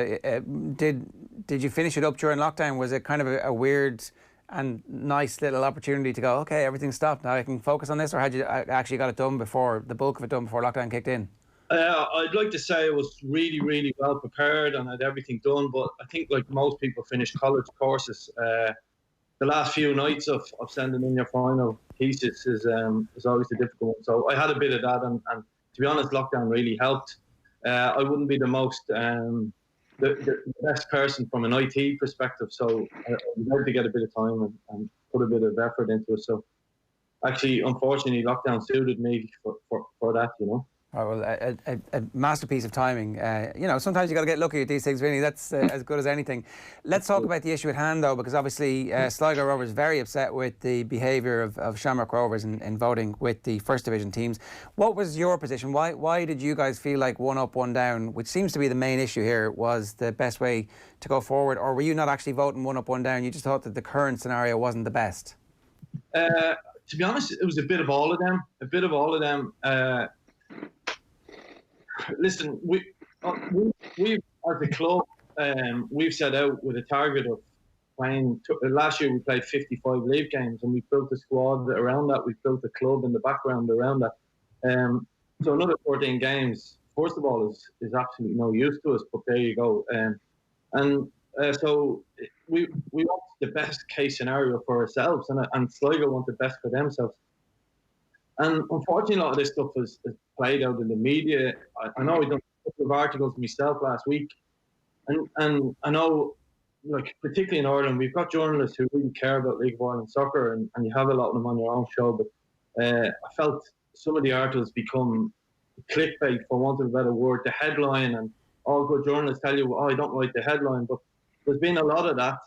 did you finish it up during lockdown? Was it kind of a weird and nice little opportunity to go, okay, everything's stopped, now I can focus on this, or had you actually got it done before, the bulk of it done before lockdown kicked in?
I'd like to say I was really, really well prepared and had everything done, but I think like most people finish college courses, the last few nights of sending in your final thesis is always a difficult one. So I had a bit of that, and to be honest, lockdown really helped. I wouldn't be the most the best person from an IT perspective, so I had to get a bit of time and put a bit of effort into it. So actually, unfortunately, lockdown suited me for that, you know.
Oh, well, a masterpiece of timing. Sometimes you got to get lucky at these things, really. That's as good as anything. Let's talk about the issue at hand, though, because obviously Sligo Rovers very upset with the behaviour of Shamrock Rovers in voting with the First Division teams. What was your position? Why did you guys feel like one up, one down, which seems to be the main issue here, was the best way to go forward? Or were you not actually voting one up, one down? You just thought that the current scenario wasn't the best?
To be honest, it was a bit of all of them. Listen, we as a club, we've set out with a target of playing. Last year we played 55 league games, and we built a squad around that. We built a club in the background around that. So another 14 games, first of all, is absolutely no use to us. But there you go. So we want the best case scenario for ourselves, and Sligo want the best for themselves. And unfortunately, a lot of this stuff is played out in the media. I know I done a couple of articles myself last week, and I know, like, particularly in Ireland, we've got journalists who really care about League of Ireland soccer, and you have a lot of them on your own show. But I felt some of the articles become clickbait, for want of a better word. The headline, and all good journalists tell you, I don't like the headline, but there's been a lot of that.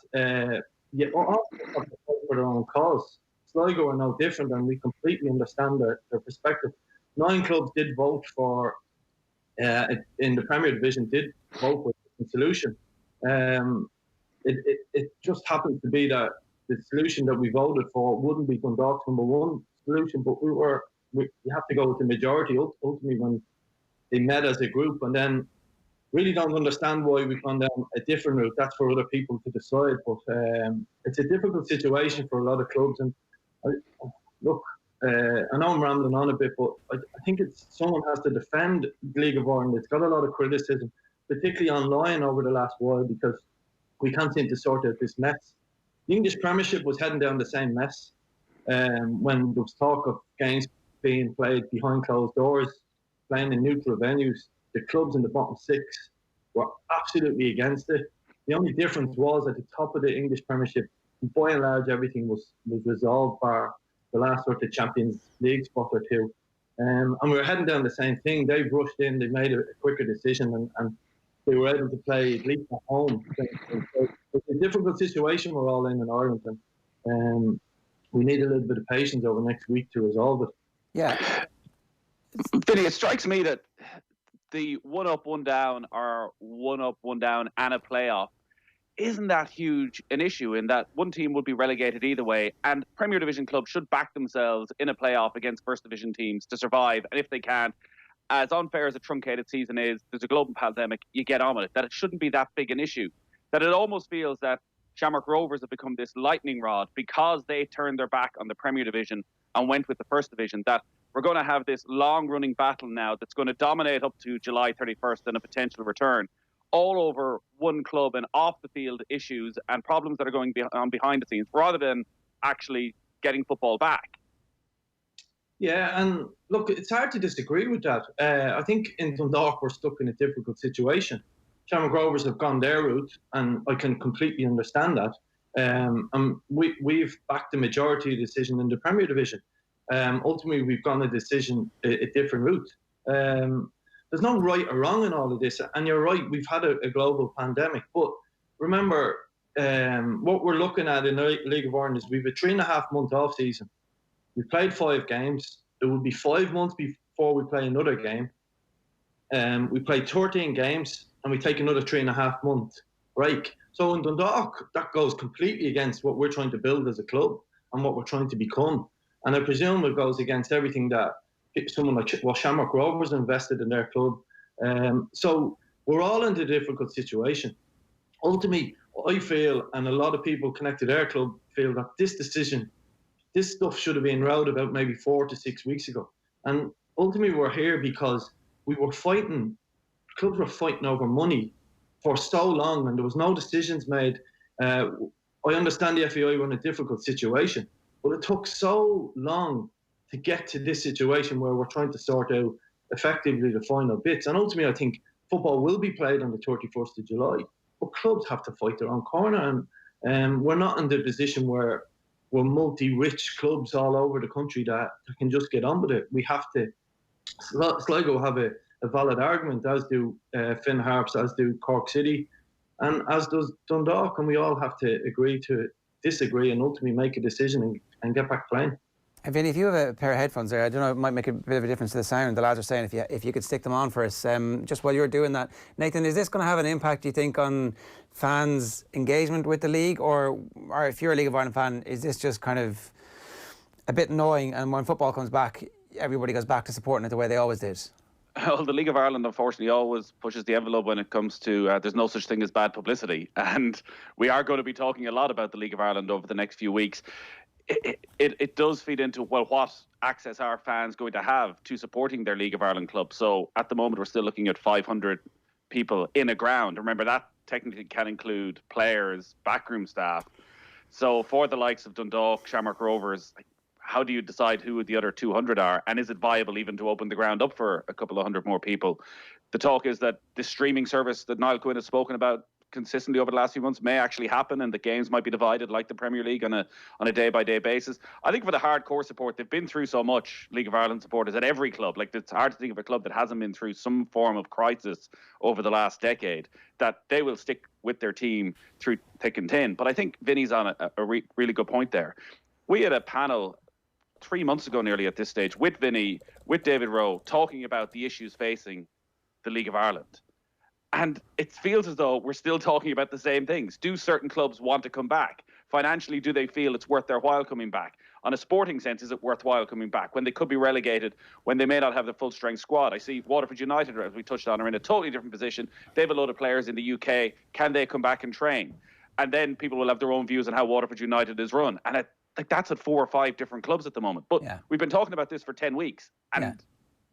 All for their own cause. Sligo are no different, and we completely understand their perspective. 9 clubs did vote for, in the Premier Division, did vote for a solution. It just happens to be that the solution that we voted for wouldn't be Dundalk's number 1 solution, but we have to go with the majority ultimately when they met as a group, and then really don't understand why we've gone down a different route. That's for other people to decide, but it's a difficult situation for a lot of clubs. And I know I'm rambling on a bit, but I think someone has to defend the League of Ireland. It's got a lot of criticism, particularly online over the last while, because we can't seem to sort out this mess. The English Premiership was heading down the same mess when there was talk of games being played behind closed doors, playing in neutral venues. The clubs in the bottom 6 were absolutely against it. The only difference was at the top of the English Premiership, by and large, everything was resolved bar the last sort of Champions League spot or two. And we were heading down the same thing. They rushed in, they made a quicker decision, and they were able to play at least at home. So it's a difficult situation we're all in Ireland, and we need a little bit of patience over next week to resolve it.
Yeah.
Vinny, it strikes me that the one up, one down, or one up, one down and a playoff isn't that huge an issue, in that one team would be relegated either way, and Premier Division clubs should back themselves in a playoff against First Division teams to survive. And if they can't, as unfair as a truncated season is, there's a global pandemic, you get on with it. That it shouldn't be that big an issue. That it almost feels that Shamrock Rovers have become this lightning rod because they turned their back on the Premier Division and went with the First Division, that we're going to have this long-running battle now that's going to dominate up to July 31st and a potential return, all over one club and off-the-field issues and problems that are going on behind the scenes, rather than actually getting football back.
Yeah, and look, it's hard to disagree with that. I think in Dundalk we're stuck in a difficult situation. Shamrock Rovers have gone their route, and I can completely understand that. And we've backed the majority decision in the Premier Division. Ultimately, we've gone a different route. There's no right or wrong in all of this. And you're right, we've had a global pandemic. But remember, what we're looking at in the League of Ireland is we've a 3.5 month off season. We played 5 games. It will be 5 months before we play another game. We play 13 games and we take another 3.5 month break. So in Dundalk, that goes completely against what we're trying to build as a club and what we're trying to become. And I presume it goes against everything that someone like Shamrock Rovers invested in their club. So we're all in a difficult situation. Ultimately, I feel, and a lot of people connected to their club feel, that this stuff should have been rolled about maybe 4 to 6 weeks ago. And ultimately, we're here because we were fighting, clubs were fighting over money for so long, and there was no decisions made. I understand the FAI were in a difficult situation, but it took so long to get to this situation where we're trying to sort out effectively the final bits. And ultimately, I think football will be played on the 31st of July, but clubs have to fight their own corner. And we're not in the position where we're multi-rich clubs all over the country that can just get on with it. We have to. Sligo have a valid argument, as do Finn Harps, as do Cork City, and as does Dundalk, and we all have to agree to disagree and ultimately make a decision and get back playing.
And Vinny, if you have a pair of headphones there, I don't know, it might make a bit of a difference to the sound. The lads are saying if you could stick them on for us, just while you're doing that. Nathan, is this going to have an impact, do you think, on fans' engagement with the league? Or if you're a League of Ireland fan, is this just kind of a bit annoying, and when football comes back, everybody goes back to supporting it the way they always did?
Well, the League of Ireland, unfortunately, always pushes the envelope when it comes to there's no such thing as bad publicity. And we are going to be talking a lot about the League of Ireland over the next few weeks. It does feed into, well, what access are fans going to have to supporting their League of Ireland club? So at the moment, we're still looking at 500 people in a ground. Remember, that technically can include players, backroom staff. So for the likes of Dundalk, Shamrock Rovers, how do you decide who the other 200 are? And is it viable even to open the ground up for a couple of hundred more people? The talk is that the streaming service that Niall Quinn has spoken about consistently over the last few months may actually happen, and the games might be divided like the Premier League on a day-by-day basis. I think for the hardcore support, they've been through so much, League of Ireland supporters, at every club. Like, it's hard to think of a club that hasn't been through some form of crisis over the last decade, that they will stick with their team through thick and thin. But I think Vinny's on a really good point there. We had a panel 3 months ago nearly at this stage with Vinny, with David Rowe, talking about the issues facing the League of Ireland. And it feels as though we're still talking about the same things. Do certain clubs want to come back? Financially, do they feel it's worth their while coming back? On a sporting sense, is it worthwhile coming back when they could be relegated, when they may not have the full-strength squad? I see Waterford United, as we touched on, are in a totally different position. They have a load of players in the UK. Can they come back and train? And then people will have their own views on how Waterford United is run. And that's at 4 or 5 different clubs at the moment. But we've been talking about this for 10 weeks. And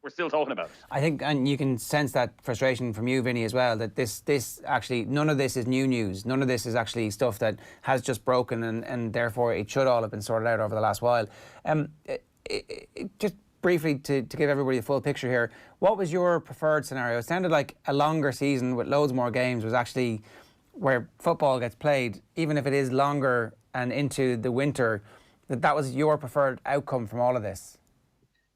we're still talking about it. I think, and you can sense that frustration from you, Vinny, as well, that this actually, none of this is new news. None of this is actually stuff that has just broken, and therefore it should all have been sorted out over the last while. Just briefly, to give everybody a full picture here, what was your preferred scenario? It sounded like a longer season with loads more games was actually where football gets played, even if it is longer and into the winter, that was your preferred outcome from all of this.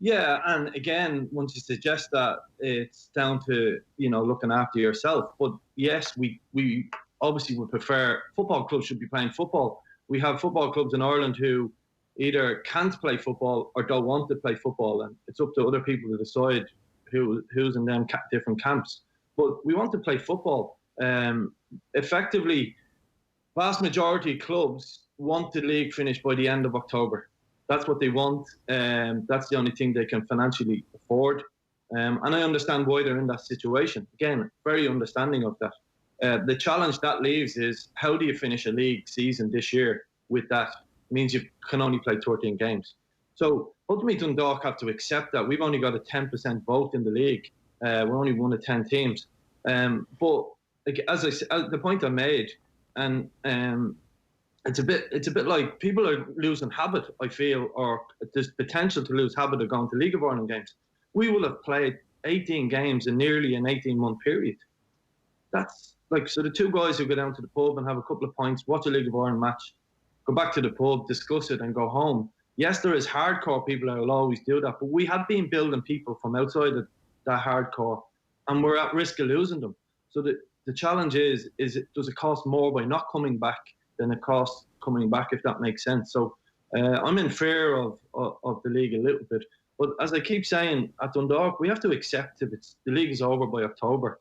Yeah, and again, once you suggest that, it's down to, looking after yourself. But yes, we obviously would prefer football clubs should be playing football. We have football clubs in Ireland who either can't play football or don't want to play football, and it's up to other people to decide who's in them different camps. But we want to play football. Effectively, vast majority of clubs want the league finished by the end of October. That's what they want. That's the only thing they can financially afford. And I understand why they're in that situation. Again, very understanding of that. The challenge that leaves is, how do you finish a league season this year with that? It means you can only play 13 games. So ultimately, Dundalk have to accept that. We've only got a 10% vote in the league. We're only one of 10 teams. But as I said, the point I made, and it's a bit like people are losing habit, I feel, or there's potential to lose habit of going to League of Ireland games. We will have played 18 games in nearly an 18-month period. That's like, so the two guys who go down to the pub and have a couple of pints, watch a League of Ireland match, go back to the pub, discuss it and go home. Yes, there is hardcore people that will always do that, but we have been building people from outside of that hardcore, and we're at risk of losing them. So the challenge is does it cost more by not coming back than it costs coming back, if that makes sense. So I'm in fear of the league a little bit. But as I keep saying, at Dundalk, we have to accept if the league is over by October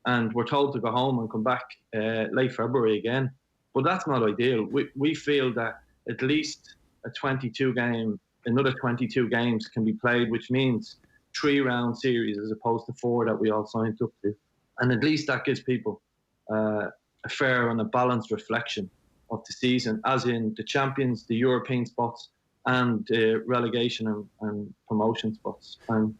and we're told to go home and come back late February again. But that's not ideal. We feel that at least another 22 games can be played, which means 3-round series as opposed to 4 that we all signed up to. And at least that gives people a fair and a balanced reflection of the season, as in the champions, the European spots, and relegation and promotion spots. And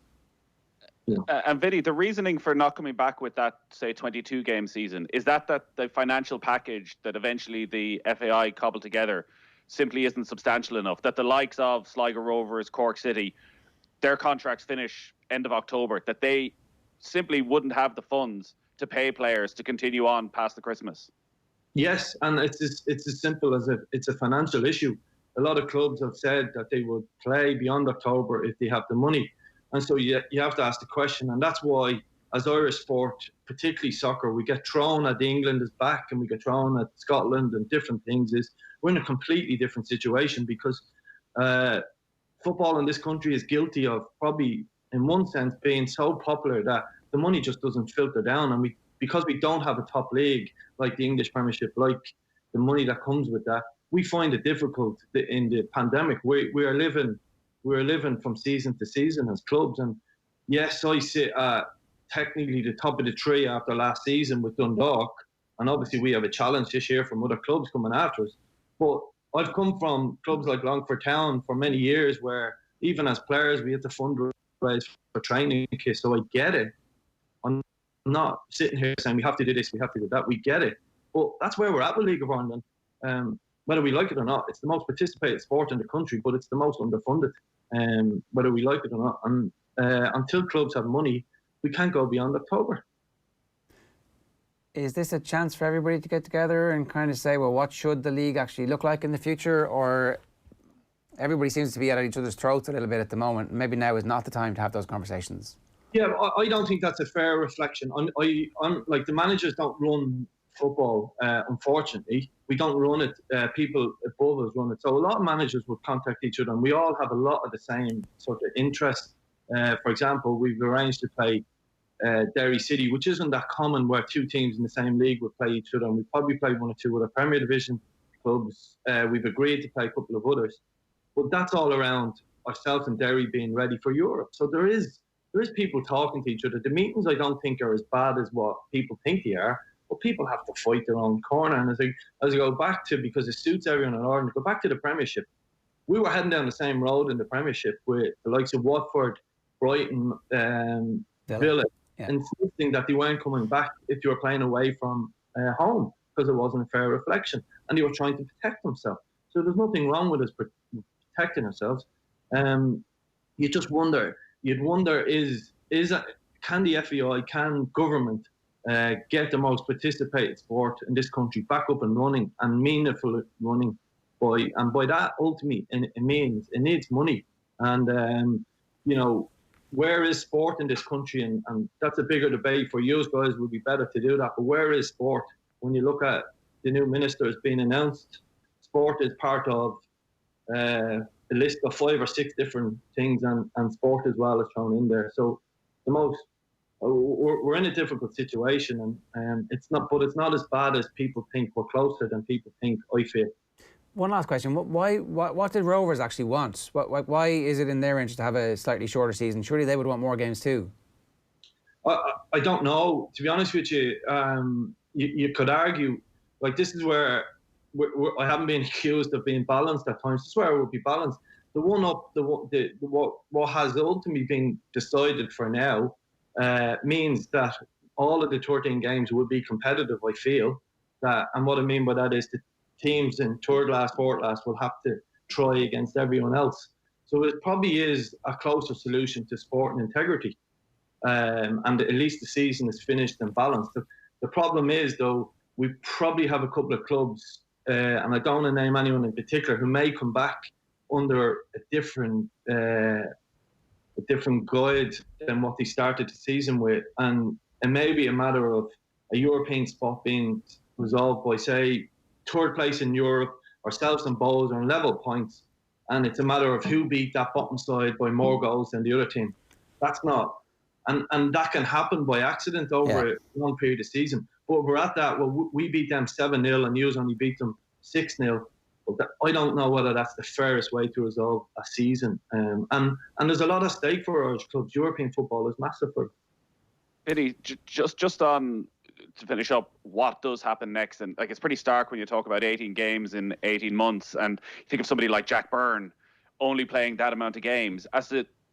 Vinny, the reasoning for not coming back with that, say, 22-game season, is that the financial package that eventually the FAI cobbled together simply isn't substantial enough, that the likes of Sligo Rovers, Cork City, their contracts finish end of October, that they simply wouldn't have the funds to pay players to continue on past the Christmas?
Yes, and it's as simple as it's a financial issue. A lot of clubs have said that they would play beyond October if they have the money. And so you have to ask the question. And that's why, as Irish sport, particularly soccer, we get thrown at England is back and we get thrown at Scotland and different things. We're in a completely different situation because football in this country is guilty of probably, in one sense, being so popular that the money just doesn't filter down. And because we don't have a top league like the English Premiership, like the money that comes with that, we find it difficult in the pandemic. We are living from season to season as clubs. And yes, I sit at technically the top of the tree after last season with Dundalk. And obviously we have a challenge this year from other clubs coming after us. But I've come from clubs like Longford Town for many years where even as players, we had to fundraise for training kits. So I get it. I'm not sitting here saying we have to do this, we have to do that. We get it. But that's where we're at with League of Ireland. Whether we like it or not, it's the most participated sport in the country, but it's the most underfunded, whether we like it or not. And until clubs have money, we can't go beyond October.
Is this a chance for everybody to get together and kind of say, well, what should the league actually look like in the future? Or everybody seems to be at each other's throats a little bit at the moment. Maybe now is not the time to have those conversations.
Yeah, I don't think that's a fair reflection. I'm like, the managers don't run football, unfortunately. We don't run it. People above us run it. So a lot of managers would contact each other, and we all have a lot of the same sort of interests. For example, we've arranged to play Derry City, which isn't that common, where 2 teams in the same league would play each other. And we probably played 1 or 2 other Premier Division clubs. We've agreed to play a couple of others. But that's all around ourselves and Derry being ready for Europe. So there is people talking to each other. The meetings, I don't think, are as bad as what people think they are. But people have to fight their own corner. And as I go back to, because it suits everyone in Ireland, go back to the Premiership. We were heading down the same road in the Premiership with the likes of Watford, Brighton, Villa, insisting that they weren't coming back if you were playing away from home because it wasn't a fair reflection. And they were trying to protect themselves. So there's nothing wrong with us protecting ourselves. You just wonder, can the FAI, can government get the most participated sport in this country back up and running and meaningful running? By that, ultimately, it means it needs money. And, where is sport in this country? And that's a bigger debate for you guys. It would be better to do that. But where is sport? When you look at the new minister has been announced, sport is part of a list of 5 or 6 different things, and sport as well is thrown in there. So we're in a difficult situation, and it's not as bad as people think. We're closer than people think, I feel.
One last question. What did Rovers actually want? Why is it in their interest to have a slightly shorter season? Surely they would want more games too.
I don't know. To be honest with you, you could argue, like, this is where I haven't been accused of being balanced at times. This is where it would be balanced. What has ultimately been decided for now means that all of the 13 games would be competitive, I feel. And what I mean by that is the teams in third class, fourth class will have to try against everyone else. So it probably is a closer solution to sport and integrity. And at least the season is finished and balanced. The problem is, though, we probably have a couple of clubs, and I don't want to name anyone in particular, who may come back under a different guide than what they started the season with. And it may be a matter of a European spot being resolved by, say, third place in Europe. Ourselves and Bows are on level points, and it's a matter of who beat that bottom side by more goals than the other team. That's not, and that can happen by accident over a long period of season. But we're at that. Well, we beat them 7-0, and you only beat them 6-0. But I don't know whether that's the fairest way to resolve a season. And there's a lot at stake for Irish clubs. European football is massive for them.
Vinny, just on to finish up, what does happen next? And like, it's pretty stark when you talk about 18 games in 18 months, and you think of somebody like Jack Byrne only playing that amount of games, as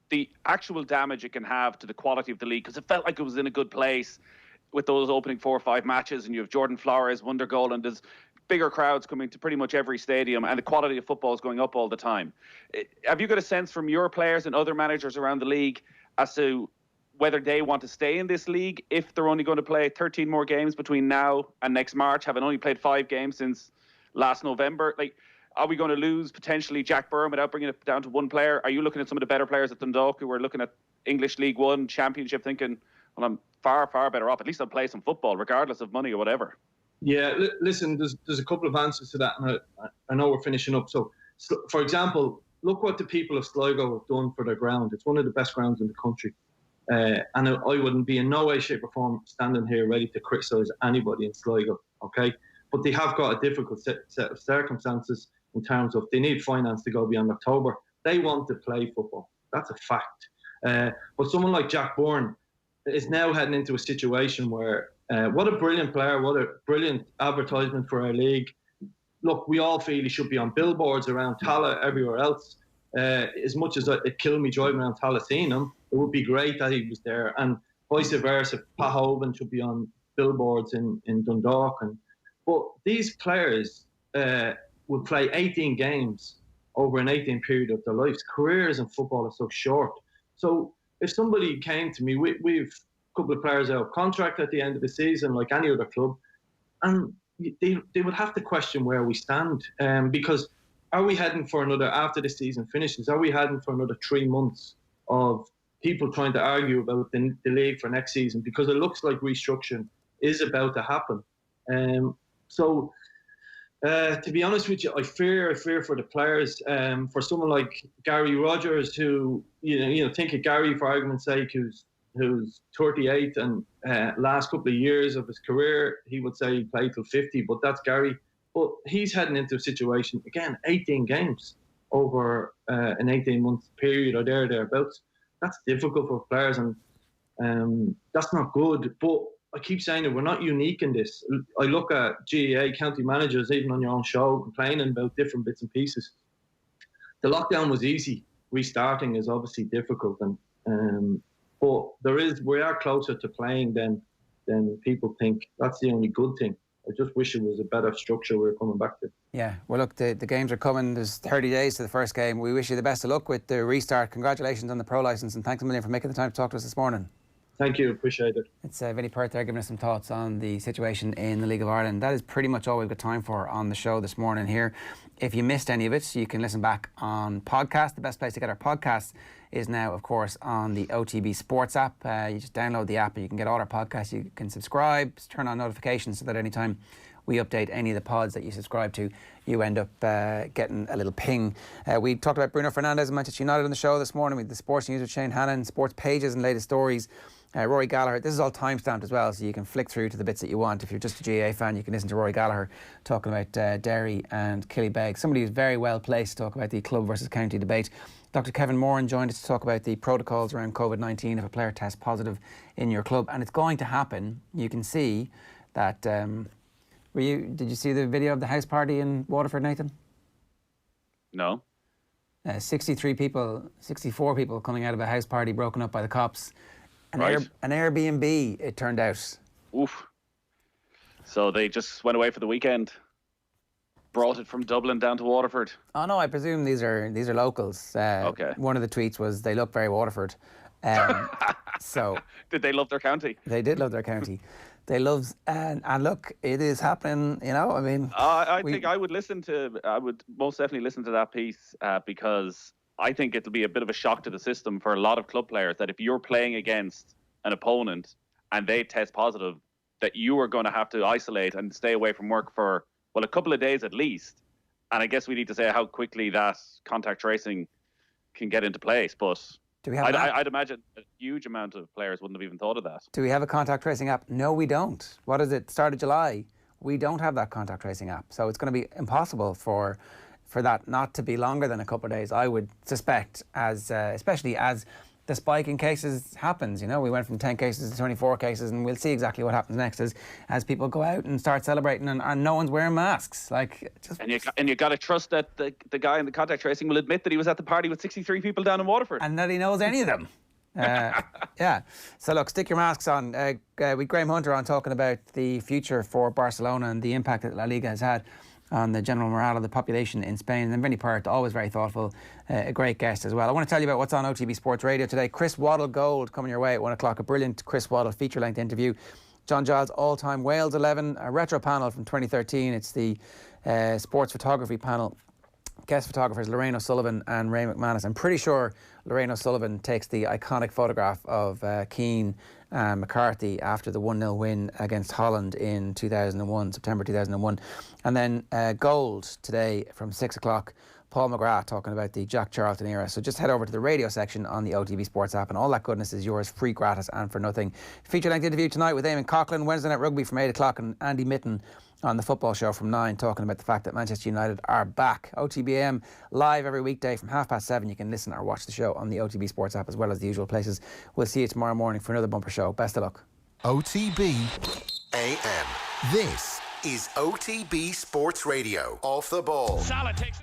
the actual damage it can have to the quality of the league, because it felt like it was in a good place with those opening 4 or 5 matches, and you have Jordan Flores, wonder goal, and there's bigger crowds coming to pretty much every stadium, and the quality of football is going up all the time. Have you got a sense from your players and other managers around the league as to whether they want to stay in this league if they're only going to play 13 more games between now and next March, having only played 5 games since last November? Like, are we going to lose potentially Jack Byrne without bringing it down to one player? Are you looking at some of the better players at Dundalk who are looking at English League One, Championship, thinking, well, I'm far, far better off. At least I'll play some football, regardless of money or whatever?
Yeah, listen, there's a couple of answers to that, and I know we're finishing up. So, for example, look what the people of Sligo have done for their ground. It's one of the best grounds in the country. And I wouldn't be in no way, shape or form standing here ready to criticise anybody in Sligo, okay? But they have got a difficult set of circumstances in terms of they need finance to go beyond October. They want to play football. That's a fact. But someone like Jack Byrne is now heading into a situation where what a brilliant player, what a brilliant advertisement for our league. Look, we all feel he should be on billboards around Tala, everywhere else. As much as it killed me driving around Tala seeing him, it would be great that he was there. And vice versa, Pat Hoban should be on billboards in Dundalk. But these players will play 18 games over an 18 period of their lives. Careers in football are so short. So if somebody came to me, we've a couple of players out of contract at the end of the season, like any other club, and they would have to question where we stand. Because are we heading for another, after the season finishes, are we heading for another 3 months of people trying to argue about the league for next season? Because it looks like restructuring is about to happen. To be honest with you, I fear for the players. For someone like Gary Rogers, who think of Gary for argument's sake, who's 38 and last couple of years of his career, he would say he played till 50, but that's Gary. But he's heading into a situation again, 18 games over an 18-month period or thereabouts. That's difficult for players, and that's not good. But I keep saying that we're not unique in this. I look at GAA county managers, even on your own show, complaining about different bits and pieces. The lockdown was easy. Restarting is obviously difficult, but we are closer to playing than people think. That's the only good thing. I just wish it was a better structure we were coming back to.
Yeah, well, look, the games are coming. There's 30 days to the first game. We wish you the best of luck with the restart. Congratulations on the pro licence, and thanks a million for making the time to talk to us this morning.
Thank you, appreciate it.
It's Vinny Perth there giving us some thoughts on the situation in the League of Ireland. That is pretty much all we've got time for on the show this morning here. If you missed any of it, you can listen back on podcast. The best place to get our podcasts is now, of course, on the OTB Sports app. You just download the app and you can get all our podcasts. You can subscribe, turn on notifications so that anytime we update any of the pods that you subscribe to, you end up getting a little ping. We talked about Bruno Fernandes and Manchester United on the show this morning with the sports news with Shane Hannon, sports pages and latest stories. Rory Gallagher, this is all time-stamped as well, so you can flick through to the bits that you want. If you're just a GAA fan, you can listen to Rory Gallagher talking about Derry and Killybegs. Somebody who's very well placed to talk about the club versus county debate. Dr. Kevin Moran joined us to talk about the protocols around COVID-19 if a player tests positive in your club, and it's going to happen. You can see that. Did you see the video of the house party in Waterford, Nathan?
No.
64 people coming out of a house party broken up by the cops. An Airbnb, it turned out.
Oof. So they just went away for the weekend, brought it from Dublin down to Waterford.
Oh no, I presume these are locals.
Okay.
One of the tweets was they look very Waterford. So
did they love their county?
They did love their county. They love and look, it is happening. I mean,
I think I would most definitely listen to that piece because I think it'll be a bit of a shock to the system for a lot of club players that if you're playing against an opponent and they test positive, that you are going to have to isolate and stay away from work for well, a couple of days at least. And I guess we need to say how quickly that contact tracing can get into place. But
Do we have
I'd imagine a huge amount of players wouldn't have even thought of that.
Do we have a contact tracing app? No, we don't. What is it? Start of July. We don't have that contact tracing app. So it's going to be impossible for that not to be longer than a couple of days, I would suspect, as especially as the spike in cases happens. You know, we went from 10 cases to 24 cases, and we'll see exactly what happens next as people go out and start celebrating and no one's wearing masks.
And you got to trust that the guy in the contact tracing will admit that he was at the party with 63 people down in Waterford.
And that he knows any of them. Yeah. So look, stick your masks on. With Graham Hunter on talking about the future for Barcelona and the impact that La Liga has had on the general morale of the population in Spain. And then Vinny Perth, always very thoughtful, a great guest as well. I want to tell you about what's on OTB Sports Radio today. Chris Waddle Gold coming your way at 1 o'clock. A brilliant Chris Waddle feature-length interview. John Giles' all-time Wales 11, a retro panel from 2013. It's the sports photography panel. Guest photographers Lorraine O'Sullivan and Ray McManus. I'm pretty sure Lorraine O'Sullivan takes the iconic photograph of Keane and McCarthy after the 1-0 win against Holland in 2001, September 2001. And then Gold today from 6 o'clock. Paul McGrath talking about the Jack Charlton era. So just head over to the radio section on the OTB Sports app, and all that goodness is yours, free, gratis and for nothing. Feature-length interview tonight with Eamon Coughlin, Wednesday Night Rugby from 8 o'clock, and Andy Mitten on the football show from 9, talking about the fact that Manchester United are back. OTBM live every weekday from 7:30. You can listen or watch the show on the OTB Sports app as well as the usual places. We'll see you tomorrow morning for another bumper show. Best of luck.
OTB AM. This is OTB Sports Radio. Off the ball.
Salah takes